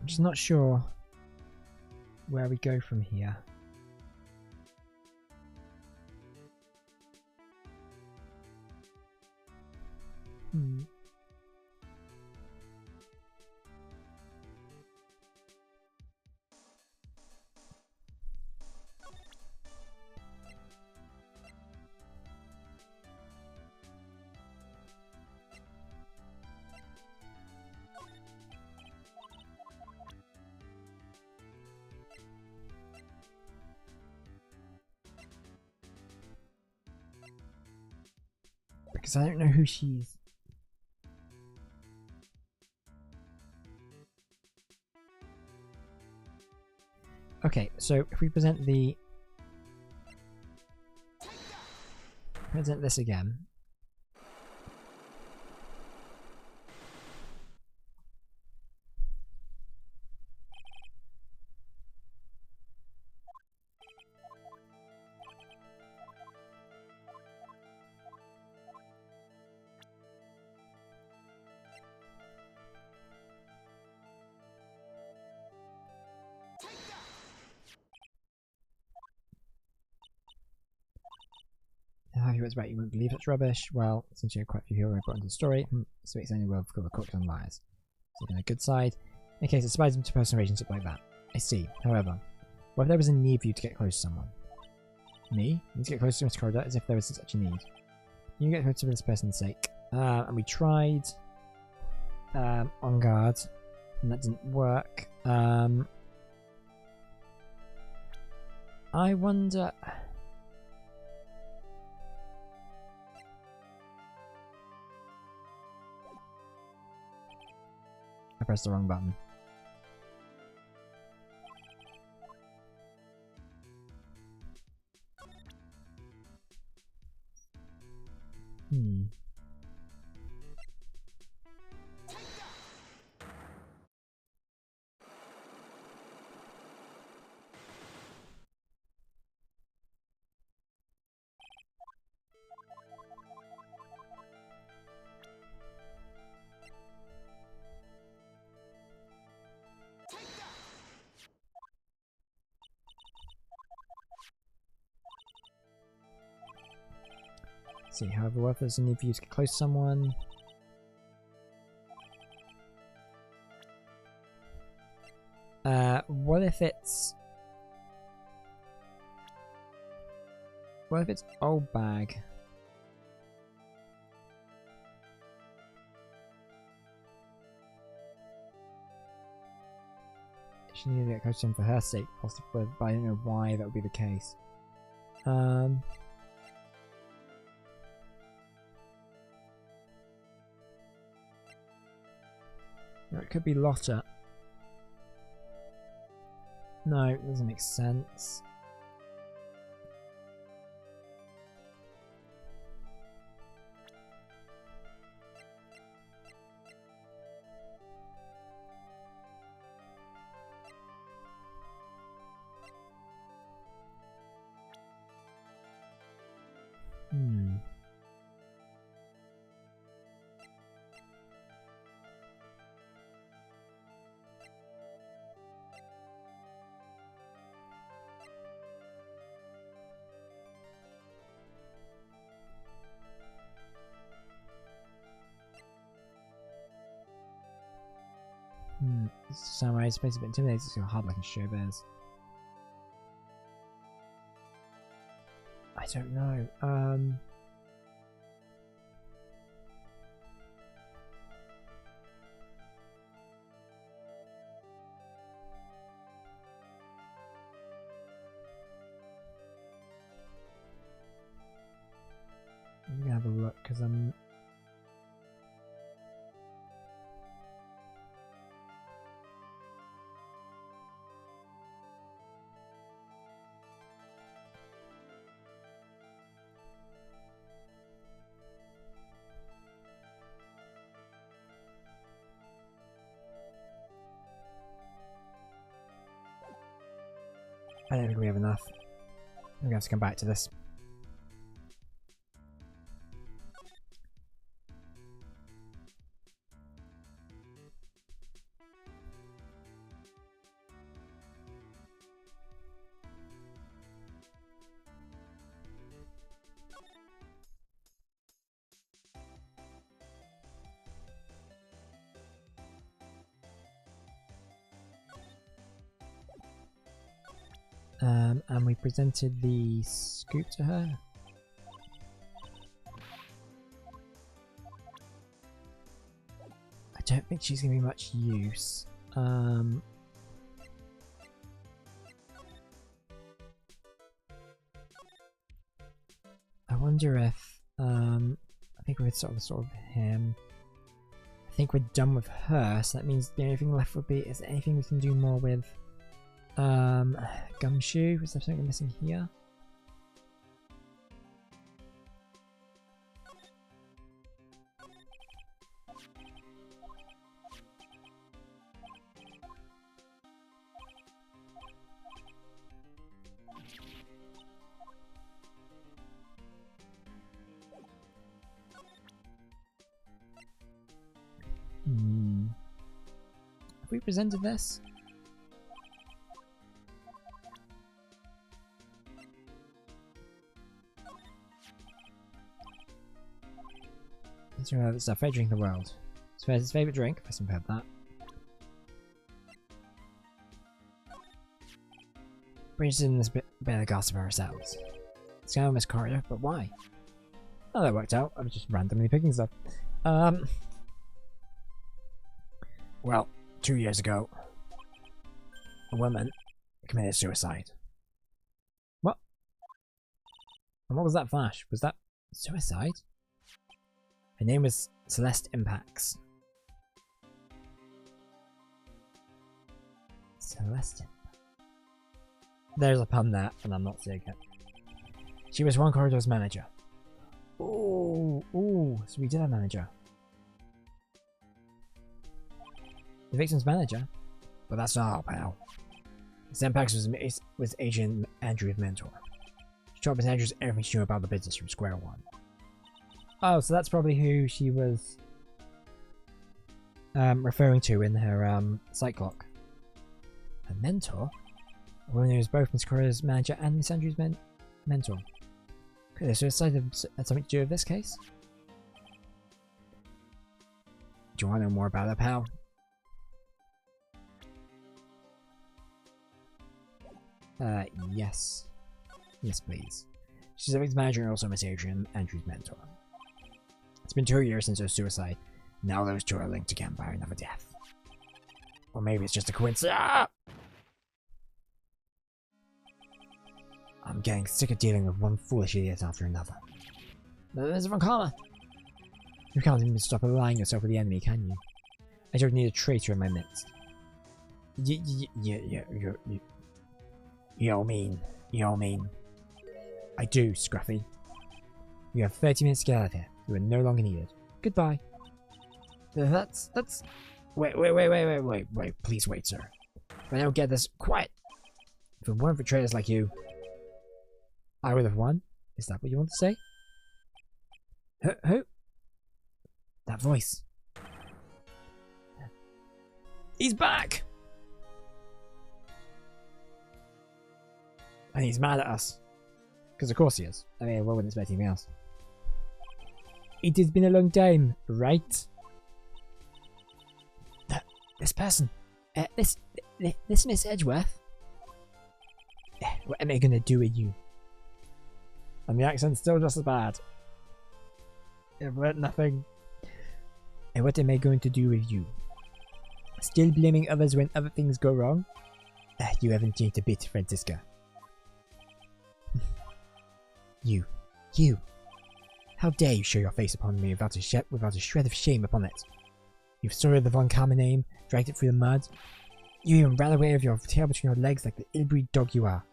I'm just not sure where we go from here. because I don't know who she's... Okay, so if we present this again. Have you right? You wouldn't believe such rubbish. Well, since you have quite a few people brought into the story, so it's only world full of crooks and liars. Taking a good side. In case it spies into personal relationship like that. I see. However, what if there was a need for you to get close to someone? Me? Need to get close to Mr. Corridor as if there was such a need. You can get close to this person's sake. And we tried on guard, and that didn't work. I wonder. I pressed the wrong button. See, however, what if there's a need for you to get close to someone? What if it's old bag? She needed to get close to him for her sake, possibly, but I don't know why that would be the case. Or it could be Lotta. No, it doesn't make sense. Samurai space a bit intimidating, it's so hard like a show bears. I don't know. I'm gonna have a look because I'm. I don't think we have enough. I'm gonna have to come back to this. And we presented the scoop to her. I don't think she's going to be much use. I wonder if I think we're sort of him. I think we're done with her, so that means the only thing left would be, is there anything we can do more with Gumshoe? Is there something missing here? Have we presented this? It's our favourite drink in the world. It's his favourite drink, if I haven't heard that. We're interested in this bit of gossip ourselves. It's kind of Miss Carter, but why? Oh, that worked out. I was just randomly picking stuff. Well, 2 years ago, a woman committed suicide. What? And what was that flash? Was that suicide? Her name was Celeste Impacts. Celeste. There's a pun there, and I'm not seeing it. She was one corridor's manager. Ooh, so we did have a manager. The victim's manager? But that's not all, pal. Zempax was Agent Andrew's mentor. She taught Miss Andrews everything she knew about the business from square one. Oh, so that's probably who she was referring to in her sight clock. Her mentor? A woman who was both Miss Correa's manager and Miss Andrews' mentor. Could the suicide have something to do with this case? Do you want to know more about her, pal? Yes. Yes, please. She's a victim manager and also Miss Adrian, Andrew's mentor. It's been 2 years since her suicide. Now those two are linked again by another death. Or maybe it's just a coincidence. Ah! I'm getting sick of dealing with one foolish idiot after another. There's Von Karma. You can't even stop aligning yourself with the enemy, can you? I don't need a traitor in my midst. You're mean. I do, Scruffy. You have 30 minutes to get out of here. You are no longer needed. Goodbye. That's... Wait. Please wait, sir. If I don't get this... Quiet! If it weren't for traitors like you, I would have won? Is that what you want to say? Who? That voice. He's back! And he's mad at us. Because of course he is. I mean, I wouldn't expect anything else. It has been a long time, right? This person. This Miss Edgeworth. What am I gonna do with you? And the accent's still just as bad. It meant nothing. And what am I going to do with you? Still blaming others when other things go wrong? You haven't changed a bit, Francisca. You. How dare you show your face upon me without a shred of shame upon it? You've soiled the Von Karma name, dragged it through the mud. You even ran away with your tail between your legs like the ill-breed dog you are.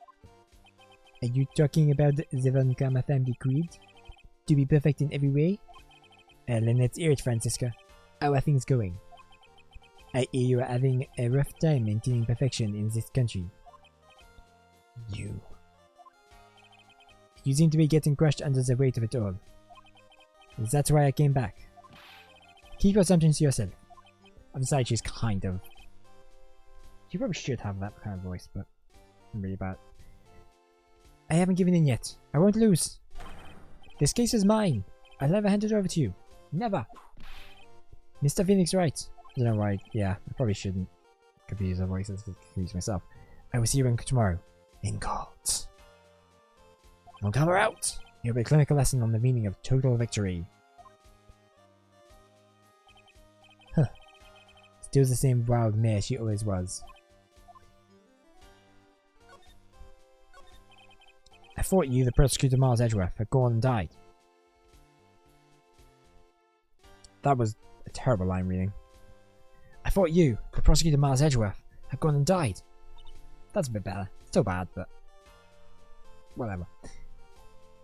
Are you talking about the Von Karma family creed? To be perfect in every way? Then let's hear it, Francisca. How are things going? I hear you are having a rough time maintaining perfection in this country. You seem to be getting crushed under the weight of it all. That's why I came back. Keep your assumptions to yourself. Besides, she's kind of... She probably should have that kind of voice, but I'm really bad. I haven't given in yet. I won't lose. This case is mine. I'll never hand it over to you. Never. Mr. Phoenix Wright. I don't know why. Yeah, I probably shouldn't confuse her voices. Confuse myself. I will see you tomorrow. In court. I'll cover out. It'll be a clinical lesson on the meaning of total victory. Huh. Still the same wild mare she always was. I thought you, the prosecutor Miles Edgeworth, had gone and died. That was a terrible line reading. I thought you, the prosecutor Miles Edgeworth, had gone and died. That's a bit better. Still bad, but whatever.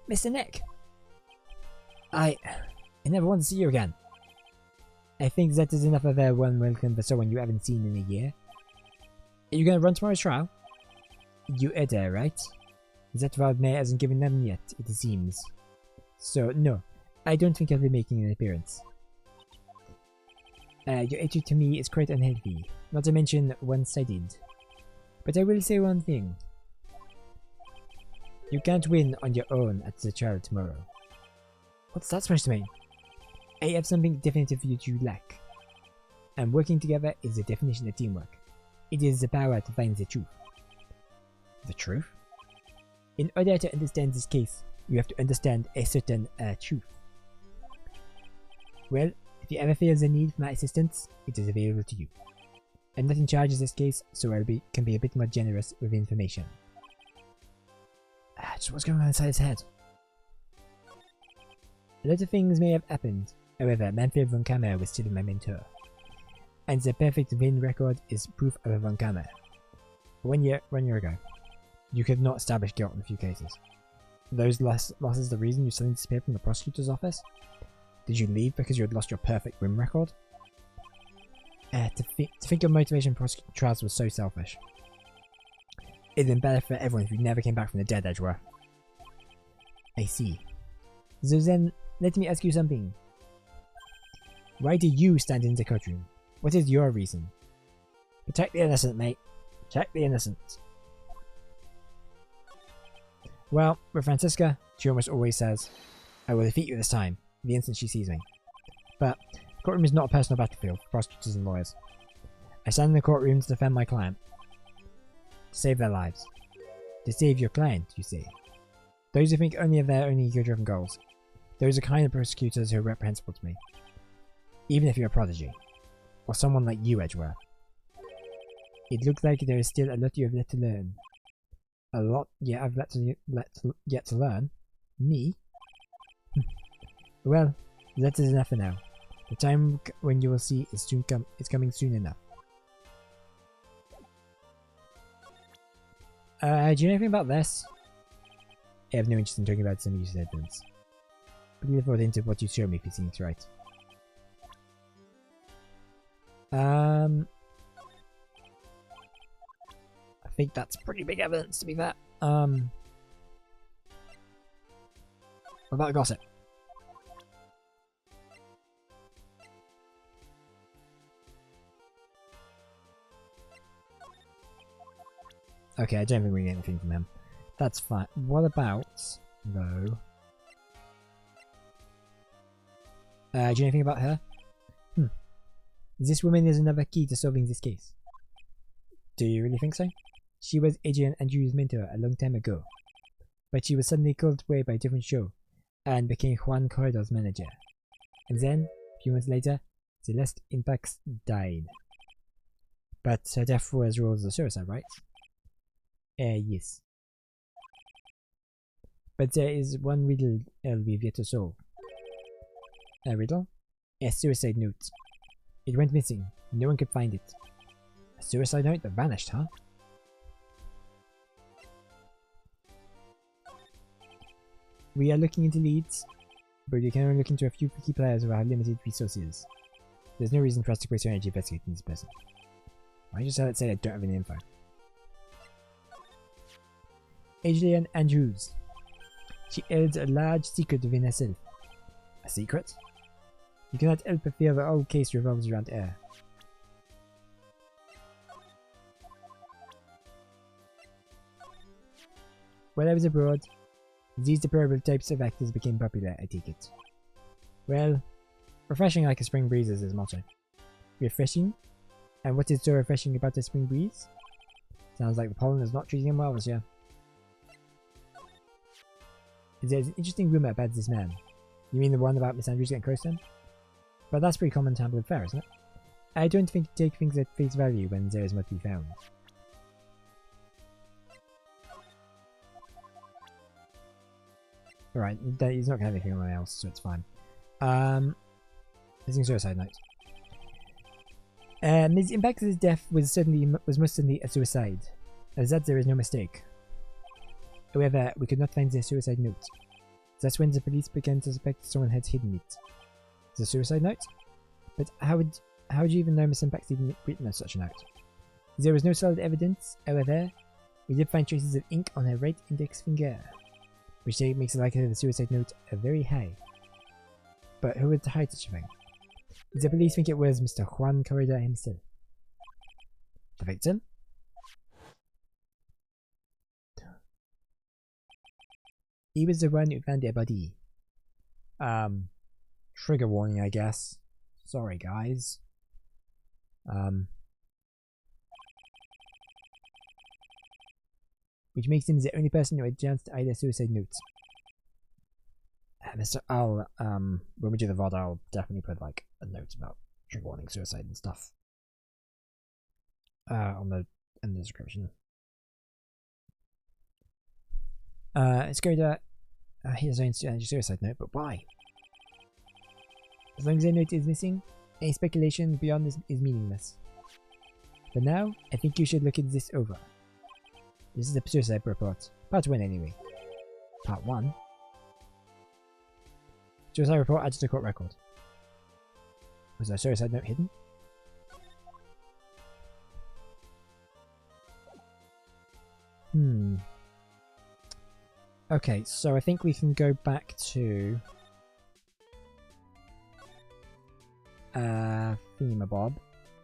Mr. Nick, I never want to see you again. I think that is enough of a warm welcome for someone you haven't seen in a year. Are you going to run tomorrow's trial? You are there, right? That Mayor hasn't given them yet, it seems. So, no, I don't think I'll be making an appearance. Your attitude to me is quite unhealthy, not to mention one-sided. But I will say one thing. You can't win on your own at the trial tomorrow. What's that supposed to mean? I have something definitive you lack. And working together is the definition of teamwork. It is the power to find the truth. The truth? In order to understand this case, you have to understand a certain truth. Well, if you ever feel the need for my assistance, it is available to you. I'm not in charge of this case, so I can be a bit more generous with information. Just what's going on inside his head? A lot of things may have happened, however, Manfred von Kammer was still my mentor. And the perfect win record is proof of a von Kammer. 1 year ago, you could not establish guilt in a few cases. Those losses the reason you suddenly disappeared from the prosecutor's office? Did you leave because you had lost your perfect win record? To think your motivation for prosecuting trials was so selfish. It'd been better for everyone if you never came back from the dead, Edgeworth. I see. So then, let me ask you something. Why do you stand in the courtroom? What is your reason? Protect the innocent, mate. Protect the innocent. Well, with Francisca, she almost always says, I will defeat you this time, the instant she sees me. But the courtroom is not a personal battlefield for prosecutors and lawyers. I stand in the courtroom to defend my client. To save their lives. To save your client, you say. Those who think only of their own ego-driven goals. Those are kind of prosecutors who are reprehensible to me. Even if you're a prodigy. Or someone like you, Edgeworth. It looks like there is still a lot you have yet to learn. A lot I've yet to learn? Me? Well, that is enough for now. The time when you will see is coming soon enough. Do you know anything about this? I have no interest in talking about some useless evidence. But look forward into what you show me if you think it's right. I think that's pretty big evidence to be fair. What about the gossip? Okay, I don't think we get anything from him. That's fine. What about, though? Do you know anything about her? This woman is another key to solving this case. Do you really think so? She was Adrian Andrews' mentor a long time ago. But she was suddenly called away by a different show and became Juan Corredor's manager. And then, a few months later, Celeste Impax died. But her death was ruled as a suicide, right? Yes. But there is one riddle we've yet to solve. A riddle? A suicide note. It went missing. No one could find it. A suicide note that vanished, huh? We are looking into leads, but we can only look into a few key players who have limited resources. There's no reason for us to waste our energy investigating this person. Why don't you just say I don't have any info? Adrian Andrews. She held a large secret within herself. A secret? You cannot help but feel the whole case revolves around her. While I was abroad, these deplorable types of actors became popular, I take it. Well, refreshing like a spring breeze is his motto. Refreshing? And what is so refreshing about the spring breeze? Sounds like the pollen is not treating him well this year. There's an interesting rumour about this man. You mean the one about Miss Andrews getting close to him? But that's pretty common tabloid fare, isn't it? I don't think you take things at face value when there is much to be found. Alright, he's not going to have anything on anyone else, so it's fine. Missing suicide note. Ms. Impact's death was most certainly a suicide. As that there is no mistake. However, we could not find the suicide note. That's when the police began to suspect someone had hidden it. The suicide note? But how would you even know Miss Impact even written such a note? There was no solid evidence, however. We did find traces of ink on her right index finger, which makes the likelihood of the suicide note very high. But who would hide such a thing? The police think it was Mr. Juan Corrida himself. The victim? He was the one who found their body. Trigger warning, I guess. Sorry, guys. Which makes him the only person who had chanced either suicide notes. When we do the VOD, I'll definitely put like a note about trigger warning, suicide, and stuff. In the description. Let's go to his own suicide note, but why? As long as the note is missing, any speculation beyond this is meaningless. For now, I think you should look at this over. This is a suicide report. Part 1 anyway. Part 1? Suicide report added to court record. Was there a suicide note hidden? Okay, so I think we can go back to Themabob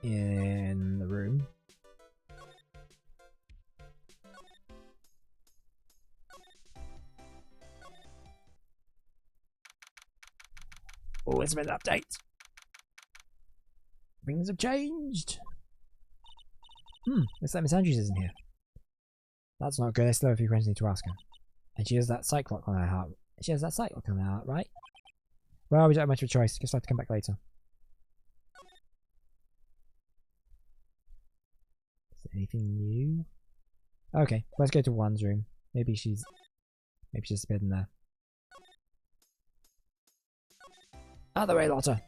in the room. Oh, it's been an update. Things have changed. Looks like Miss Andrews isn't here. That's not good. I still have a few questions to ask her. And she has that sight lock on her heart. Right? Well, we don't have much of a choice. Just have to come back later. Is there anything new? Okay, let's go to Juan's room. Maybe she's disappeared in there. Other way, Lotta.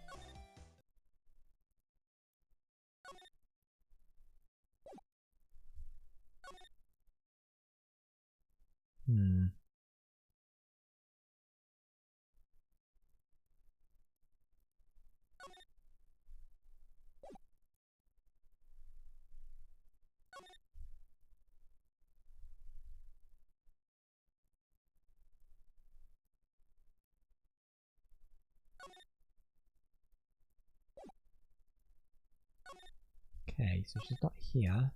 Okay, so she's not here.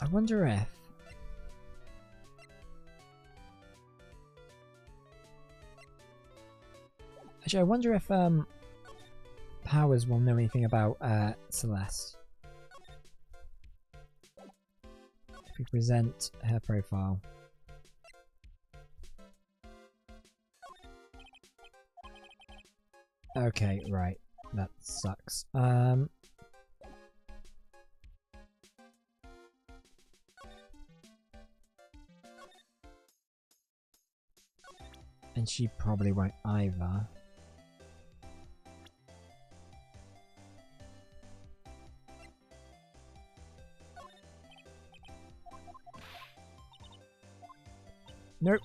I wonder if... Actually, I wonder if Powers will know anything about Celeste. If we present her profile. Okay, right. That sucks. And she probably won't either. Nope.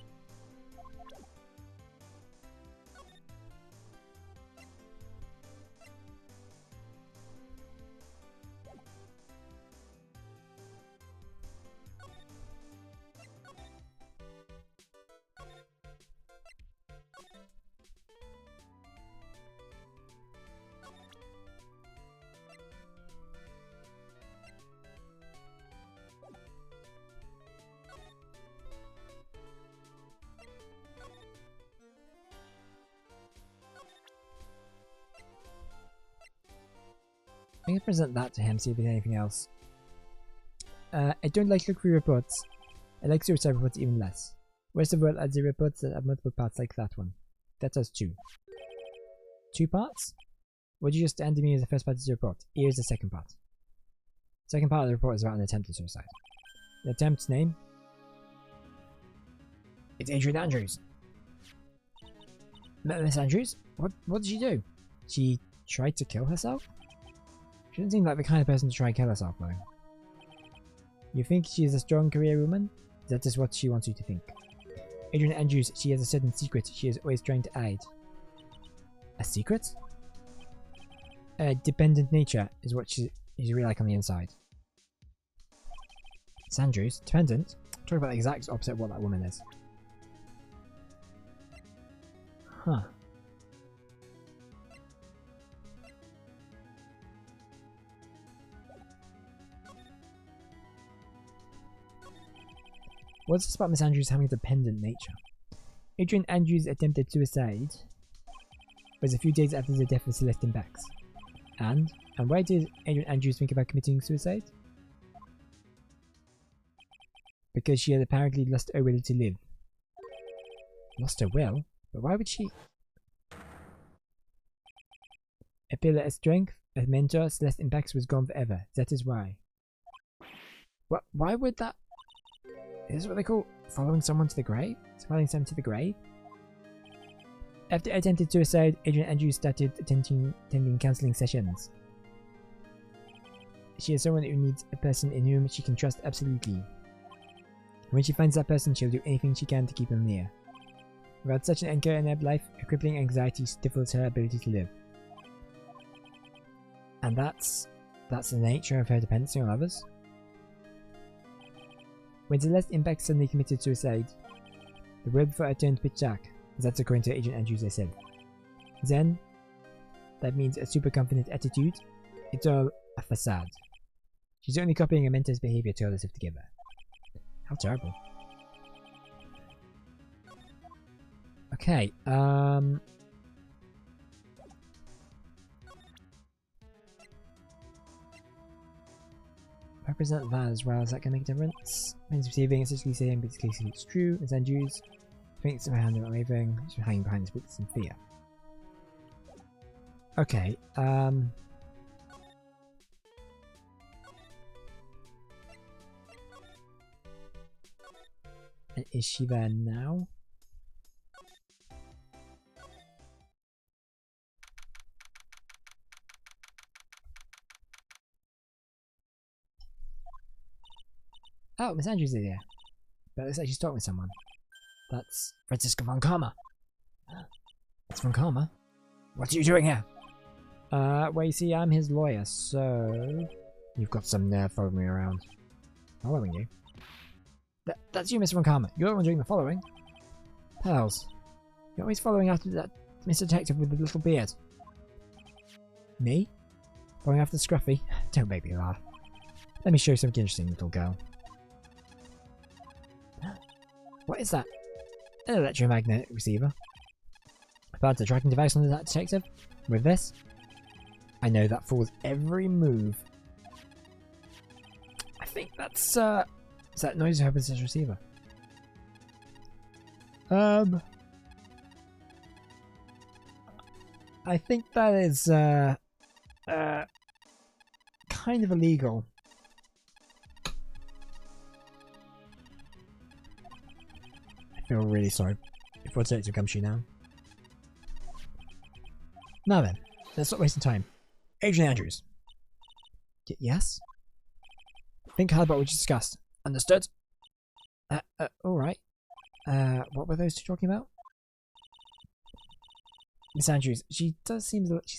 I can present that to him, see if there's anything else. I don't like look through reports. I like suicide reports even less. Worst of all are the reports that have multiple parts like that one. That has 2. 2 parts? Would you just hand me as the first part of the report? Here's the second part. Second part of the report is about an attempted suicide. The attempt's name? It's Adrian Andrews. Miss Andrews? What did she do? She tried to kill herself? She doesn't seem like the kind of person to try and kill herself, though. You think she is a strong career woman? That is what she wants you to think. Adrian Andrews, she has a certain secret she is always trying to hide. A secret? A dependent nature is what she's really like on the inside. Miss Andrews? Dependent? Talk about the exact opposite of what that woman is. Huh. What's this about Miss Andrews having a dependent nature? Adrian Andrews attempted suicide was a few days after the death of Celestine Bax. And why did Adrian Andrews think about committing suicide? Because she had apparently lost her will to live. Lost her will? But why would she? A pillar of strength, a mentor, Celestine Bax was gone forever. That is why. What? Why would that? Is this what they call following someone to the grave? Following someone to the grave? After attempted suicide, Adrian Andrews started attending counselling sessions. She is someone who needs a person in whom she can trust absolutely. When she finds that person, she'll do anything she can to keep him near. Without such an anchor in her life, a crippling anxiety stifles her ability to live. And that's the nature of her dependency on others? When Celestine Bax suddenly committed suicide, the world before her turned pitch dark. That's according to Agent Andrews herself. Then, that means a super confident attitude. It's all a facade. She's only copying a mentor's behavior to hold herself together. How terrible. Okay, represent that as well. Is that going to make a difference? Means receiving, essentially saying, but it's true. It's Andrews. Thinks of her hand not waving. She's hanging behind his boots in fear. Okay, is she there now? Oh, Miss Andrews is here. But it looks like she's talking with someone. That's Francisco von Karma. It's von Karma? What are you doing here? Well, you see, I'm his lawyer, so... You've got some nerve following me around. Following you? That's you, Mr. von Karma. You're the one doing the following. Pals. You're always following after that Mr. Detective with the little beard. Me? Following after Scruffy? Don't make me laugh. Let me show you something interesting, little girl. What is that? An electromagnetic receiver. About the tracking device on that detective. With this, I know that fools every move. I think that's is that noise happens as receiver? I think that is kind of illegal. I feel really sorry for Detective Gumshoe now. Now then, let's not waste time. Adrian Andrews. Yes? Think hard about what you discussed. Understood? Alright. What were those two talking about? Miss Andrews, she does seem a little, she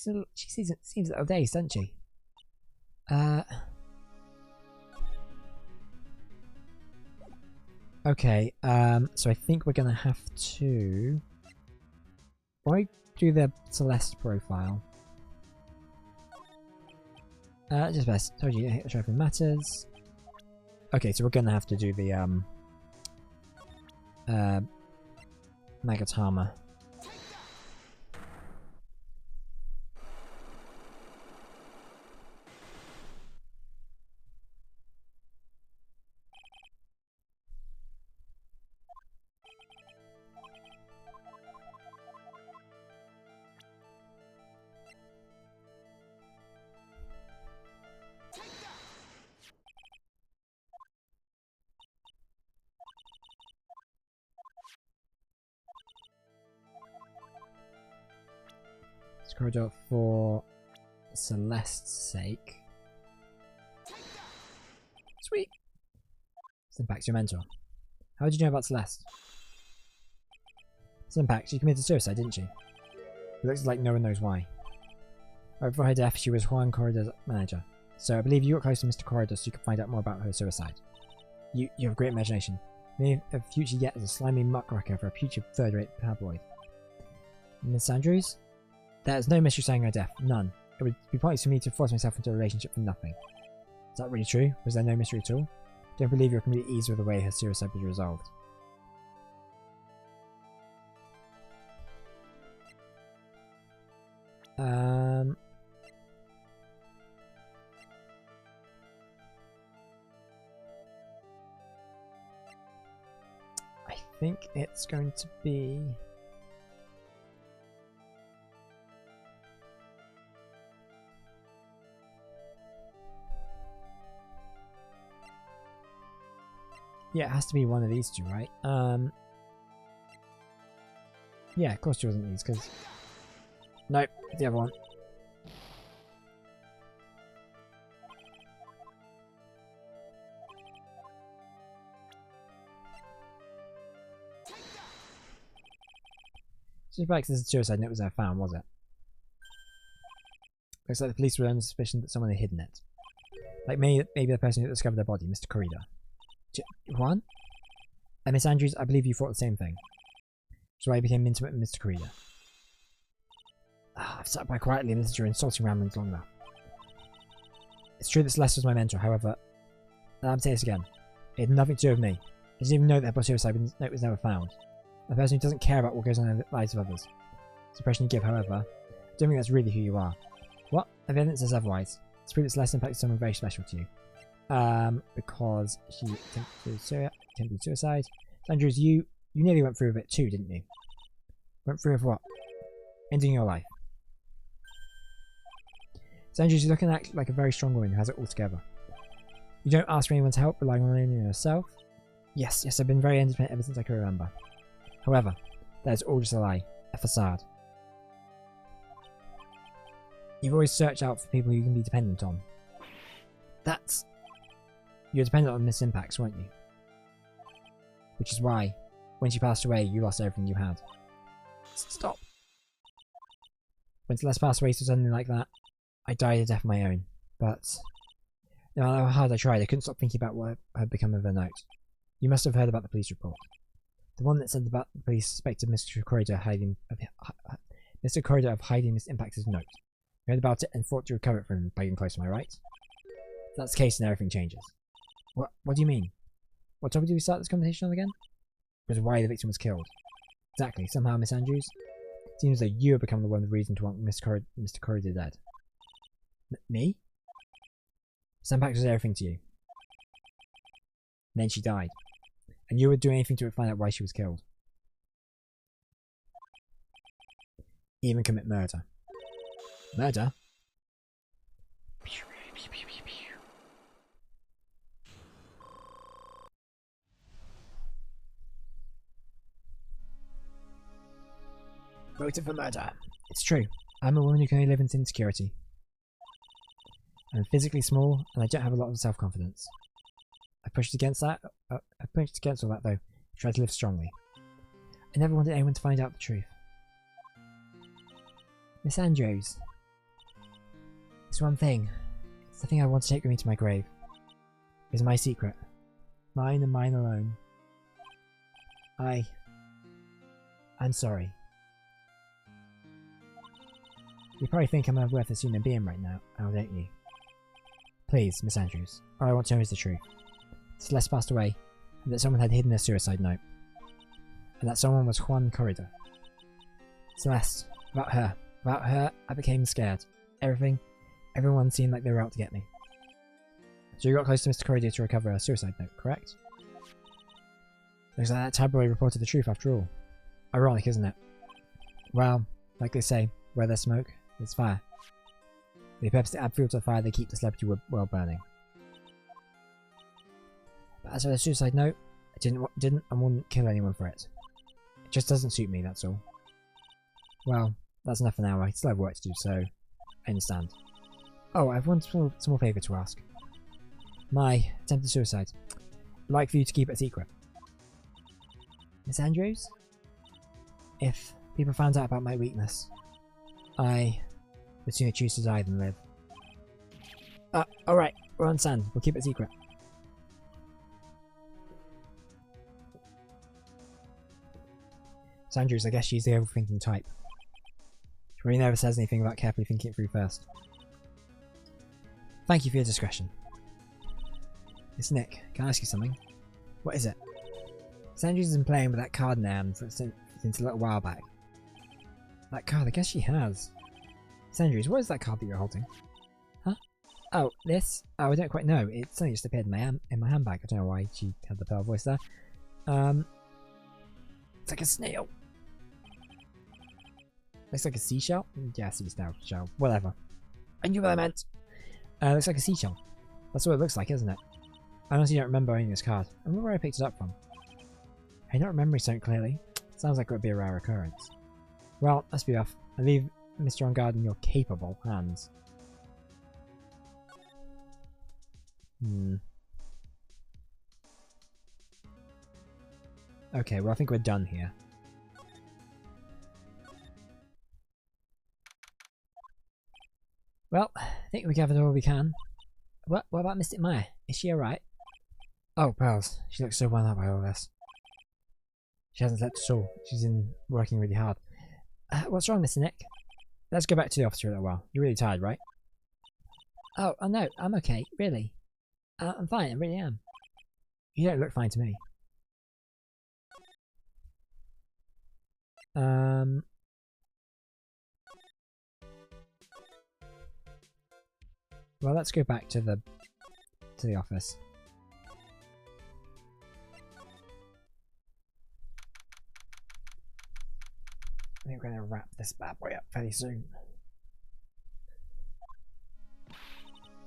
seems a little dazed, doesn't she? Okay, so I think we're gonna have to... Why do the Celeste profile? Just best. Told you, hit the trophy matters. Okay, so we're gonna have to do the, Magatama. Corridor for Celeste's sake. Sweet! Simpac's your mentor. How did you know about Celeste? Simpac, she committed suicide, didn't she? It looks like no one knows why. Right before her death, she was Juan Corridor's manager. So I believe you got close to Mr. Corridor so you could find out more about her suicide. You have a great imagination. Maybe a future yet as a slimy muckraker for a future third-rate tabloid. Miss Andrews? There is no mystery saying her death. None. It would be pointless for me to force myself into a relationship for nothing. Is that really true? Was there no mystery at all? Don't believe you're completely eased with the way her suicide was resolved. I think it's going to be... Yeah, it has to be one of these two, right? Yeah, of course it wasn't these, because... Nope, the other one. Just like this suicide note was never found, was it? Looks like the police were under suspicion that someone had hidden it. Like maybe the person who discovered their body, Mr. Corridor. Juan? And Miss Andrews, I believe you thought the same thing. Which is why I became intimate with Mr. Corridor. I've sat by quietly and listened to your insulting ramblings long enough. It's true that Celeste was my mentor, however, I'll say this again. It had nothing to do with me. I didn't even know that her suicide note was never found. A person who doesn't care about what goes on in the lives of others. It's the impression you give, however, I don't think that's really who you are. What? Evidence says otherwise. It's proof that Celeste impacted someone very special to you. Because she attempted suicide. Andrews, you nearly went through with it too, didn't you? Went through with what? Ending your life. Andrews, you look and act like a very strong woman who has it all together. You don't ask for anyone's help, relying on only yourself. Yes, I've been very independent ever since I can remember. However, that is all just a lie, a facade. You've always searched out for people you can be dependent on. You're dependent on Miss Impacts, weren't you? Which is why, when she passed away, you lost everything you had. Stop. When Celeste passed away so suddenly like that, I died a death of my own. But no matter how hard I tried, I couldn't stop thinking about what had become of her note. You must have heard about the police report. The one that said about the police suspected Mr. Corridor of hiding Miss Impact's note. You heard about it and fought to recover it from him by getting close, am I right? If that's the case, then everything changes. What do you mean? What topic did we start this conversation on again? It was why the victim was killed. Exactly. Somehow, Miss Andrews, it seems that you have become the one with reason to want Mr. Corridor dead. Me? Sampax was everything to you. And then she died. And you would do anything to find out why she was killed. Even commit murder. Murder? Voted for murder. It's true. I'm a woman who can only live in insecurity. I'm physically small, and I don't have a lot of self-confidence. I pushed against that. I pushed against all that, though. I tried to live strongly. I never wanted anyone to find out the truth. Miss Andrews. It's one thing. It's the thing I want to take with me to my grave. It's my secret. Mine and mine alone. I'm sorry. You probably think I'm a worthless human being right now, don't you? Please, Miss Andrews, all I want to know is the truth. Celeste passed away, and that someone had hidden a suicide note. And that someone was Juan Corridor. Celeste, about her, I became scared. Everyone seemed like they were out to get me. So you got close to Mr. Corridor to recover a suicide note, correct? Looks like that tabloid reported the truth after all. Ironic, isn't it? Well, like they say, where there's smoke, there's fire. They purpose to add fuel to the fire, they keep the celebrity world burning. But as for the suicide note, I didn't and wouldn't kill anyone for it. It just doesn't suit me, that's all. Well, that's enough for now. I still have work to do, so I understand. Oh, I have one small favour to ask. My attempted suicide. I'd like for you to keep it a secret. Miss Andrews? If people found out about my weakness, I would sooner choose to die than live. Alright, we're on sand. We'll keep it secret. Miss Andrews, I guess she's the overthinking type. She really never says anything without carefully thinking it through first. Thank you for your discretion. Miss Nick, can I ask you something? What is it? Miss Andrews has been playing with that card in her hand since a little while back. That card, I guess she has. Miss Andrews, what is that card that you're holding? Huh? Oh, this? Oh, I don't quite know. It suddenly just appeared in my handbag. I don't know why she had the pearl voice there. It's like a snail. Looks like a seashell? Yeah, seashell. Whatever. I knew what I meant. Looks like a seashell. That's what it looks like, isn't it? I honestly don't remember owning this card. I remember where I picked it up from. I'm not remembering so clearly. Sounds like it would be a rare occurrence. Well, let's be off. I leave Mr. On Guard in your capable hands. Okay, well I think we're done here. Well, I think we gathered all we can. What about Mystic Maya? Is she alright? Oh, pals, she looks so worn out by all this. She hasn't slept at all. She's working really hard. What's wrong, Mr. Nick? Let's go back to the office for a little while. You're really tired, right? Oh no, I'm okay, really. I'm fine, I really am. You don't look fine to me. Well, let's go back to the office. I think we're going to wrap this bad boy up fairly soon.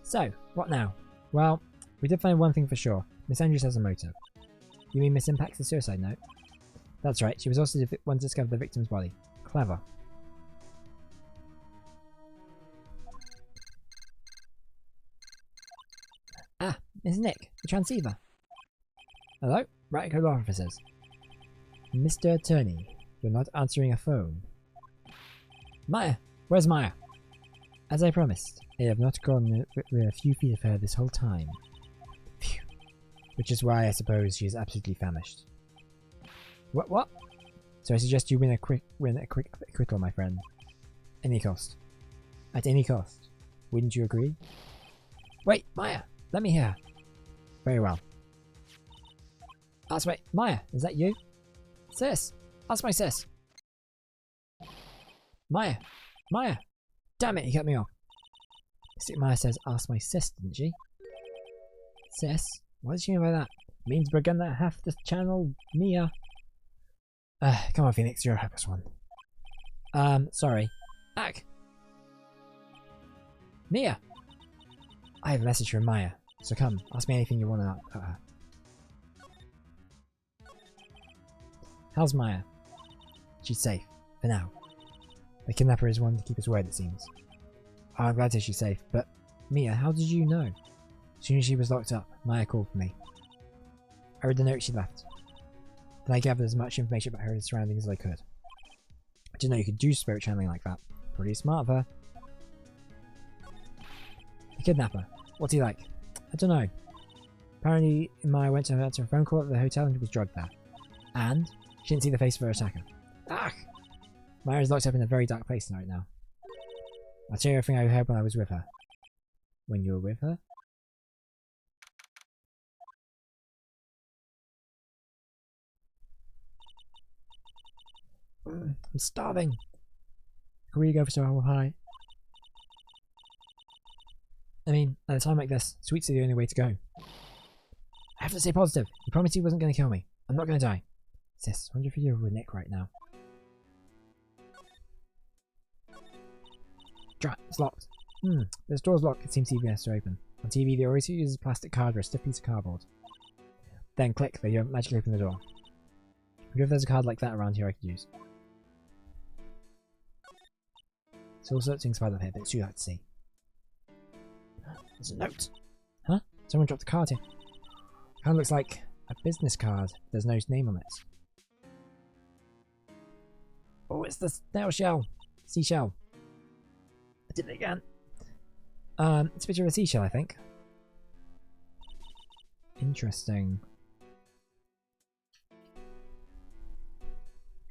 So, what now? Well, we did find one thing for sure. Miss Andrews has a motive. You mean Miss Impact's suicide note? That's right, she was also the one to discover the victim's body. Clever. Ah, Miss Nick, the transceiver. Hello? Wright Code officers. Mr. Attorney, you're not answering a phone. Maya! Where's Maya? As I promised, I have not gone within a few feet of her this whole time. Phew. Which is why I suppose she is absolutely famished. What? So I suggest you win a quick acquittal, my friend. Any cost. At any cost. Wouldn't you agree? Wait, Maya! Let me hear. Very well. Ask my... Maya, is that you? Sis! Ask my sis! Maya! Maya! Damn it, you cut me off. Maya says ask my sis, didn't she? Sis? What does she mean by that? Means we're gonna have to channel Mia. Come on, Phoenix, you're a helpless one. Sorry. Ack! Mia! I have a message from Maya, so come, ask me anything you want about her. How's Maya? She's safe, for now. The kidnapper is one to keep his word, it seems. Oh, I'm glad to hear she's safe, but Mia, how did you know? As soon as she was locked up, Maya called for me. I read the note she left. Then I gathered as much information about her surroundings as I could. I didn't know you could do spirit channeling like that. Pretty smart of her. The kidnapper. What's he like? I don't know. Apparently, Maya went to answer a phone call at the hotel and was drugged there. And she didn't see the face of her attacker. Ah! Maya is locked up in a very dark place right now. I'll tell you everything I heard when I was with her. When you were with her? I'm starving. Can we go for so high? I mean, at a time like this, sweets are the only way to go. I have to stay positive. You promised he wasn't going to kill me. I'm not going to die. Sis, I wonder if you're with Nick right now. Drat, it's locked. This door's locked. It seems CVS are open. On TV, the always uses a plastic card or a stiff piece of cardboard. Then click, they magically open the door. I wonder if there's a card like that around here I could use. So all sorts of things about here, but it's too hard to see. There's a note. Huh? Someone dropped a card here. Kind of looks like a business card. There's no name on it. Oh, it's the snail shell. Seashell. I did it again. It's a picture of a seashell, I think. Interesting.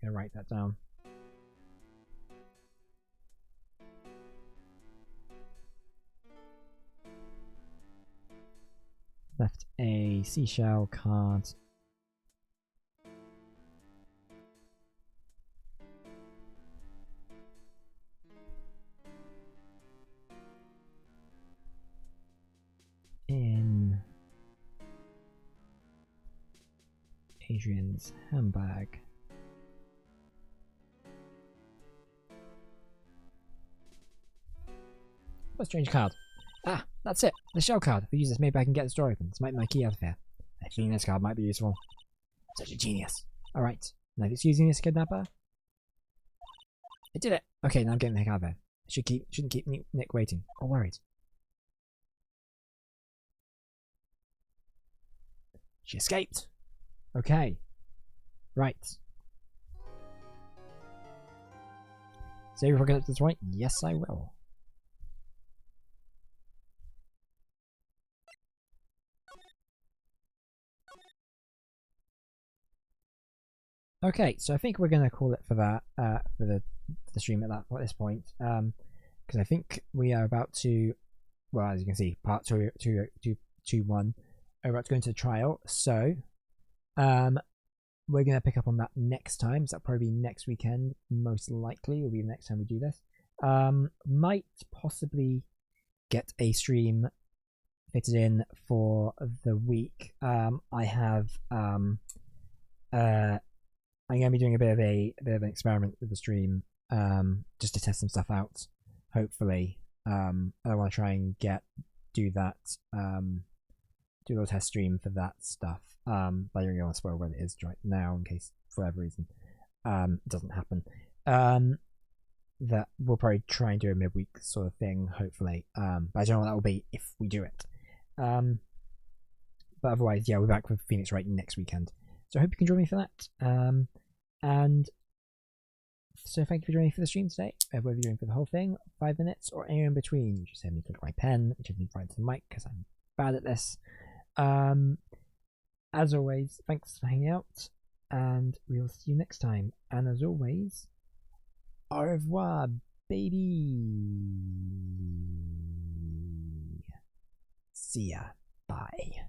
I'm gonna write that down. Left a seashell card. In Adrian's handbag. What a strange card. Ah, that's it. The shell card. If I use this, maybe I can get the door open. This might be my key out of here. I think this card might be useful. Such a genius. Alright. Now if it's using this kidnapper. I did it. Okay, now I'm getting the heck out of here. I shouldn't keep Nick waiting or worried. She escaped. Okay. Right. So if I get up to this point? Yes, I will. Okay, so I think we're going to call it for that, for the stream at this point, because I think we are about to, well, as you can see, part 2, 1, are about to go into the trial, so, we're going to pick up on that next time, so that'll probably be next weekend, most likely, will be the next time we do this. Might possibly get a stream fitted in for the week. I have, I'm going to be doing a bit of an experiment with the stream, just to test some stuff out. Hopefully, I want to try and do that, do a little test stream for that stuff. But I don't really want to spoil what it is right now, in case for whatever reason it doesn't happen. That we'll probably try and do a midweek sort of thing, hopefully. But I don't know what that will be if we do it. But otherwise, yeah, we're back with Phoenix Wright next weekend. So I hope you can join me for that. And so thank you for joining me for the stream today. Whether you're doing for the whole thing, 5 minutes, or anywhere in between, just have me click my pen, which I didn't right to the mic because I'm bad at this. As always, thanks for hanging out, and we'll see you next time. And as always, au revoir, baby. See ya. Bye.